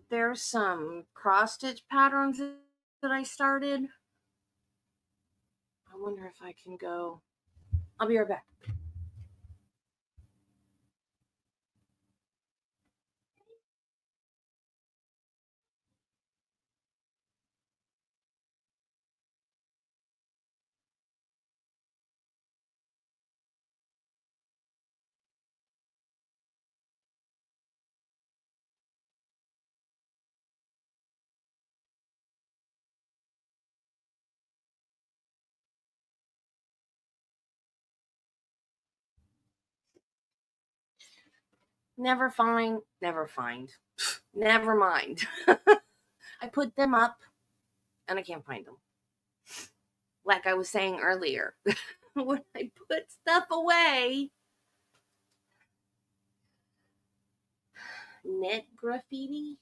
there's some cross stitch patterns that I started. I wonder if I can go. I'll be right back. Never mind. I put them up and I can't find them. Like I was saying earlier, when I put stuff away, knit graffiti.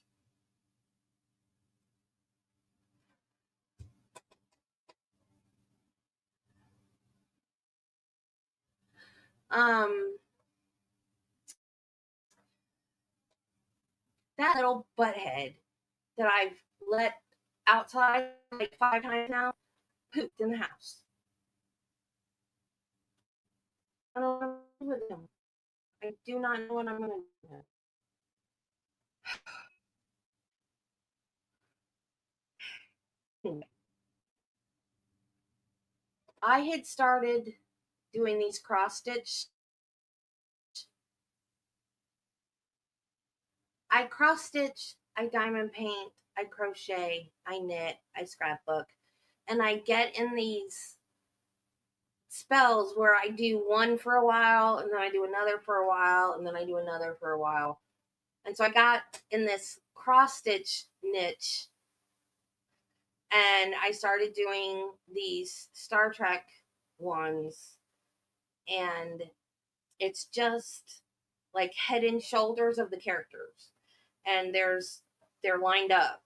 That little butthead that I've let outside like 5 times now pooped in the house. I don't know what to do with him. I do not know what I'm going to do with him. I had started doing these cross stitch. I cross stitch, I diamond paint, I crochet, I knit, I scrapbook, and I get in these spells where I do one for a while and then I do another for a while and then I do another for a while. And so I got in this cross stitch niche and I started doing these Star Trek ones, and it's just like head and shoulders of the characters, and they're lined up,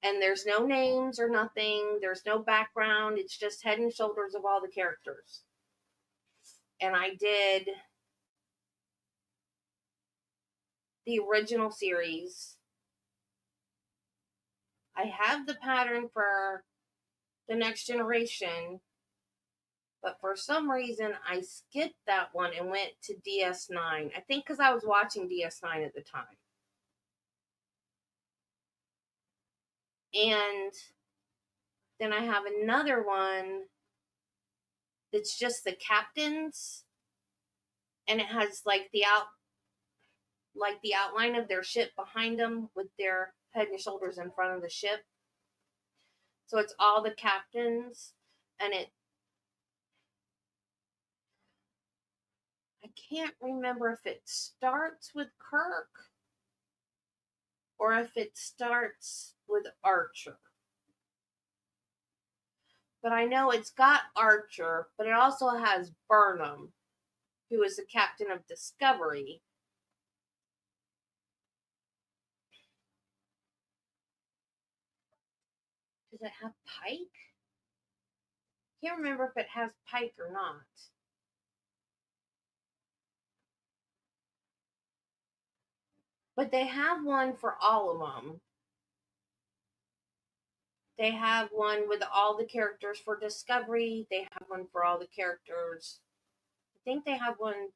and there's no names or nothing, there's no background, it's just head and shoulders of all the characters. And I did the original series. I have the pattern for the Next Generation, but for some reason I skipped that one and went to DS9. I think because I was watching DS9 at the time. And then I have another one that's just the captains, and it has like the outline of their ship behind them with their head and shoulders in front of the ship. So it's all the captains, and I can't remember if it starts with Kirk or if it starts with Archer. But I know it's got Archer, but it also has Burnham, who is the captain of Discovery. Does it have pike? Can't remember if it has pike or not. But they have one for all of them. They have one with all the characters for Discovery. They have one for all the characters. I think they have one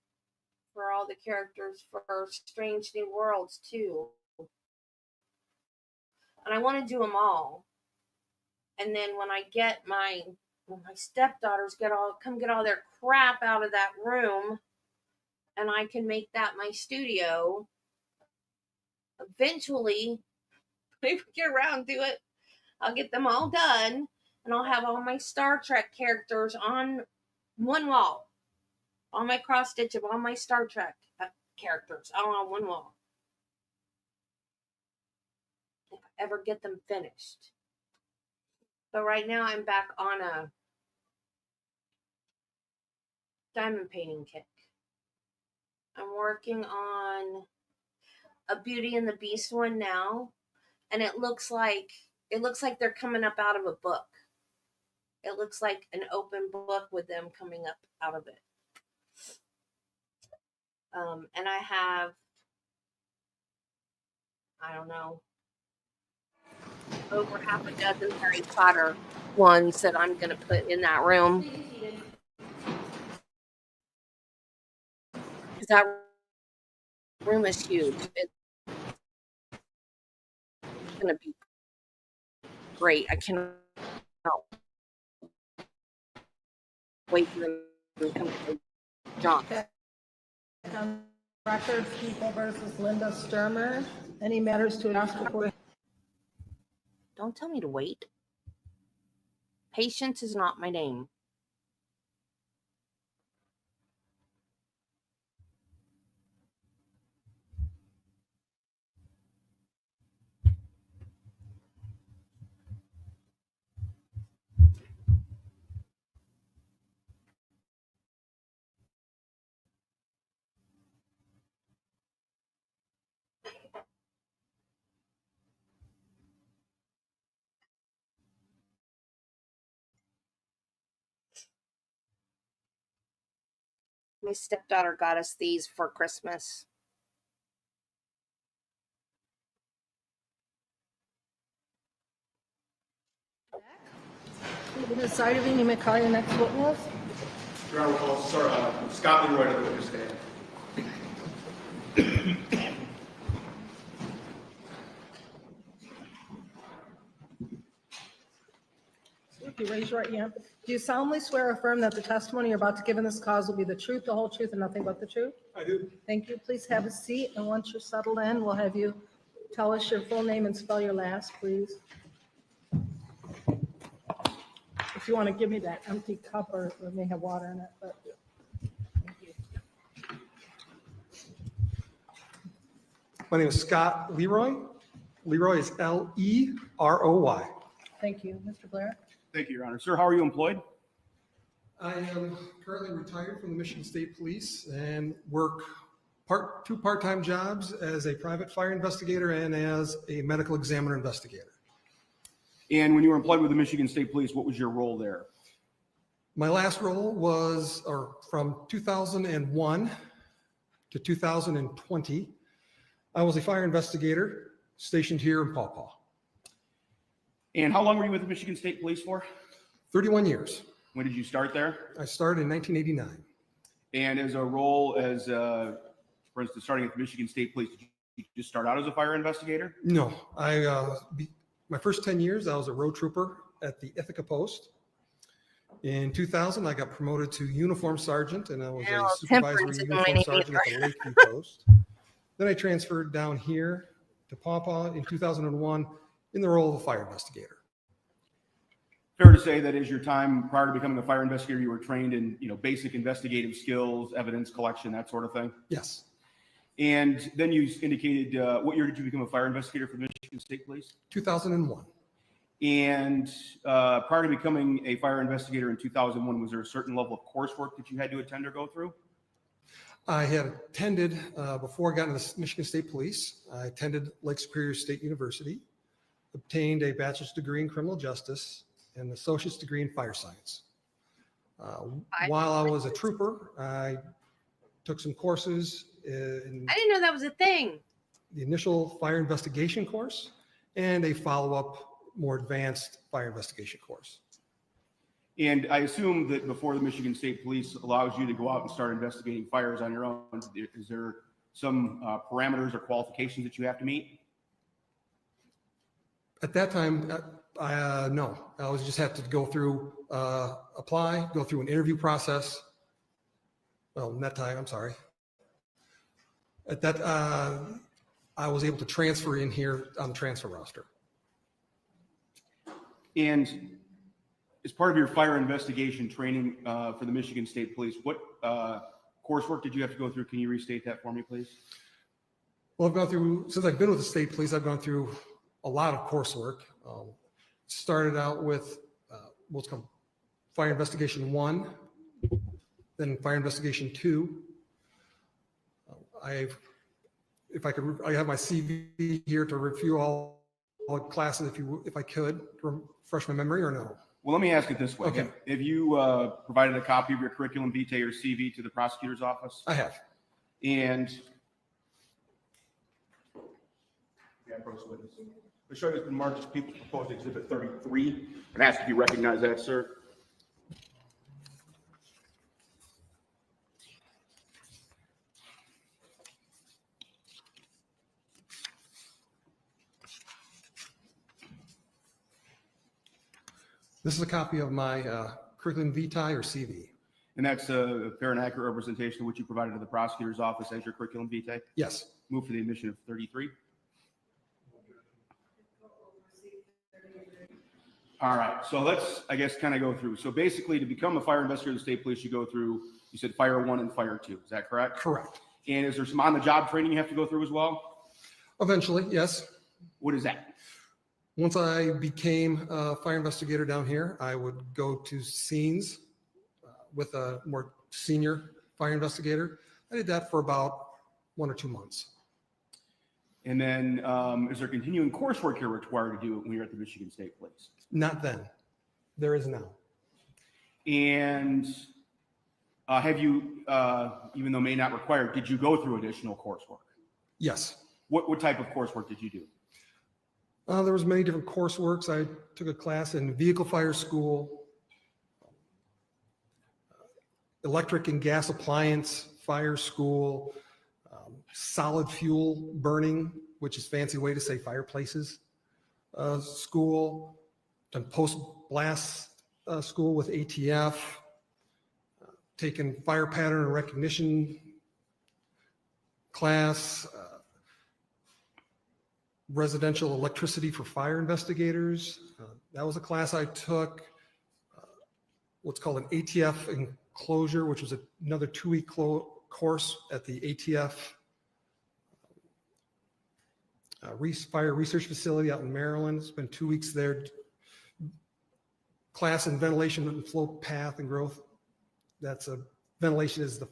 for all the characters for Strange New Worlds too. And I want to do them all. And then when my stepdaughters get all their crap out of that room, and I can make that my studio. Eventually, if we get around to it, I'll get them all done, and I'll have all my Star Trek characters on one wall. All my cross stitch of all my Star Trek characters all on one wall. If I ever get them finished. But right now I'm back on a diamond painting kick. I'm working on a Beauty and the Beast one now, and it looks like they're coming up out of a book. It looks like an open book with them coming up out of it. And I have, I don't know, over half a dozen Harry Potter ones that I'm going to put in that room. Because that room is huge. It's going to be great. I cannot wait for them to come to John. On record, people versus Linda Stermer. Any matters to ask before? Don't tell me to wait. Patience is not my name. My stepdaughter got us these for Christmas. Witness side of you may call your next witness. Your Honor, we'll call Scott Leroy to the witness stand. If you raise your right hand, do you solemnly swear or affirm that the testimony you're about to give in this cause will be the truth, the whole truth, and nothing but the truth? I do. Thank you. Please have a seat, and once you're settled in, we'll have you tell us your full name and spell your last, please. If you want to give me that empty cup, or it may have water in it, but. Thank you. My name is Scott Leroy. Leroy is Leroy. Thank you. Mr. Blair? Thank you, Your Honor. Sir, how are you employed? I am currently retired from the Michigan State Police and work two part-time jobs as a private fire investigator and as a medical examiner investigator. And when you were employed with the Michigan State Police, what was your role there? My last role was from 2001 to 2020. I was a fire investigator stationed here in Paw Paw. And how long were you with the Michigan State Police for? 31 years. When did you start there? I started in 1989. And as a role as, for instance, starting at the Michigan State Police, did you just start out as a fire investigator? No, my first 10 years, I was a road trooper at the Ithaca Post. In 2000, I got promoted to uniform sergeant, and I was a supervisory uniform sergeant at the Lakeview Post. Then I transferred down here to Paw Paw in 2001 in the role of a fire investigator. Fair to say that as your time prior to becoming a fire investigator, you were trained in, basic investigative skills, evidence collection, that sort of thing? Yes. And then you indicated, what year did you become a fire investigator for the Michigan State Police? 2001. And prior to becoming a fire investigator in 2001, was there a certain level of coursework that you had to attend or go through? I had attended, before I got into the Michigan State Police, I attended Lake Superior State University. obtained a bachelor's degree in criminal justice and an associate's degree in fire science. While I was a trooper, I took some courses in I didn't know that was a thing. the initial fire investigation course and a follow-up, more advanced fire investigation course. And I assume that before the Michigan State Police allows you to go out and start investigating fires on your own, is there some parameters or qualifications that you have to meet? At that time, no, I was just have to go through, apply, go through an interview process. Well, in that time, I'm sorry. At that, I was able to transfer in here on the transfer roster. And as part of your fire investigation training for the Michigan State Police, what coursework did you have to go through? Can you restate that for me, please? Well, I've gone through, since I've been with the state police, I've gone through a lot of coursework. Started out with what's called Fire Investigation 1, then Fire Investigation 2. I have my CV here to review all classes if I could, to refresh my memory, or no? Well, let me ask it this way. Okay. Have you provided a copy of your curriculum vitae or CV to the prosecutor's office? I have. And the show has been marked as People's Proposed Exhibit 33. It has to be recognized that, sir. This is a copy of my curriculum vitae or CV. And that's a fair and accurate representation of what you provided to the prosecutor's office as your curriculum vitae? Yes. Move for the admission of 33. All right, so let's, I guess, kind of go through. So basically, to become a fire investigator of the state police, you go through, you said Fire 1 and Fire 2. Is that correct? Correct. And is there some on-the-job training you have to go through as well? Eventually, yes. What is that? Once I became a fire investigator down here, I would go to scenes with a more senior fire investigator. I did that for about 1 or 2 months. And then is there continuing coursework you're required to do when you're at the Michigan State Police? Not then. There is now. And have you, even though may not required, did you go through additional coursework? Yes. What type of coursework did you do? There was many different courseworks. I took a class in vehicle fire school, electric and gas appliance fire school, solid fuel burning, which is fancy way to say fireplaces school, done post blast school with ATF, taken fire pattern and recognition class, residential electricity for fire investigators. That was a class I took. What's called an ATF enclosure, which was another 2-week course at the ATF fire research facility out in Maryland. Spent 2 weeks there. Class in ventilation and flow path and growth. That's a ventilation is the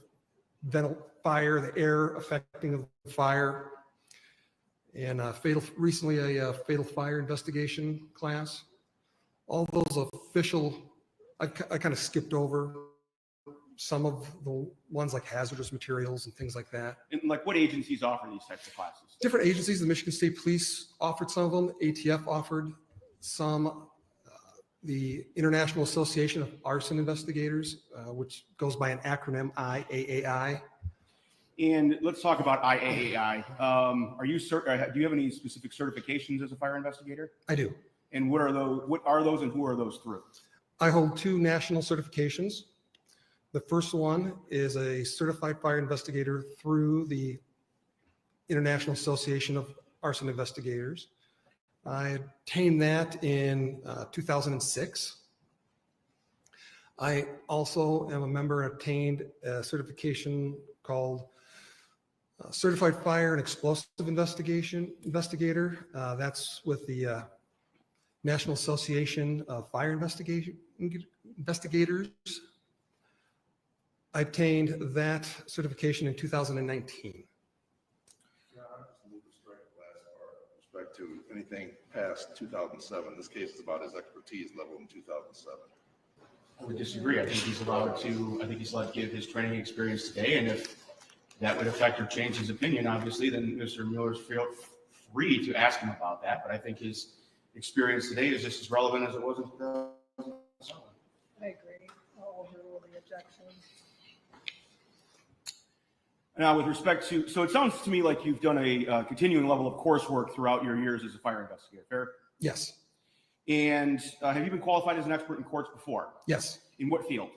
fire, the air affecting of the fire. And recently a fatal fire investigation class. All those official, I kind of skipped over some of the ones like hazardous materials and things like that. And like what agencies offer these types of classes? Different agencies, the Michigan State Police offered some of them, ATF offered some, the International Association of Arson Investigators, which goes by an acronym IAAI. And let's talk about IAAI. Do you have any specific certifications as a fire investigator? I do. And what are those and who are those through? I hold 2 national certifications. The first one is a certified fire investigator through the International Association of Arson Investigators. I obtained that in 2006. I also am a member and obtained a certification called Certified Fire and Explosive Investigator. That's with the National Association of Fire Investigators. I obtained that certification in 2019. With respect to anything past 2007. This case is about his expertise level in 2007. I would disagree. I think he's allowed to give his training experience today, and if that would affect or change his opinion, obviously, then Mr. Miller's free to ask him about that. But I think his experience today is just as relevant as it was in 2007. I agree. I'll overrule the objection. Now, with respect to, so it sounds to me like you've done a continuing level of coursework throughout your years as a fire investigator, fair? Yes. And have you been qualified as an expert in courts before? Yes. In what field?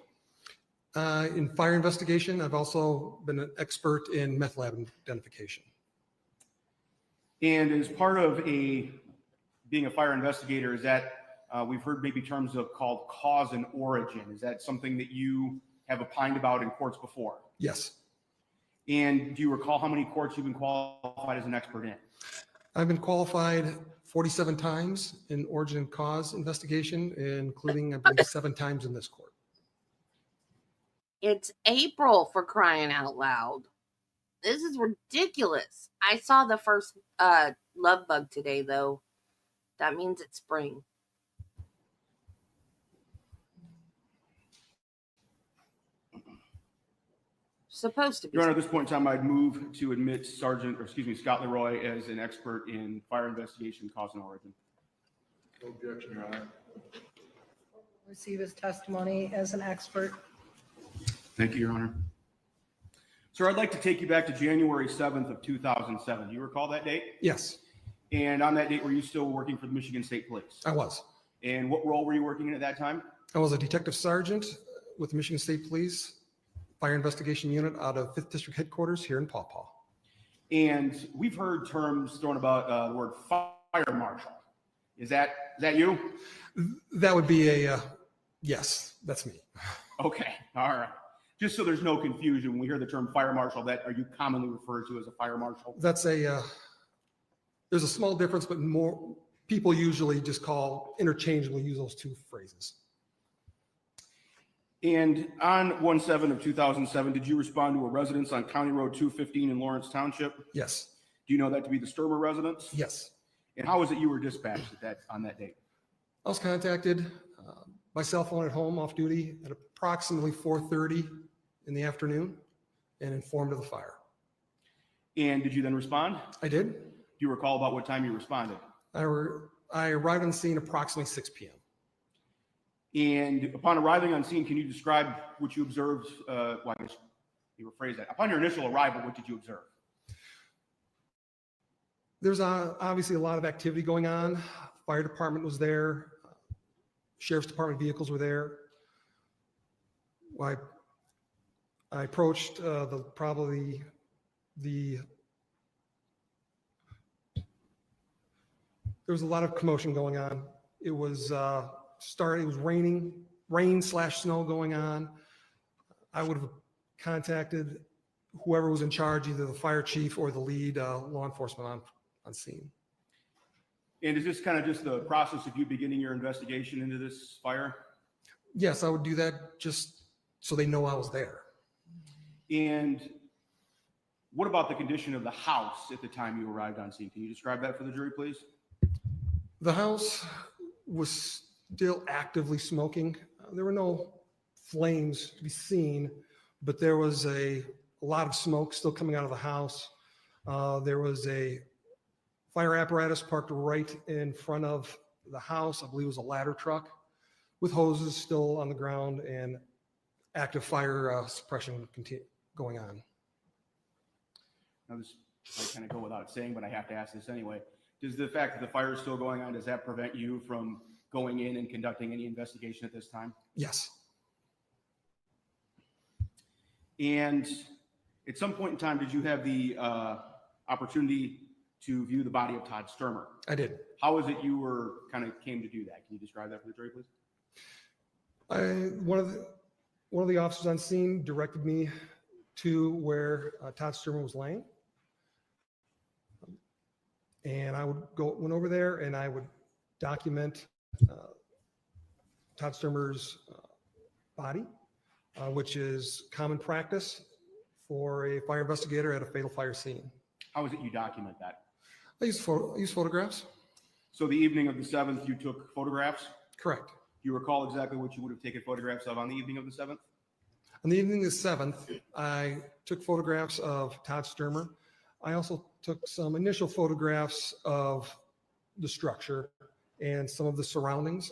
In fire investigation, I've also been an expert in meth lab identification. And as part of being a fire investigator, is that we've heard maybe terms of called cause and origin. Is that something that you have opined about in courts before? Yes. And do you recall how many courts you've been qualified as an expert in? I've been qualified 47 times in origin and cause investigation, including, I believe, 7 times in this court. It's April, for crying out loud. This is ridiculous. I saw the first love bug today, though. That means it's spring. Supposed to be. Your Honor, at this point in time, I'd move to admit Scott Leroy as an expert in fire investigation, cause and origin. No objection, Your Honor. Receive his testimony as an expert. Thank you, Your Honor. Sir, I'd like to take you back to January 7th of 2007. Do you recall that date? Yes, And on that date, were you still working for the Michigan State Police? I was. And what role were you working in at that time? I was a detective sergeant with the Michigan State Police Fire Investigation Unit out of 5th District Headquarters here in Paw Paw. And we've heard terms thrown about the word fire marshal. Is that you? That would be yes, that's me. Okay, all right. Just so there's no confusion, when we hear the term fire marshal, are you commonly referred to as a fire marshal? That's there's a small difference, but more people usually just interchangeably use those two phrases. And on 1/7 of 2007, did you respond to a residence on County Road 215 in Lawrence Township? Yes. Do you know that to be the Stermer residence? Yes. And how was it you were dispatched on that date? I was contacted by cell phone at home off duty at approximately 4:30 in the afternoon and informed of the fire. And did you then respond? I did. Do you recall about what time you responded? I arrived on scene approximately 6 p.m. And upon arriving on scene, can you describe what you observed? Well, I guess you rephrase that. Upon your initial arrival, what did you observe? There's obviously a lot of activity going on. Fire department was there. Sheriff's department vehicles were there. I approached there was a lot of commotion going on. It was it was rain/snow going on. I would have contacted whoever was in charge, either the fire chief or the lead law enforcement on scene. And is this kind of just the process of you beginning your investigation into this fire? Yes, I would do that just so they know I was there. And what about the condition of the house at the time you arrived on scene? Can you describe that for the jury, please? The house was still actively smoking. There were no flames to be seen, but there was a lot of smoke still coming out of the house. There was a fire apparatus parked right in front of the house. I believe it was a ladder truck with hoses still on the ground and active fire suppression going on. Now, this might kind of go without saying, but I have to ask this anyway. Does the fact that the fire is still going on, does that prevent you from going in and conducting any investigation at this time? Yes. And at some point in time, did you have the opportunity to view the body of Todd Stermer? I did. How is it you came to do that? Can you describe that for the jury, please? One of the officers on scene directed me to where Todd Stermer was laying. And I went over there and I would document Todd Stermer's body, which is common practice for a fire investigator at a fatal fire scene. How is it you document that? I use photographs. So the evening of the 7th, you took photographs? Correct. Do you recall exactly what you would have taken photographs of on the evening of the 7th? On the evening of the 7th, I took photographs of Todd Stermer. I also took some initial photographs of the structure and some of the surroundings.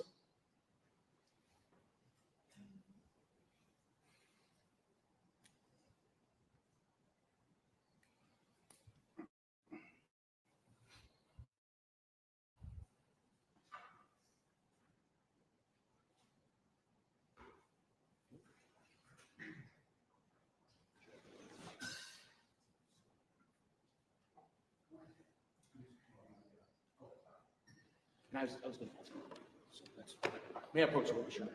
I was going to ask you. So that's, may I approach you, sure.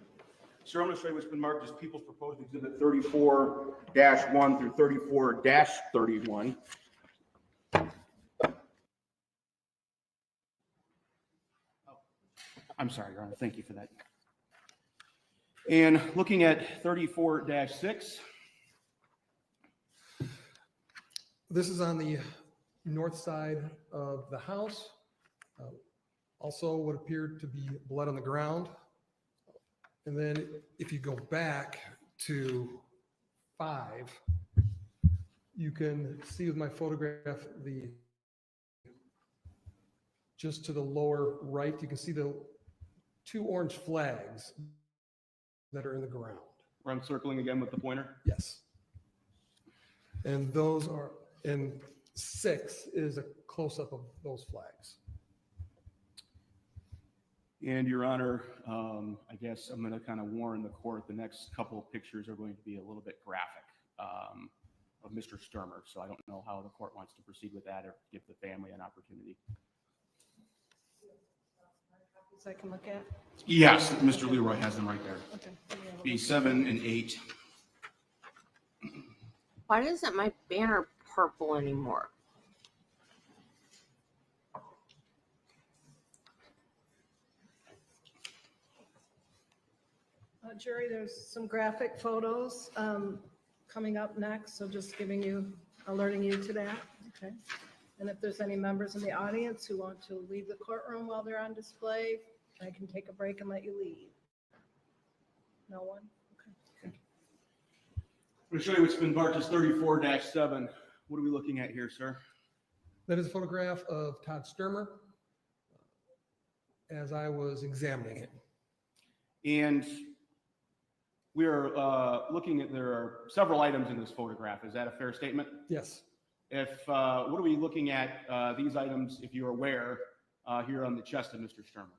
Sir, I'm going to show you what's been marked as People's Proposed Exhibit 34-1 through 34-31. I'm sorry, Your Honor. Thank you for that. And looking at 34-6. This is on the north side of the house. Also what appeared to be blood on the ground. And then if you go back to 5, you can see with my photograph just to the lower right, you can see the 2 orange flags that are in the ground. Where I'm circling again with the pointer? Yes. And those are, and 6 is a close-up of those flags. And Your Honor, I guess I'm going to kind of warn the court, the next couple of pictures are going to be a little bit graphic of Mr. Stermer. So I don't know how the court wants to proceed with that or give the family an opportunity. Copies I can look at? Yes, Mr. Leroy has them right there. Okay. B7 and 8. Why isn't my banner purple anymore? Jerry, there's some graphic photos coming up next, so just alerting you to that, okay? And if there's any members in the audience who want to leave the courtroom while they're on display, I can take a break and let you leave. No one? Okay. I'm going to show you what's been marked as 34-7. What are we looking at here, sir? That is a photograph of Todd Stermer as I was examining it. And we are looking at, there are several items in this photograph. Is that a fair statement? Yes. What are we looking at these items, if you're aware, here on the chest of Mr. Stermer?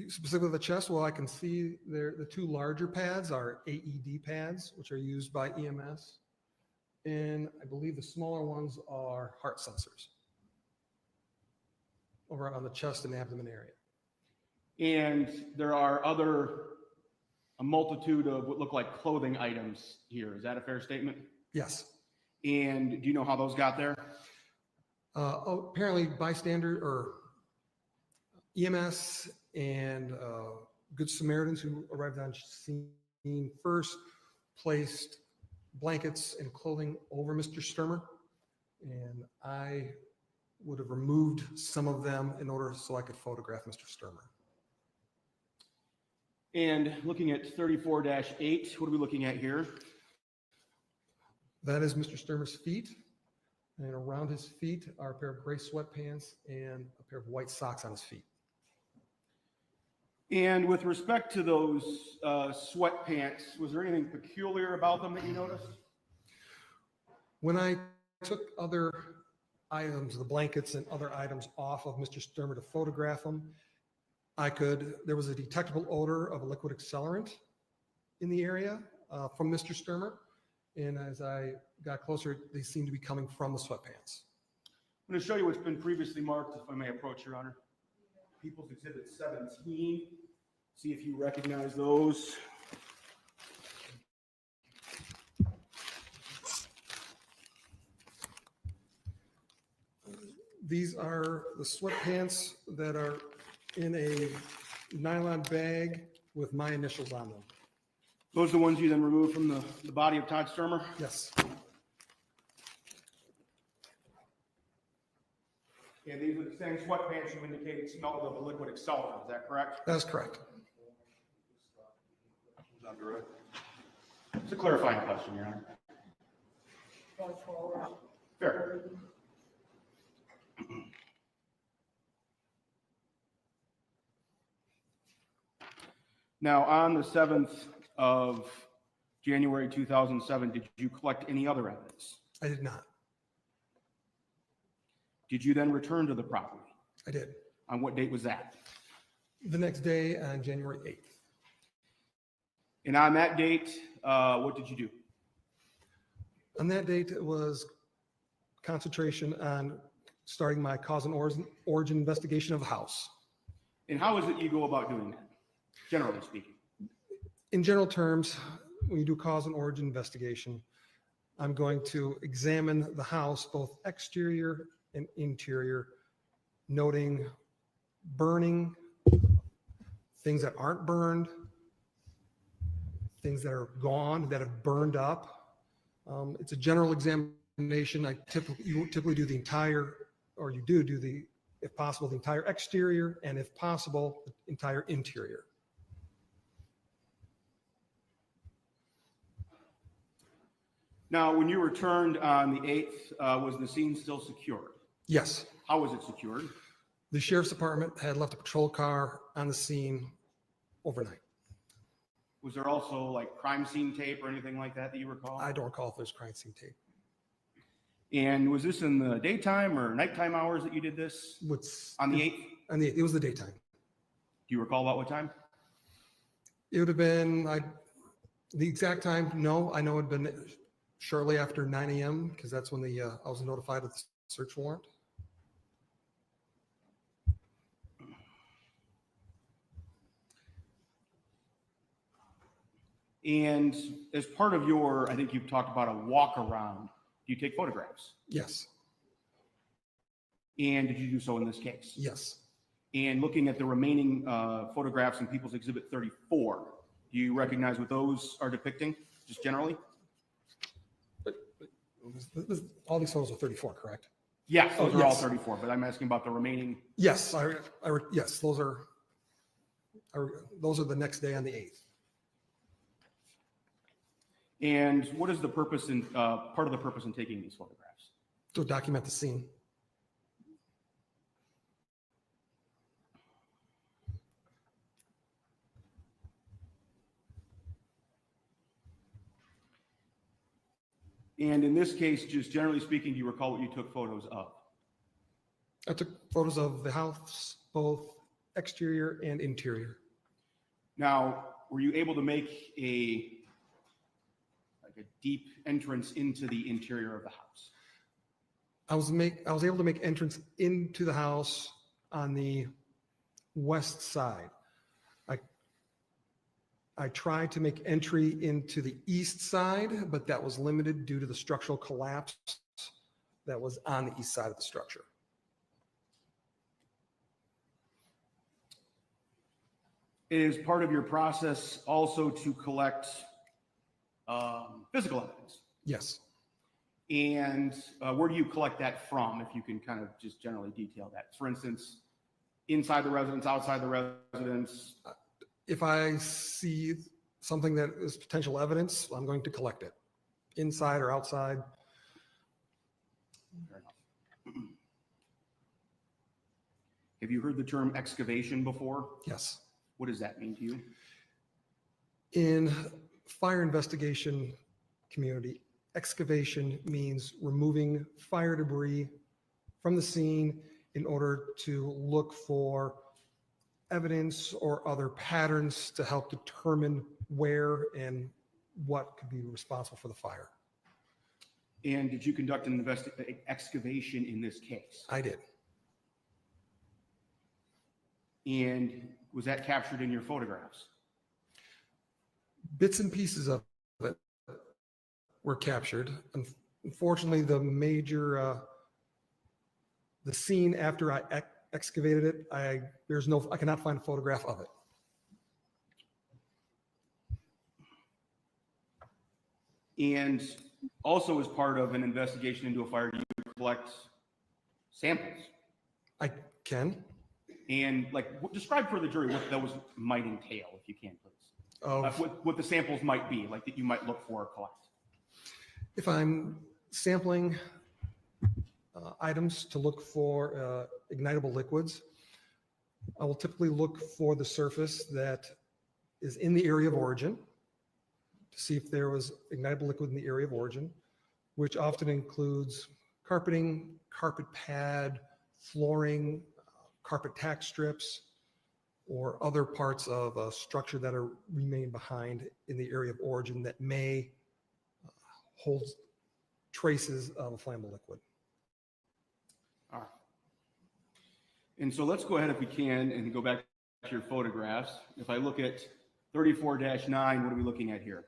Specifically the chest, well, I can see there, the 2 larger pads are AED pads, which are used by EMS. And I believe the smaller ones are heart sensors over on the chest and abdomen area. And there are a multitude of what look like clothing items here. Is that a fair statement? Yes. And do you know how those got there? Apparently bystander or EMS and Good Samaritans who arrived on scene first placed blankets and clothing over Mr. Stermer. And I would have removed some of them in order so I could photograph Mr. Stermer. And looking at 34-8, what are we looking at here? That is Mr. Stermer's feet. And around his feet are a pair of gray sweatpants and a pair of white socks on his feet. And with respect to those sweatpants, was there anything peculiar about them that you noticed? When I took other items, the blankets and other items off of Mr. Stermer to photograph them, there was a detectable odor of a liquid accelerant in the area from Mr. Stermer. And as I got closer, they seemed to be coming from the sweatpants. I'm going to show you what's been previously marked, if I may approach, Your Honor. People's Exhibit 17. See if you recognize those. These are the sweatpants that are in a nylon bag with my initials on them. Those are the ones you then removed from the body of Todd Stermer? Yes. And these are the same sweatpants you indicated smelled of a liquid accelerant, is that correct? That's correct. It's a clarifying question, Your Honor. Fair. Now, on the 7th of January 2007, did you collect any other evidence? I did not. Did you then return to the property? I did. On what date was that? The next day on January 8th. And on that date, what did you do? On that date, it was concentration on starting my cause and origin investigation of the house. And how is it you go about doing that, generally speaking? In general terms, when you do cause and origin investigation, I'm going to examine the house, both exterior and interior, noting burning, things that aren't burned, things that are gone, that have burned up. It's a general examination. You typically do the entire, or you do the, if possible, the entire exterior, and if possible, the entire interior. Now, when you returned on the 8th, was the scene still secured? Yes. How was it secured? The sheriff's department had left a patrol car on the scene overnight. Was there also like crime scene tape or anything like that that you recall? I don't recall if there's crime scene tape. And was this in the daytime or nighttime hours that you did this? On the 8th? On the 8th, it was the daytime. Do you recall about what time? It would have been, the exact time, no, I know it had been shortly after 9 a.m. because that's when I was notified of the search warrant. And as part of your, I think you've talked about a walk around, do you take photographs? Yes. And did you do so in this case? Yes. And looking at the remaining photographs in People's Exhibit 34, do you recognize what those are depicting, just generally? All these photos are 34, correct? Yes, those are all yes. 34, but I'm asking about the remaining. Yes, yes, those are the next day on the 8th. And what is the purpose in, part of the purpose in taking these photographs? To document the scene. And in this case, just generally speaking, do you recall what you took photos of? I took photos of the house, both exterior and interior. Now, were you able to make a deep entrance into the interior of the house? I was able to make entrance into the house on the west side. I tried to make entry into the east side, but that was limited due to the structural collapse that was on the east side of the structure. Is part of your process also to collect physical evidence? Yes. And where do you collect that from, if you can kind of just generally detail that? For instance, inside the residence, outside the residence? If I see something that is potential evidence, I'm going to collect it, inside or outside. Fair enough. Have you heard the term excavation before? Yes. What does that mean to you? In fire investigation community, excavation means removing fire debris from the scene in order to look for evidence or other patterns to help determine where and what could be responsible for the fire. And did you conduct an excavation in this case? I did. And was that captured in your photographs? Bits and pieces of it were captured. Unfortunately, the major, the scene after I excavated it, I cannot find a photograph of it. And also as part of an investigation into a fire, you collect samples I can. And like, describe for the jury what those might entail, if you can, please. What the samples might be, like that you might look for or collect. If I'm sampling items to look for ignitable liquids, I will typically look for the surface that is in the area of origin to see if there was ignitable liquid in the area of origin, which often includes carpeting, carpet pad, flooring, carpet tack strips, or other parts of a structure that are remain behind in the area of origin that may hold traces of a flammable liquid. All right. And so let's go ahead, if we can, and go back to your photographs. If I look at 34-9, what are we looking at here?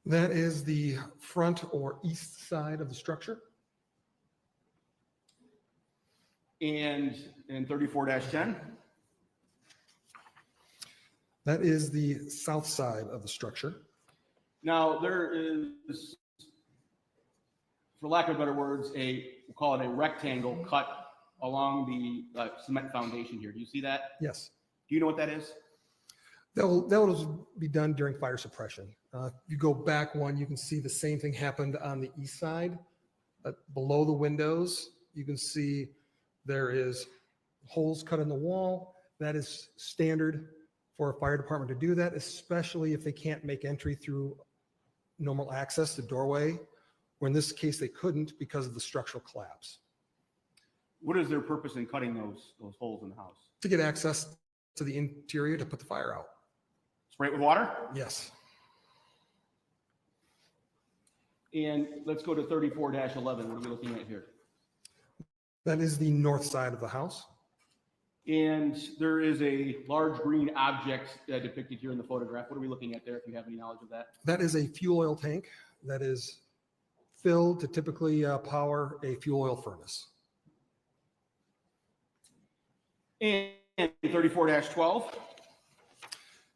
That is the front or east side of the structure. And in 34-10? That is the south side of the structure. Now, there is, for lack of better words, we'll call it a rectangle cut along the cement foundation here. Do you see that? Yes. Do you know what that is? That will be done during fire suppression. If you go back one, you can see the same thing happened on the east side. Below the windows, you can see there is holes cut in the wall. That is standard for a fire department to do that, especially if they can't make entry through normal access, the doorway, where in this case they couldn't because of the structural collapse. What is their purpose in cutting those holes in the house? To get access to the interior to put the fire out. Spray it with water? Yes. And let's go to 34-11. What are we looking at here? That is the north side of the house. And there is a large green object depicted here in the photograph. What are we looking at there, if you have any knowledge of that? That is a fuel oil tank that is filled to typically power a fuel oil furnace. And 34-12.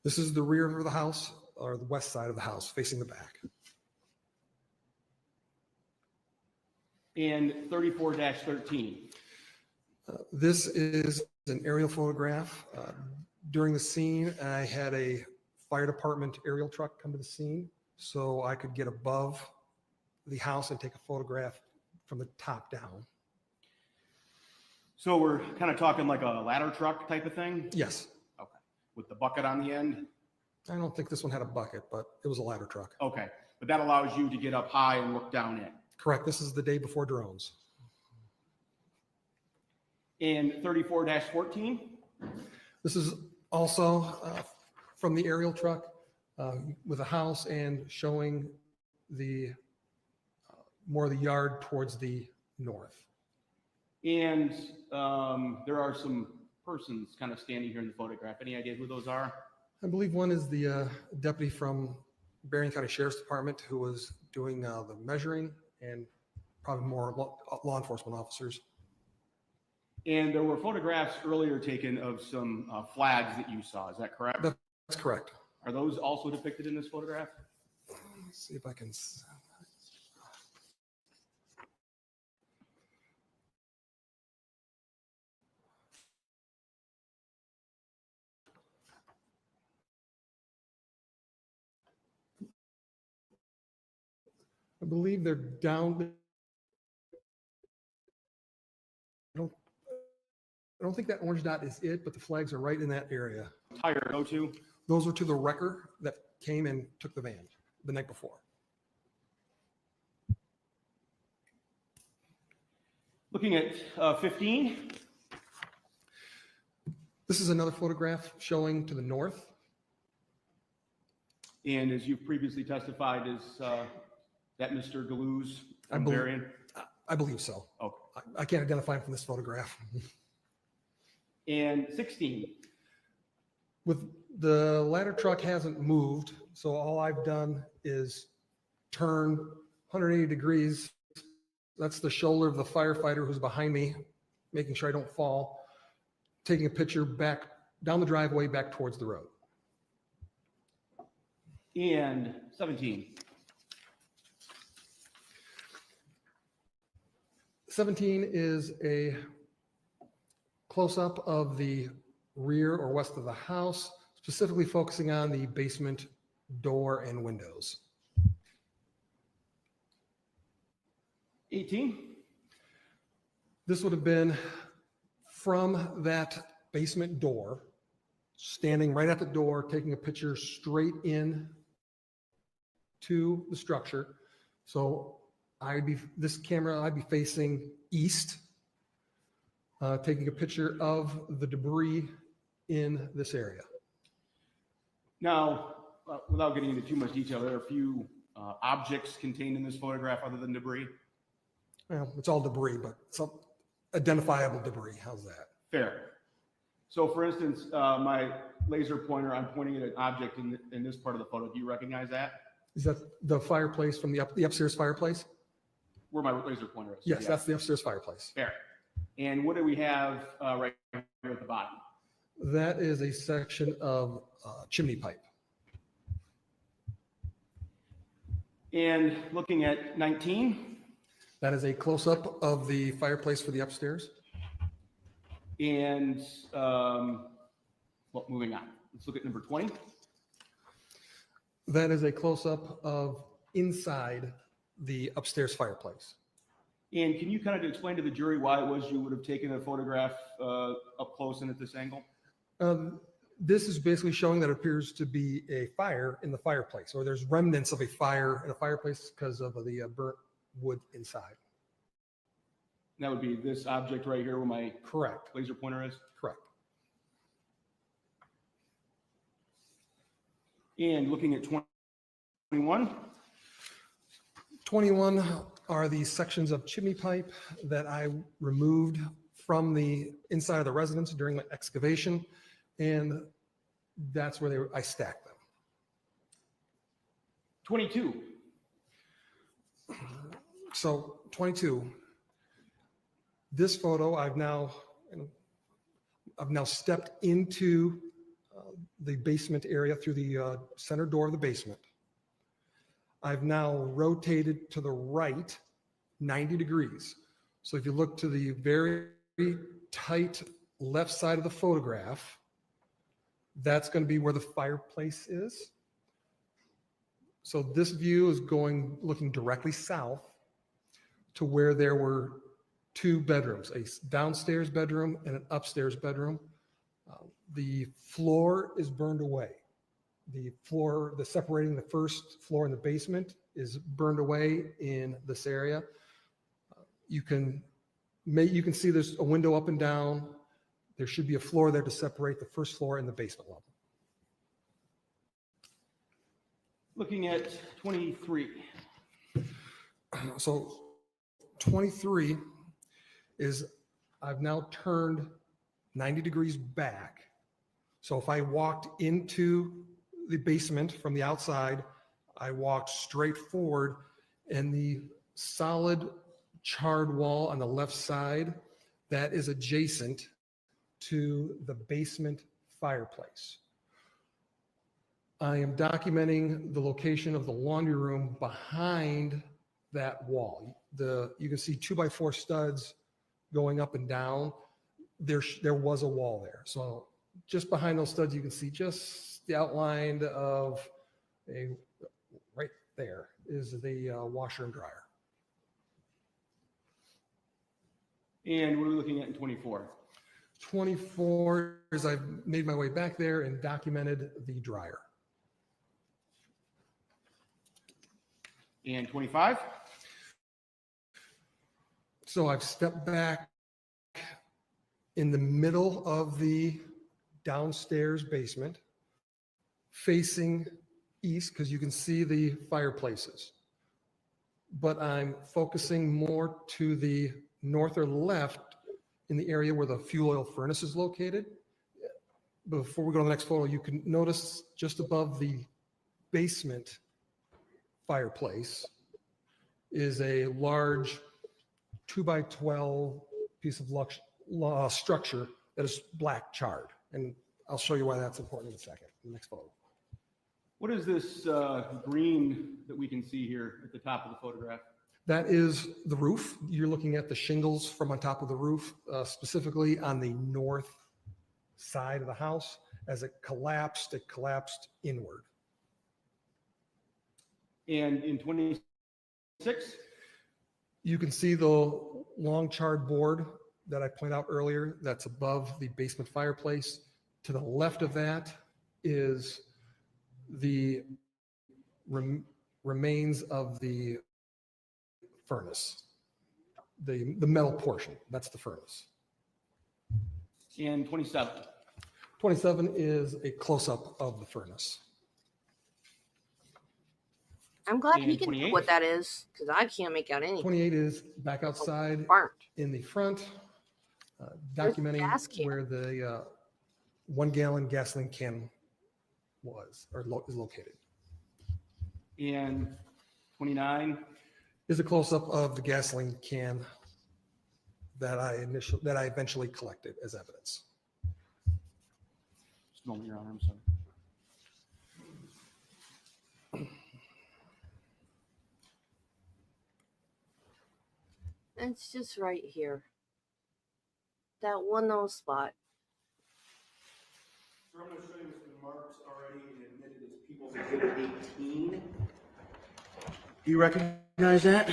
This is the rear of the house, or the west side of the house, facing the back. And 34-13. This is an aerial photograph. During the scene, I had a fire department aerial truck come to the scene so I could get above the house and take a photograph from the top down. So we're kind of talking like a ladder truck type of thing? Yes. Okay. With the bucket on the end? I don't think this one had a bucket, but it was a ladder truck. Okay. But that allows you to get up high and look down in. Correct. This is the day before drones. And 34-14. This is also from the aerial truck with a house and showing the more of the yard towards the north. And there are some persons kind of standing here in the photograph. Any idea who those are? I believe one is the deputy from Berrien County Sheriff's Department who was doing the measuring, and probably more law enforcement officers. And there were photographs earlier taken of some flags that you saw. Is that correct? That's correct. Are those also depicted in this photograph? Let's see if I can. I believe they're down. I don't think that orange dot is it, but the flags are right in that area. Tire go to? Those were to the wrecker that came and took the van the night before. Looking at 15. This is another photograph showing to the north. And as you've previously testified, is that Mr. Deleuze from Berrien? I believe so. Okay. I can't identify him from this photograph. And 16. With the ladder truck hasn't moved, so all I've done is turn 180 degrees. That's the shoulder of the firefighter who's behind me, making sure I don't fall, taking a picture back down the driveway back towards the road. And 17. 17 is a close-up of the rear or west of the house, specifically focusing on the basement door and windows. 18. This would have been from that basement door, standing right at the door, taking a picture straight in to the structure. So I'd be facing east, taking a picture of the debris in this area. Now, without getting into too much detail, there are a few objects contained in this photograph other than debris. Well, it's all debris, but some identifiable debris. How's that? Fair. So for instance, my laser pointer, I'm pointing at an object in this part of the photo. Do you recognize that? Is that the fireplace from the upstairs fireplace? Where my laser pointer is? Yes, Yeah. that's the upstairs fireplace. Fair. And what do we have right here at the bottom? That is a section of chimney pipe. And looking at 19. That is a close-up of the fireplace for the upstairs. And moving on. Let's look at number 20. That is a close-up of inside the upstairs fireplace. And can you kind of explain to the jury why it was you would have taken a photograph up close and at this angle? This is basically showing that it appears to be a fire in the fireplace, or there's remnants of a fire in a fireplace because of the burnt wood inside. That would be this object right here where my Correct. laser pointer is? Correct. And looking at 21. 21 are the sections of chimney pipe that I removed from the inside of the residence during my excavation, and that's where I stacked them. 22. So 22, this photo, I've now stepped into the basement area through the center door of the basement. I've now rotated to the right 90 degrees. So if you look to the very tight left side of the photograph, that's going to be where the fireplace is. So this view is looking directly south to where there were two bedrooms, a downstairs bedroom and an upstairs bedroom. The floor is burned away. The separating the first floor and the basement is burned away in this area. You can see there's a window up and down. There should be a floor there to separate the first floor and the basement level. Looking at 23. So 23 is I've now turned 90 degrees back. So if I walked into the basement from the outside, I walked straight forward, and the solid charred wall on the left side, that is adjacent to the basement fireplace. I am documenting the location of the laundry room behind that wall. You can see 2x4 studs going up and down. There was a wall there. So just behind those studs, you can see just the outline of right there is the washer and dryer. And what are we looking at in 24? 24 is I've made my way back there and documented the dryer. And 25? So I've stepped back in the middle of the downstairs basement, facing east, because you can see the fireplaces. But I'm focusing more to the north or left in the area where the fuel oil furnace is located. Before we go to the next photo, you can notice just above the basement fireplace is a large 2x12 piece of structure that is black charred. And I'll show you why that's important in a second, in the next photo. What is this green that we can see here at the top of the photograph? That is the roof. You're looking at the shingles from on top of the roof, specifically on the north side of the house. As it collapsed inward. And in 26, You can see the long charred board that I pointed out earlier that's above the basement fireplace. To the left of that is the remains of the furnace, the metal portion. That's the furnace. and 27. 27 is a close-up of the furnace. I'm glad he And can know 28? what that is because I can't make out anything. 28 is back outside Burnt. in the front, Where's the documenting gas can? where the 1 gallon gasoline can was or is located. And 29. Is a close-up of the gasoline can that I eventually collected as evidence. Just a moment, Your Honor, I'm sorry. It's just right here. That one little spot. So I'm going to show you what's been marked already and admitted as People's Exhibit 18. Do you recognize that?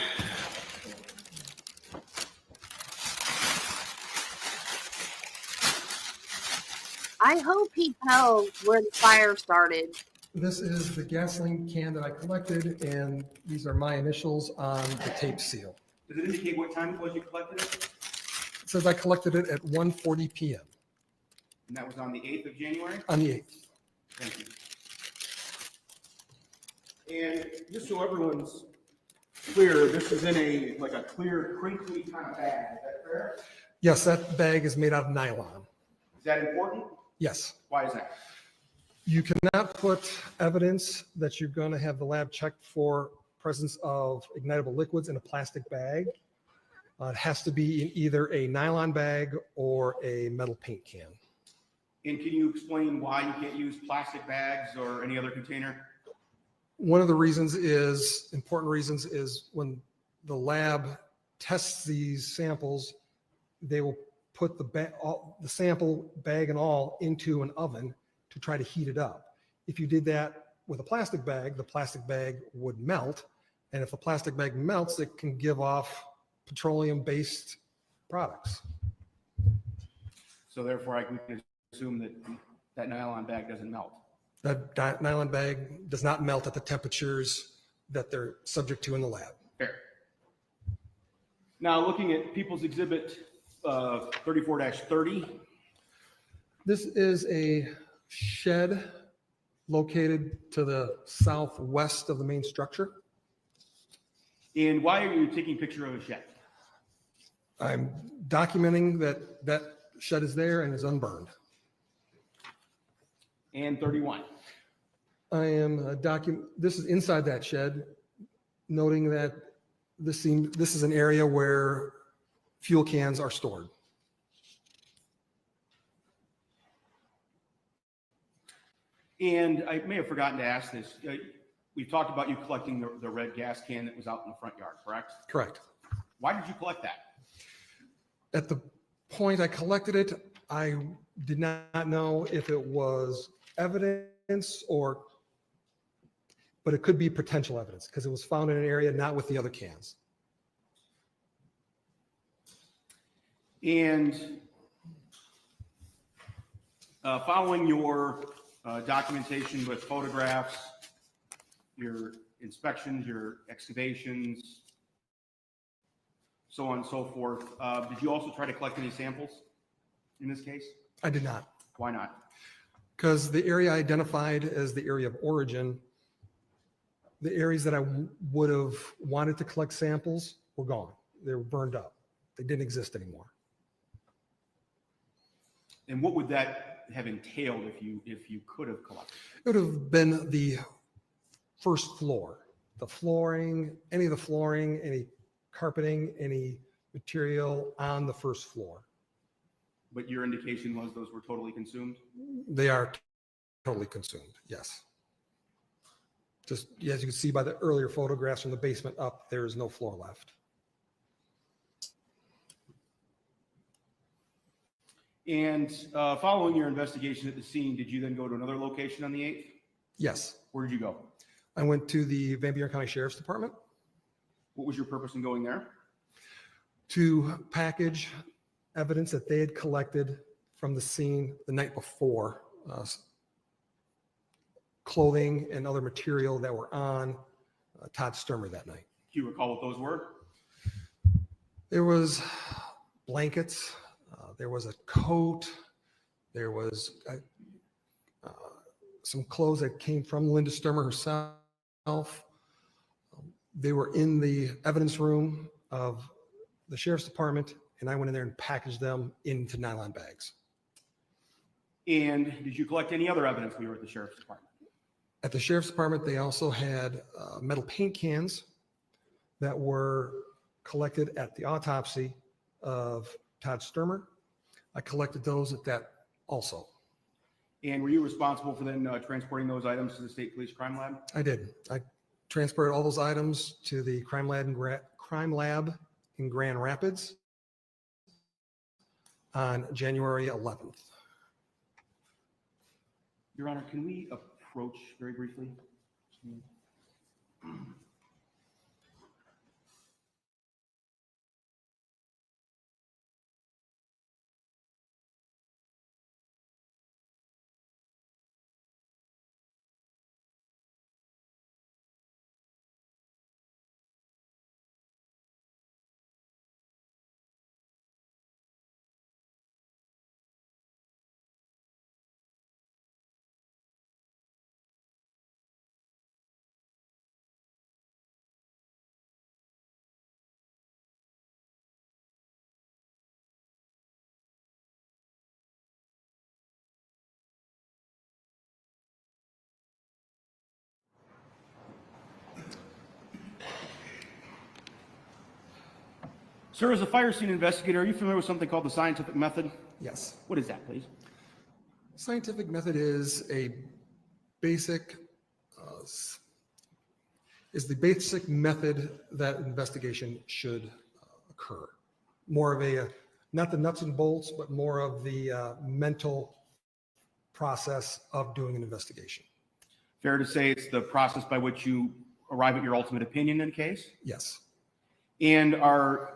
I hope he tells where the fire started. This is the gasoline can that I collected, and these are my initials on the tape seal. Does it indicate what time it was you collected it? It says I collected it at 1:40 p.m. And that was on the 8th of January? on the 8th. Thank you. And just so everyone's clear, this is in a clear, crinkly kind of bag. Is that fair? Yes, that bag is made out of nylon. Is that important? Yes. Why is that? You cannot put evidence that you're going to have the lab checked for presence of ignitable liquids in a plastic bag. It has to be in either a nylon bag or a metal paint can. And can you explain why you can't use plastic bags or any other container? One of the important reasons is when the lab tests these samples, they will put the sample bag and all into an oven to try to heat it up. If you did that with a plastic bag, the plastic bag would melt. And if the plastic bag melts, it can give off petroleum-based products. So therefore, I can assume that that nylon bag doesn't melt. That nylon bag does not melt at the temperatures that they're subject to in the lab. Fair. Now, looking at People's Exhibit 34-30. This is a shed located to the southwest of the main structure. And why are you taking a picture of a shed? I'm documenting that that shed is there and is unburned. And 31. I am this is inside that shed, noting that this is an area where fuel cans are stored. And I may have forgotten to ask this. We talked about you collecting the red gas can that was out in the front yard, correct? Correct. Why did you collect that? At the point I collected it, I did not know if it was evidence but it could be potential evidence because it was found in an area not with the other cans. And following your documentation with photographs, your inspections, your excavations, so on and so forth, did you also try to collect any samples in this case? I did not. Why not? Because the area identified as the area of origin, the areas that I would have wanted to collect samples were gone. They were burned up. They didn't exist anymore. And what would that have entailed if you could have collected? It would have been the first floor, the flooring, any carpeting, any material on the first floor. But your indication was those were totally consumed? They are totally consumed, yes. Just as you can see by the earlier photographs from the basement up, there is no floor left. And following your investigation at the scene, did you then go to another location on the 8th? Yes, Where did you go? I went to the Van Buren County Sheriff's Department What was your purpose in going there? to package evidence that they had collected from the scene the night before, clothing and other material that were on Todd Stermer that night. Do you recall what those were? There was blankets, there was a coat, there was some clothes that came from Linda Stermer herself. They were in the evidence room of the Sheriff's Department, and I went in there and packaged them into nylon bags. And did you collect any other evidence when you were at the Sheriff's Department? At the Sheriff's Department, they also had metal paint cans that were collected at the autopsy of Todd Stermer. I collected those at that also. And were you responsible for then transporting those items to the State Police Crime Lab? I did. I transported all those items to the crime lab in Grand Rapids on January 11th. Your Honor, can we approach very briefly? Sir, as a fire scene investigator, are you familiar with something called the scientific method? Yes. What is that, please? Scientific method is a basic, is the basic method that investigation should occur. More of a, not the nuts and bolts, but more of the mental process of doing an investigation. Fair to say it's the process by which you arrive at your ultimate opinion in a case? Yes. And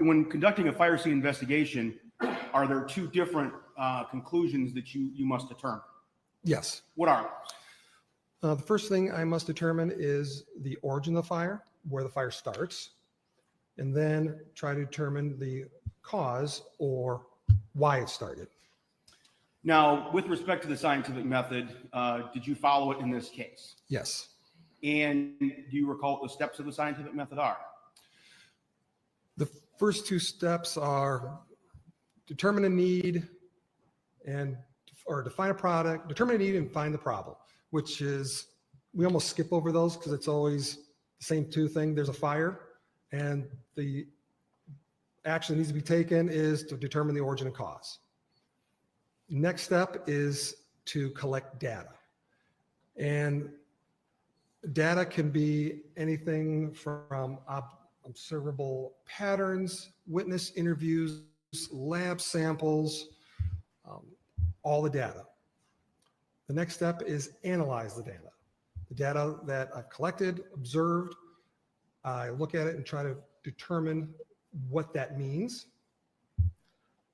when conducting a fire scene investigation, are there two different conclusions that you must determine? Yes. What are those? The first thing I must determine is the origin of the fire, where the fire starts, and then try to determine the cause or why it started. Now, with respect to the scientific method, did you follow it in this case? Yes. And do you recall what the steps of the scientific method are? The first two steps are determine a need or define a product, determine a need and find the problem, which is, we almost skip over those because it's always the same two things. There's a fire and the action that needs to be taken is to determine the origin and cause. Next step is to collect data. And data can be anything from observable patterns, witness interviews, lab samples, all the data. The next step is analyze the data. The data that I've collected, observed, I look at it and try to determine what that means.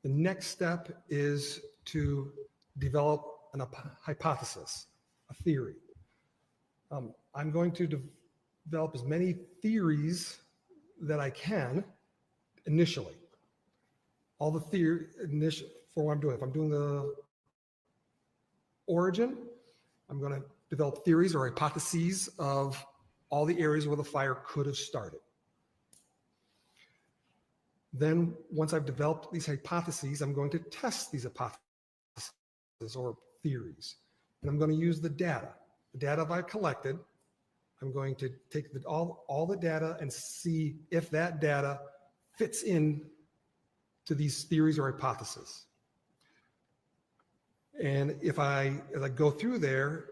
The next step is to develop a hypothesis, a theory. I'm going to develop as many theories that I can initially. All the theory initial for what I'm doing. If I'm doing the origin, I'm going to develop theories or hypotheses of all the areas where the fire could have started. Then once I've developed these hypotheses, I'm going to test these hypotheses or theories. And I'm going to use the data I've collected. I'm going to take all the data and see if that data fits in to these theories or hypotheses. And as I go through there,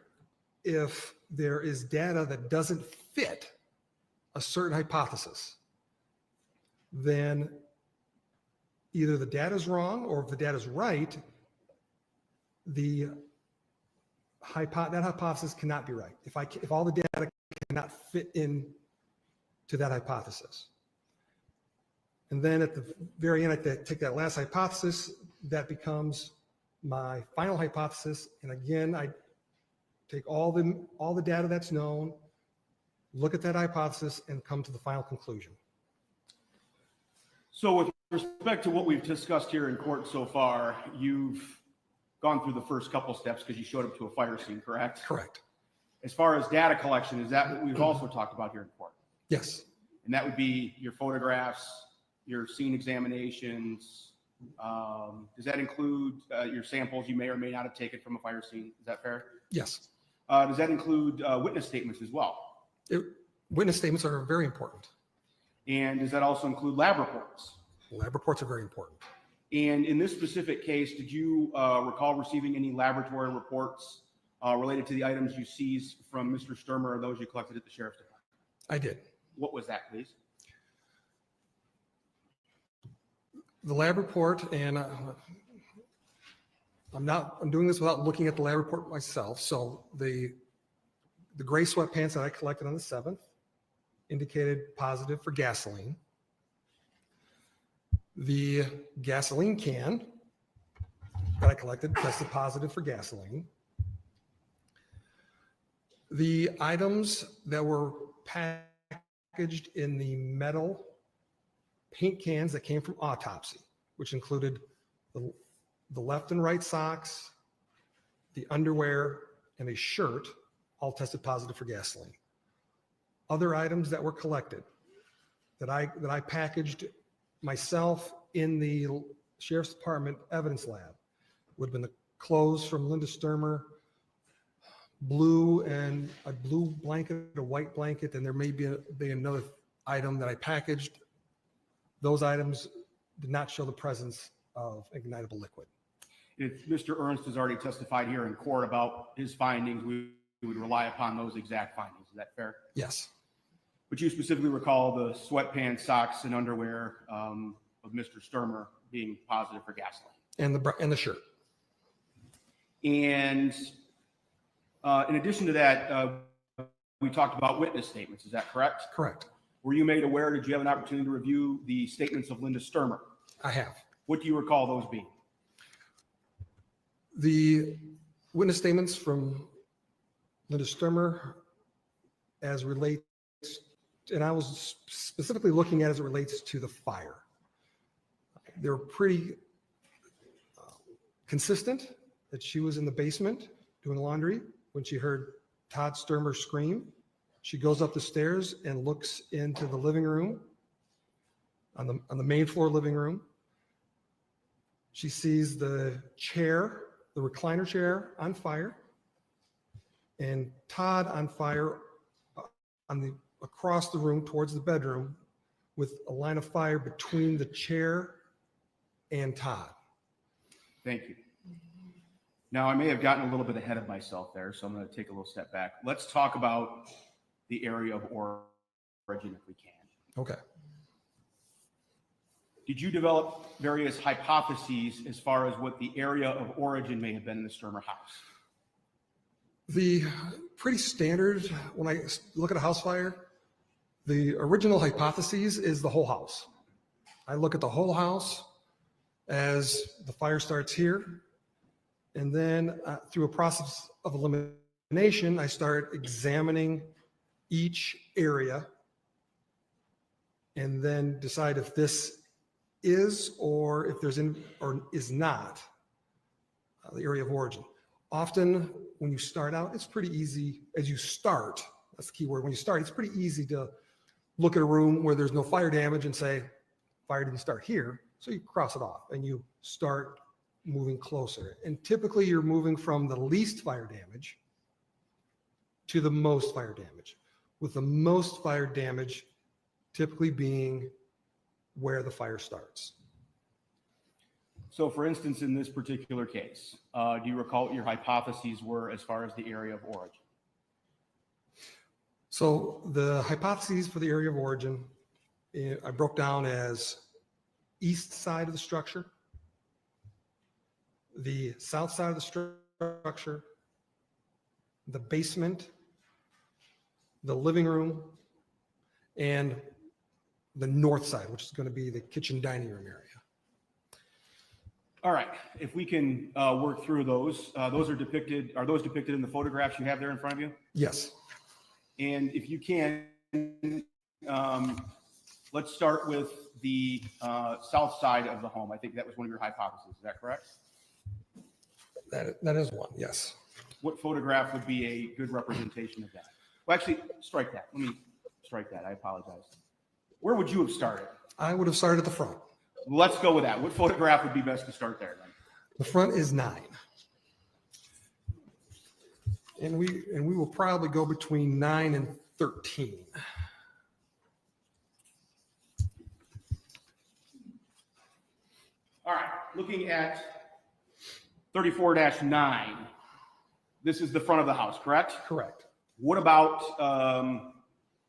if there is data that doesn't fit a certain hypothesis, then either the data is wrong, or if the data is right, that hypothesis cannot be right. If all the data cannot fit in to that hypothesis. And then at the very end, I take that last hypothesis, that becomes my final hypothesis. And again, I take all the data that's known, look at that hypothesis, and come to the final conclusion. So with respect to what we've discussed here in court so far, you've gone through the first couple steps because you showed up to a fire scene, correct? Correct. As far as data collection, is that what we've also talked about here in court? Yes. And that would be your photographs, your scene examinations. Does that include your samples you may or may not have taken from a fire scene? Is that fair? Yes. Does that include witness statements as well? Witness statements are very important. And does that also include lab reports? Lab reports are very important. And in this specific case, did you recall receiving any laboratory reports related to the items you seized from Mr. Stermer or those you collected at the Sheriff's Department? I did. What was that, please? The lab report, and I'm doing this without looking at the lab report myself. So the gray sweatpants that I collected on the 7th indicated positive for gasoline. The gasoline can that I collected tested positive for gasoline. The items that were packaged in the metal paint cans that came from autopsy, which included the left and right socks, the underwear, and a shirt, all tested positive for gasoline. Other items that were collected that I packaged myself in the Sheriff's Department evidence lab would have been the clothes from Linda Stermer, blue and a blue blanket, a white blanket, and there may be another item that I packaged. Those items did not show the presence of ignitable liquid. If Mr. Ernst has already testified here in court about his findings, we would rely upon those exact findings. Is that fair? Yes. But you specifically recall the sweatpants, socks, and underwear of Mr. Stermer being positive for gasoline. And the shirt. And in addition to that, we talked about witness statements. Is that correct? Correct. Were you made aware, did you have an opportunity to review the statements of Linda Stermer? I have. What do you recall those being? The witness statements from Linda Stermer as relates, and I was specifically looking at as it relates to the fire. They're pretty consistent that she was in the basement doing laundry when she heard Todd Stermer scream. She goes up the stairs and looks into the living room, on the main floor living room. She sees the chair, the recliner chair, on fire, and Todd on fire across the room towards the bedroom, with a line of fire between the chair and Todd. Thank you. Now, I may have gotten a little bit ahead of myself there, so I'm going to take a little step back. Let's talk about the area of origin if we can. Okay. Did you develop various hypotheses as far as what the area of origin may have been in the Stermer house? The pretty standard, when I look at a house fire, the original hypothesis is the whole house. I look at the whole house as the fire starts here, and then through a process of elimination, I start examining each area and then decide if this is or if there's or is not the area of origin. Often when you start out, it's pretty easy as you start, that's the key word, when you start, it's pretty easy to look at a room where there's no fire damage and say, fire didn't start here. So you cross it off and you start moving closer. And typically you're moving from the least fire damage to the most fire damage, with the most fire damage typically being where the fire starts. So for instance, in this particular case, do you recall what your hypotheses were as far as the area of origin? So the hypotheses for the area of origin, I broke down as east side of the structure, the south side of the structure, the basement, the living room, and the north side, which is going to be the kitchen dining room area. All right, if we can work through those. Those are depicted in the photographs you have there in front of you? Yes. And if you can, let's start with the south side of the home. I think that was one of your hypotheses. Is that correct? That is one, yes. What photograph would be a good representation of that? Well, actually, strike that. Let me strike that. I apologize. Where would you have started? I would have started at the front. Let's go with that. What photograph would be best to start there then? The front is 9. And we will probably go between 9 and 13. All right, looking at 34-9, this is the front of the house, correct? Correct. What about,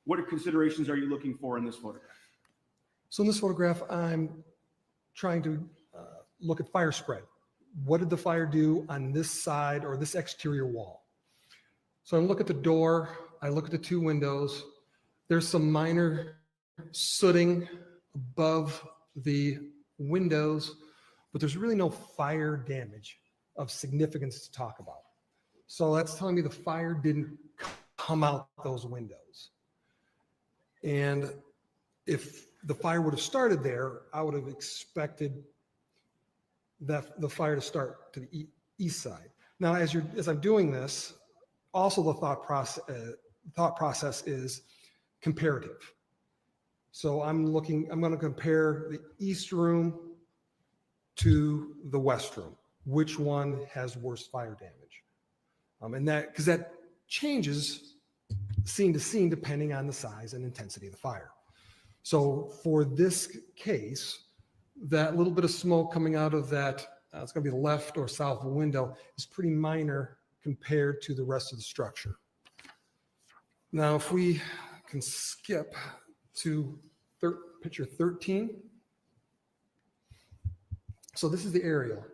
what considerations are you looking for in this photograph? So in this photograph, I'm trying to look at fire spread. What did the fire do on this side or this exterior wall? So I look at the door, I look at the 2 windows. There's some minor sooting above the windows, but there's really no fire damage of significance to talk about. So that's telling me the fire didn't come out those windows. And if the fire would have started there, I would have expected that the fire to start to the east side. Now, as I'm doing this, also the thought process is comparative. So I'm going to compare the east room to the west room. Which one has worse fire damage? And because that changes scene to scene depending on the size and intensity of the fire. So for this case, that little bit of smoke coming out of that, it's going to be the left or south window, is pretty minor compared to the rest of the structure. Now, if we can skip to picture 13. So this is the aerial.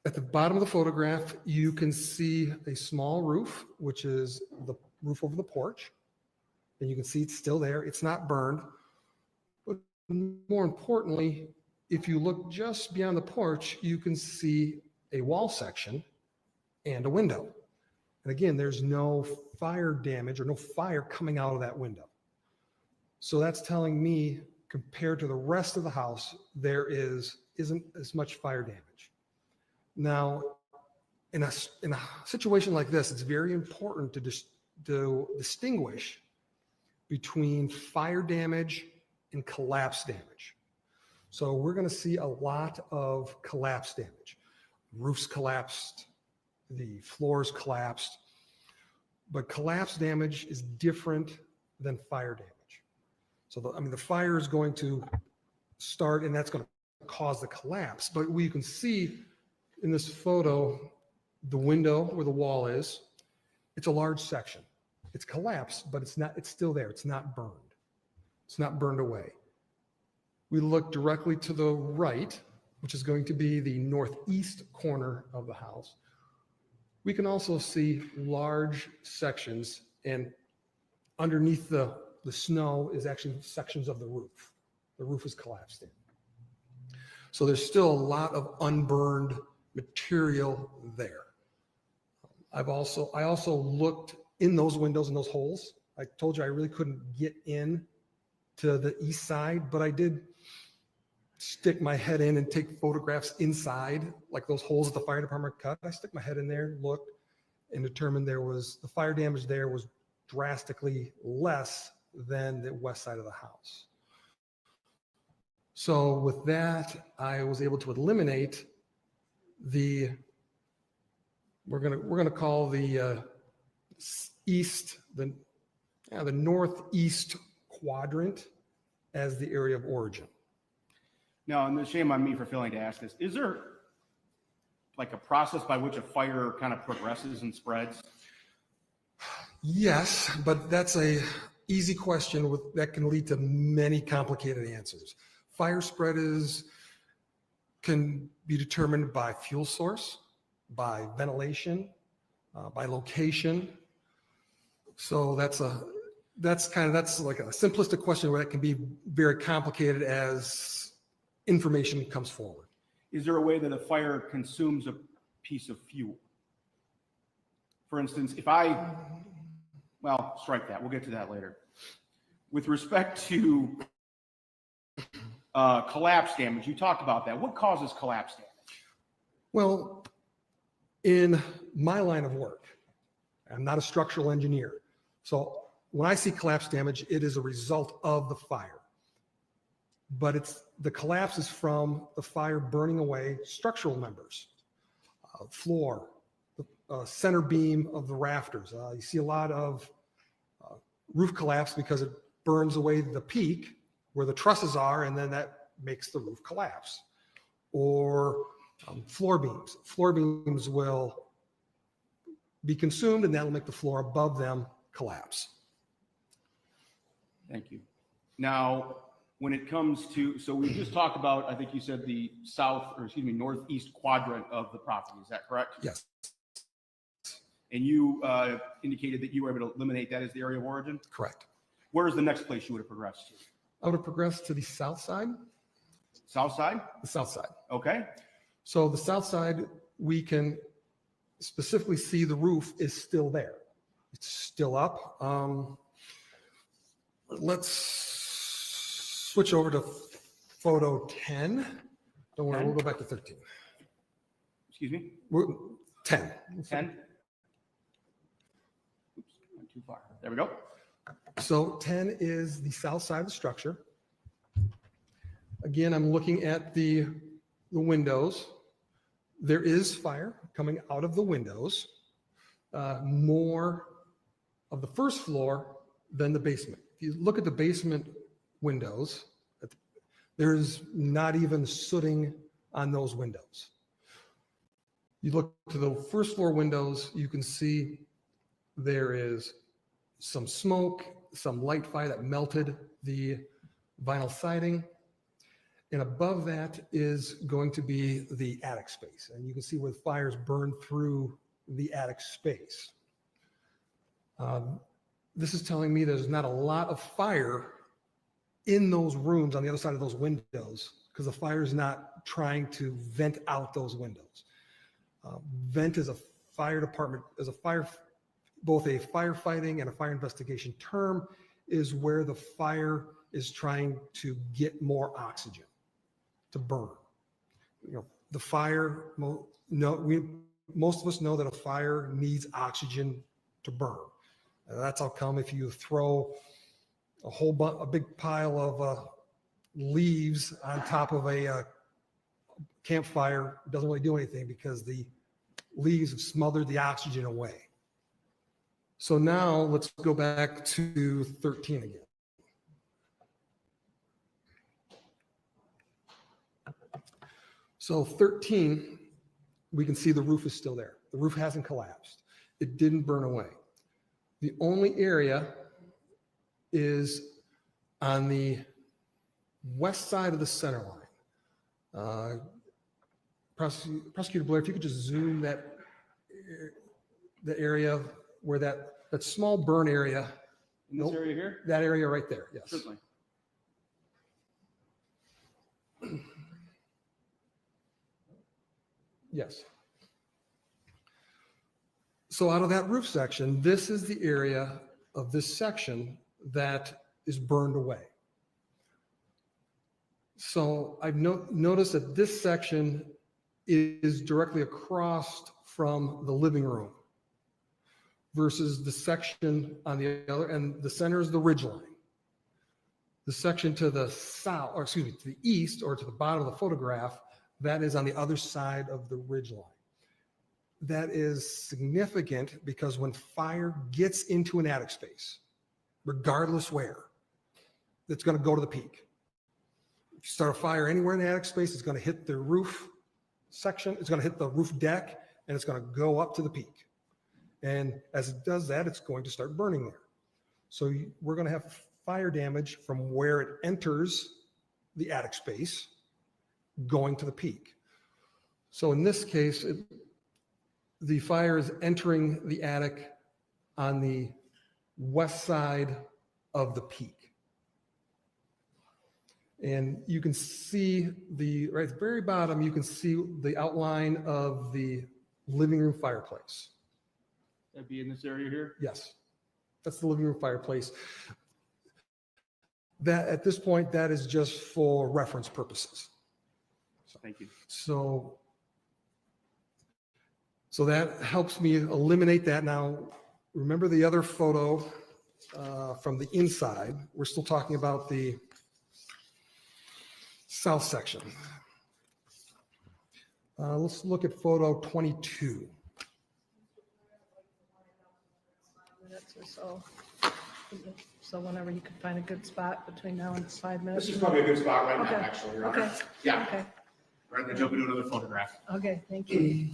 At the bottom of the photograph, you can see a small roof, which is the roof over the porch. And you can see it's still there. It's not burned. But more importantly, if you look just beyond the porch, you can see a wall section and a window. And again, there's no fire damage or no fire coming out of that window. So that's telling me, compared to the rest of the house, there isn't as much fire damage. Now, in a situation like this, it's very important to distinguish between fire damage and collapse damage. So we're going to see a lot of collapse damage. Roofs collapsed, the floors collapsed, but collapse damage is different than fire damage. So the fire is going to start, and that's going to cause the collapse. But you can see in this photo, the window where the wall is, it's a large section. It's collapsed, but it's still there. It's not burned. It's not burned away. We look directly to the right, which is going to be the northeast corner of the house. We can also see large sections, and underneath the snow is actually sections of the roof. The roof is collapsed in. So there's still a lot of unburned material there. I also looked in those windows and those holes. I told you I really couldn't get in to the east side, but I did stick my head in and take photographs inside, like those holes that the fire department cut. I stuck my head in there, looked, and determined the fire damage there was drastically less than the west side of the house. So with that, I was able to eliminate we're gonna call the the northeast quadrant as the area of origin. Now, and the shame on me for failing to ask this, is there like a process by which a fire kind of progresses and spreads? Yes, but that's a easy question that can lead to many complicated answers. Fire spread can be determined by fuel source, by ventilation, by location. So that's like a simplistic question where it can be very complicated as information comes forward. Is there a way that a fire consumes a piece of fuel? For instance, well, strike that. We'll get to that later. With respect to collapse damage, you talked about that. What causes collapse damage? Well, in my line of work, I'm not a structural engineer. So when I see collapse damage, it is a result of the fire. But the collapse is from the fire burning away structural members, floor, the center beam of the rafters. You see a lot of roof collapse because it burns away the peak where the trusses are, and then that makes the roof collapse. Or floor beams. Floor beams will be consumed, and that will make the floor above them collapse. Thank you. Now, when it comes to, so we just talked about, I think you said the northeast quadrant of the property. Is that correct? Yes. And you indicated that you were able to eliminate that as the area of origin? Correct. Where is the next place you would have progressed to? I would have progressed to the south side. South side? The south side. Okay. So the south side, we can specifically see the roof is still there. It's still up. Let's switch over to photo 10. Don't worry, we'll go back to 13. Excuse me? 10. 10? Oops, went too far. There we go. So 10 is the south side of the structure. Again, I'm looking at the windows. There is fire coming out of the windows, more of the first floor than the basement. If you look at the basement windows, there's not even sooting on those windows. You look to the first floor windows, you can see there is some smoke, some light fire that melted the vinyl siding. And above that is going to be the attic space. And you can see where the fires burn through the attic space. This is telling me there's not a lot of fire in those rooms on the other side of those windows because the fire is not trying to vent out those windows. Vent is a fire department, both a firefighting and a fire investigation term, is where the fire is trying to get more oxygen to burn. The fire, most of us know that a fire needs oxygen to burn. That's how come if you throw a big pile of leaves on top of a campfire, it doesn't really do anything because the leaves have smothered the oxygen away. So now let's go back to 13 again. So 13, we can see the roof is still there. The roof hasn't collapsed. It didn't burn away. The only area is on the west side of the center line. Prosecutor Blair, if you could just zoom the area where that small burn area. In this area here? That area right there, yes. Certainly. Yes. So out of that roof section, this is the area of this section that is burned away. So I've noticed that this section is directly across from the living room versus the section on the other, and the center is the ridge line. The section to the south, or excuse me, to the east or to the bottom of the photograph, that is on the other side of the ridge line. That is significant because when fire gets into an attic space, regardless where, it's going to go to the peak. If you start a fire anywhere in the attic space, it's going to hit the roof section, it's going to hit the roof deck, and it's going to go up to the peak. And as it does that, it's going to start burning there. So we're going to have fire damage from where it enters the attic space going to the peak. So in this case, the fire is entering the attic on the west side of the peak. And you can see right at the very bottom, you can see the outline of the living room fireplace. That'd be in this area here? Yes, that's the living room fireplace. That at this point, that is just for reference purposes. Thank you. So that helps me eliminate that. Now, remember the other photo from the inside. We're still talking about the south section. Let's look at photo 22. So whenever you can find a good spot between now and 5 minutes. This is probably a good spot right now, Okay. actually, Your Honor. Okay. Yeah. Okay. Rather than jump into another photograph. Okay, thank you.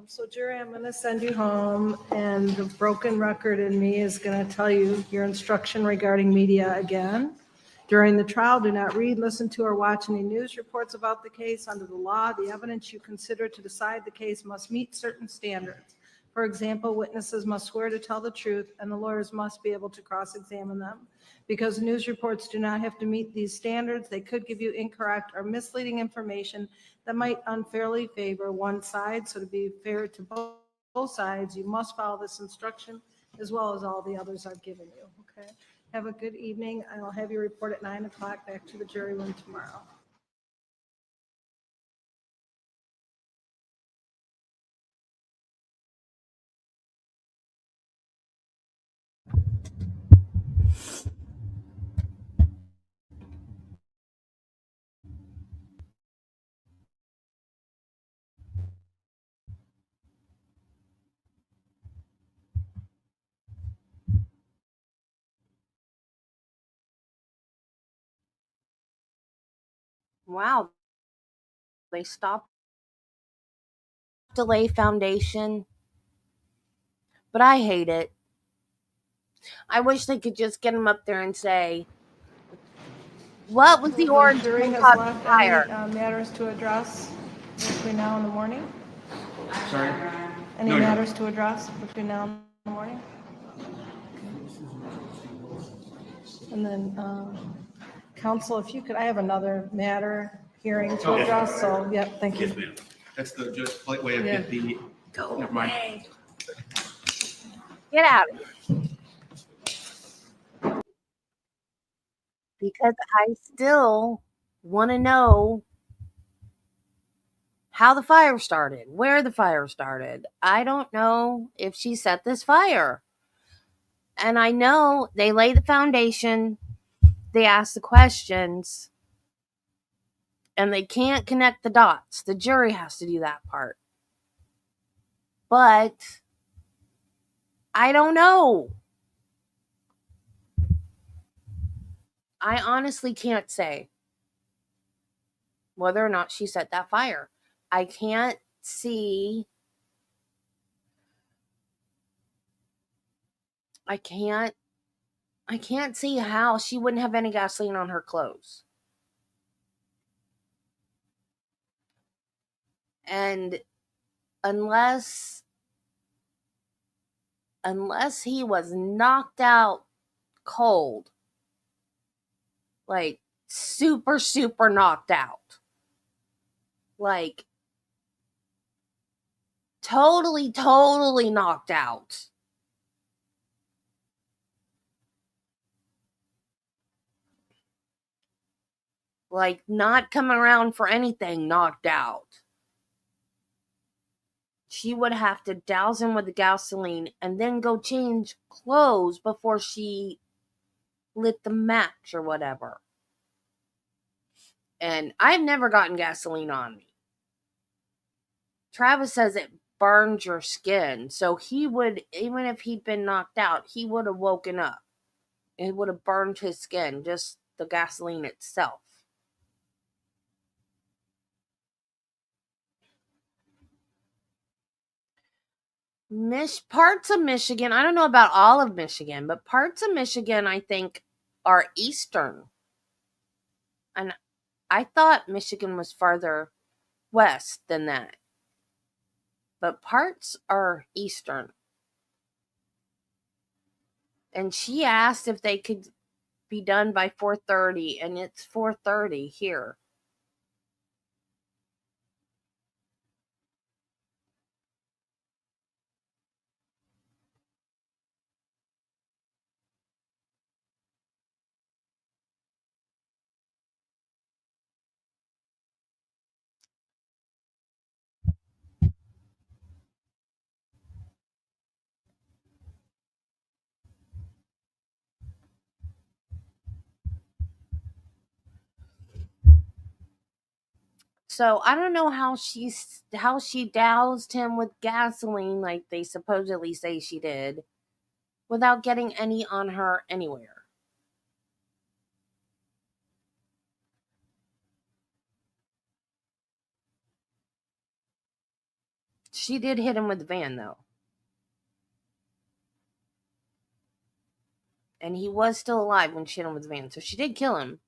So Jerry, I'm going to send you home, and the broken record in me is going to tell you your instruction regarding media again. During the trial, do not read, listen to, or watch any news reports about the case. Under the law, the evidence you consider to decide the case must meet certain standards. For example, witnesses must swear to tell the truth, and the lawyers must be able to cross-examine them. Because news reports do not have to meet these standards, they could give you incorrect or misleading information that might unfairly favor one side. So to be fair to both sides, you must follow this instruction as well as all the others I've given you, okay? Have a good evening. I'll have you report at 9 o'clock back to the jury room tomorrow. Wow. They stopped to lay foundation, but I hate it. I wish they could just get him up there and say, what was the origin Jury of has the left fire? any matters to address between now and the morning? Sorry? Any No, matters to address between now and the morning? And then, counsel, if you could, I have another matter hearing to Okay. address, so, yep, thank you. Yes, ma'am. That's the just polite way of Yeah. get the, Go never mind. away. Get out of here. Because I still want to know how the fire started, where the fire started. I don't know if she set this fire. And I know they lay the foundation, they ask the questions, and they can't connect the dots. The jury has to do that part. But I don't know. I honestly can't say whether or not she set that fire. I can't see. I can't see how she wouldn't have any gasoline on her clothes. And unless he was knocked out cold, like super, super knocked out, like totally, totally knocked out, like not coming around for anything, knocked out, she would have to douse him with the gasoline and then go change clothes before she lit the match or whatever. And I've never gotten gasoline on me. Travis says it burns your skin. So he would, even if he'd been knocked out, he would have woken up. It would have burned his skin, just the gasoline itself. Parts of Michigan, I don't know about all of Michigan, but parts of Michigan, I think, are eastern. And I thought Michigan was farther west than that. But parts are eastern. And she asked if they could be done by 4:30, and it's 4:30 here. So I don't know how she doused him with gasoline like they supposedly say she did without getting any on her anywhere. She did hit him with the van though. And he was still alive when she hit him with the van. So she did kill him.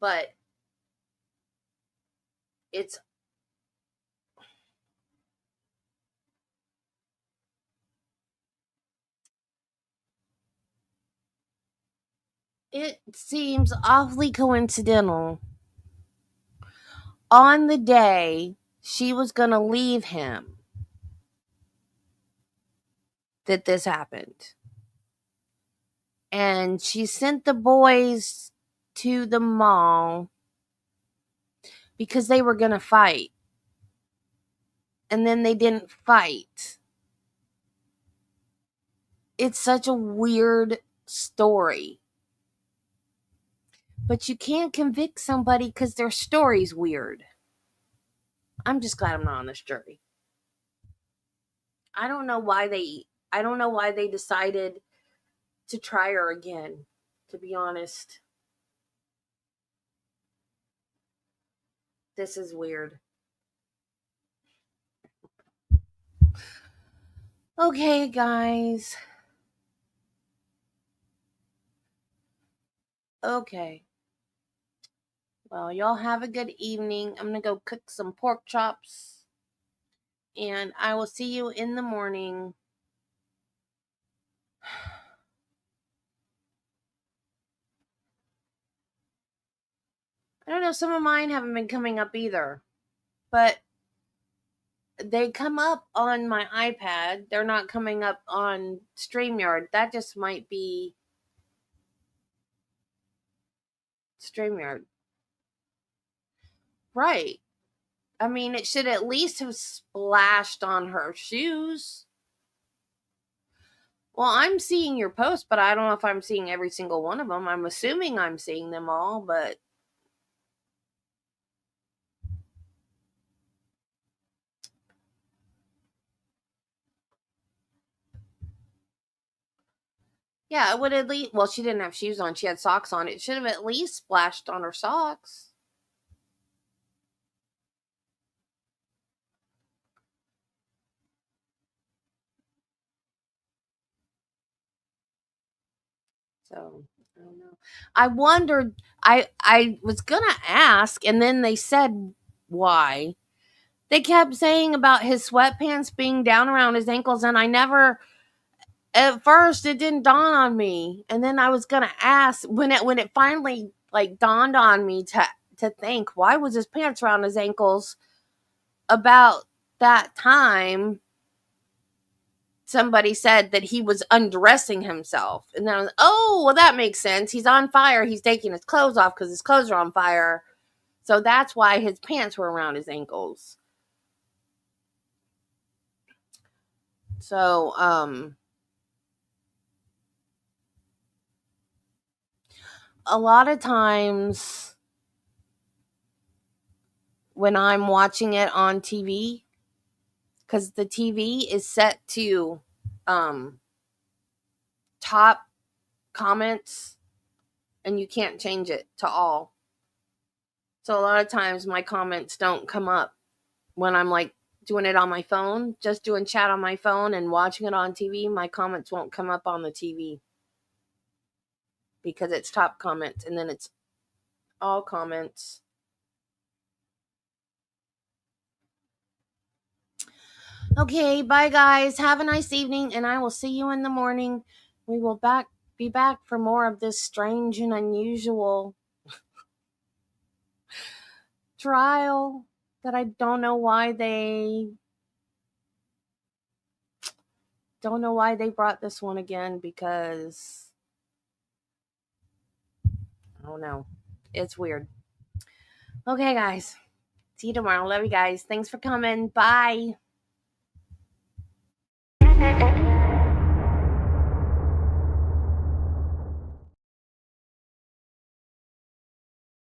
But it seems awfully coincidental. On the day she was going to leave him, that this happened. And she sent the boys to the mall because they were going to fight. And then they didn't fight. It's such a weird story. But you can't convict somebody because their story's weird. I'm just glad I'm not on this jury. I don't know why they decided to try her again, to be honest. This is weird. Okay, guys. Okay. Well, y'all have a good evening. I'm going to go cook some pork chops. And I will see you in the morning. I don't know, some of mine haven't been coming up either. But they come up on my iPad. They're not coming up on StreamYard. That just might be StreamYard. Right. I mean, it should at least have splashed on her shoes. Well, I'm seeing your post, but I don't know if I'm seeing every single one of them. I'm assuming I'm seeing them all, but yeah, it would at least, well, she didn't have shoes on. She had socks on. It should have at least splashed on her socks. So, I don't know. I wondered, I was going to ask, and then they said why. They kept saying about his sweatpants being down around his ankles, and I never, at first it didn't dawn on me. And then I was going to ask when it finally like dawned on me to think, why was his pants around his ankles? About that time, somebody said that he was undressing himself. And then I was, oh, well, that makes sense. He's on fire. He's taking his clothes off because his clothes are on fire. So that's why his pants were around his ankles. So, a lot of times when I'm watching it on TV, because the TV is set to top comments, and you can't change it to all. So a lot of times my comments don't come up when I'm like doing it on my phone, just doing chat on my phone and watching it on TV. My comments won't come up on the TV because it's top comments, and then it's all comments. Okay, bye guys. Have a nice evening, and I will see you in the morning. We will be back for more of this strange and unusual trial that I don't know why they brought this one again, because I don't know. It's weird. Okay, guys. See you tomorrow. Love you guys. Thanks for coming. Bye.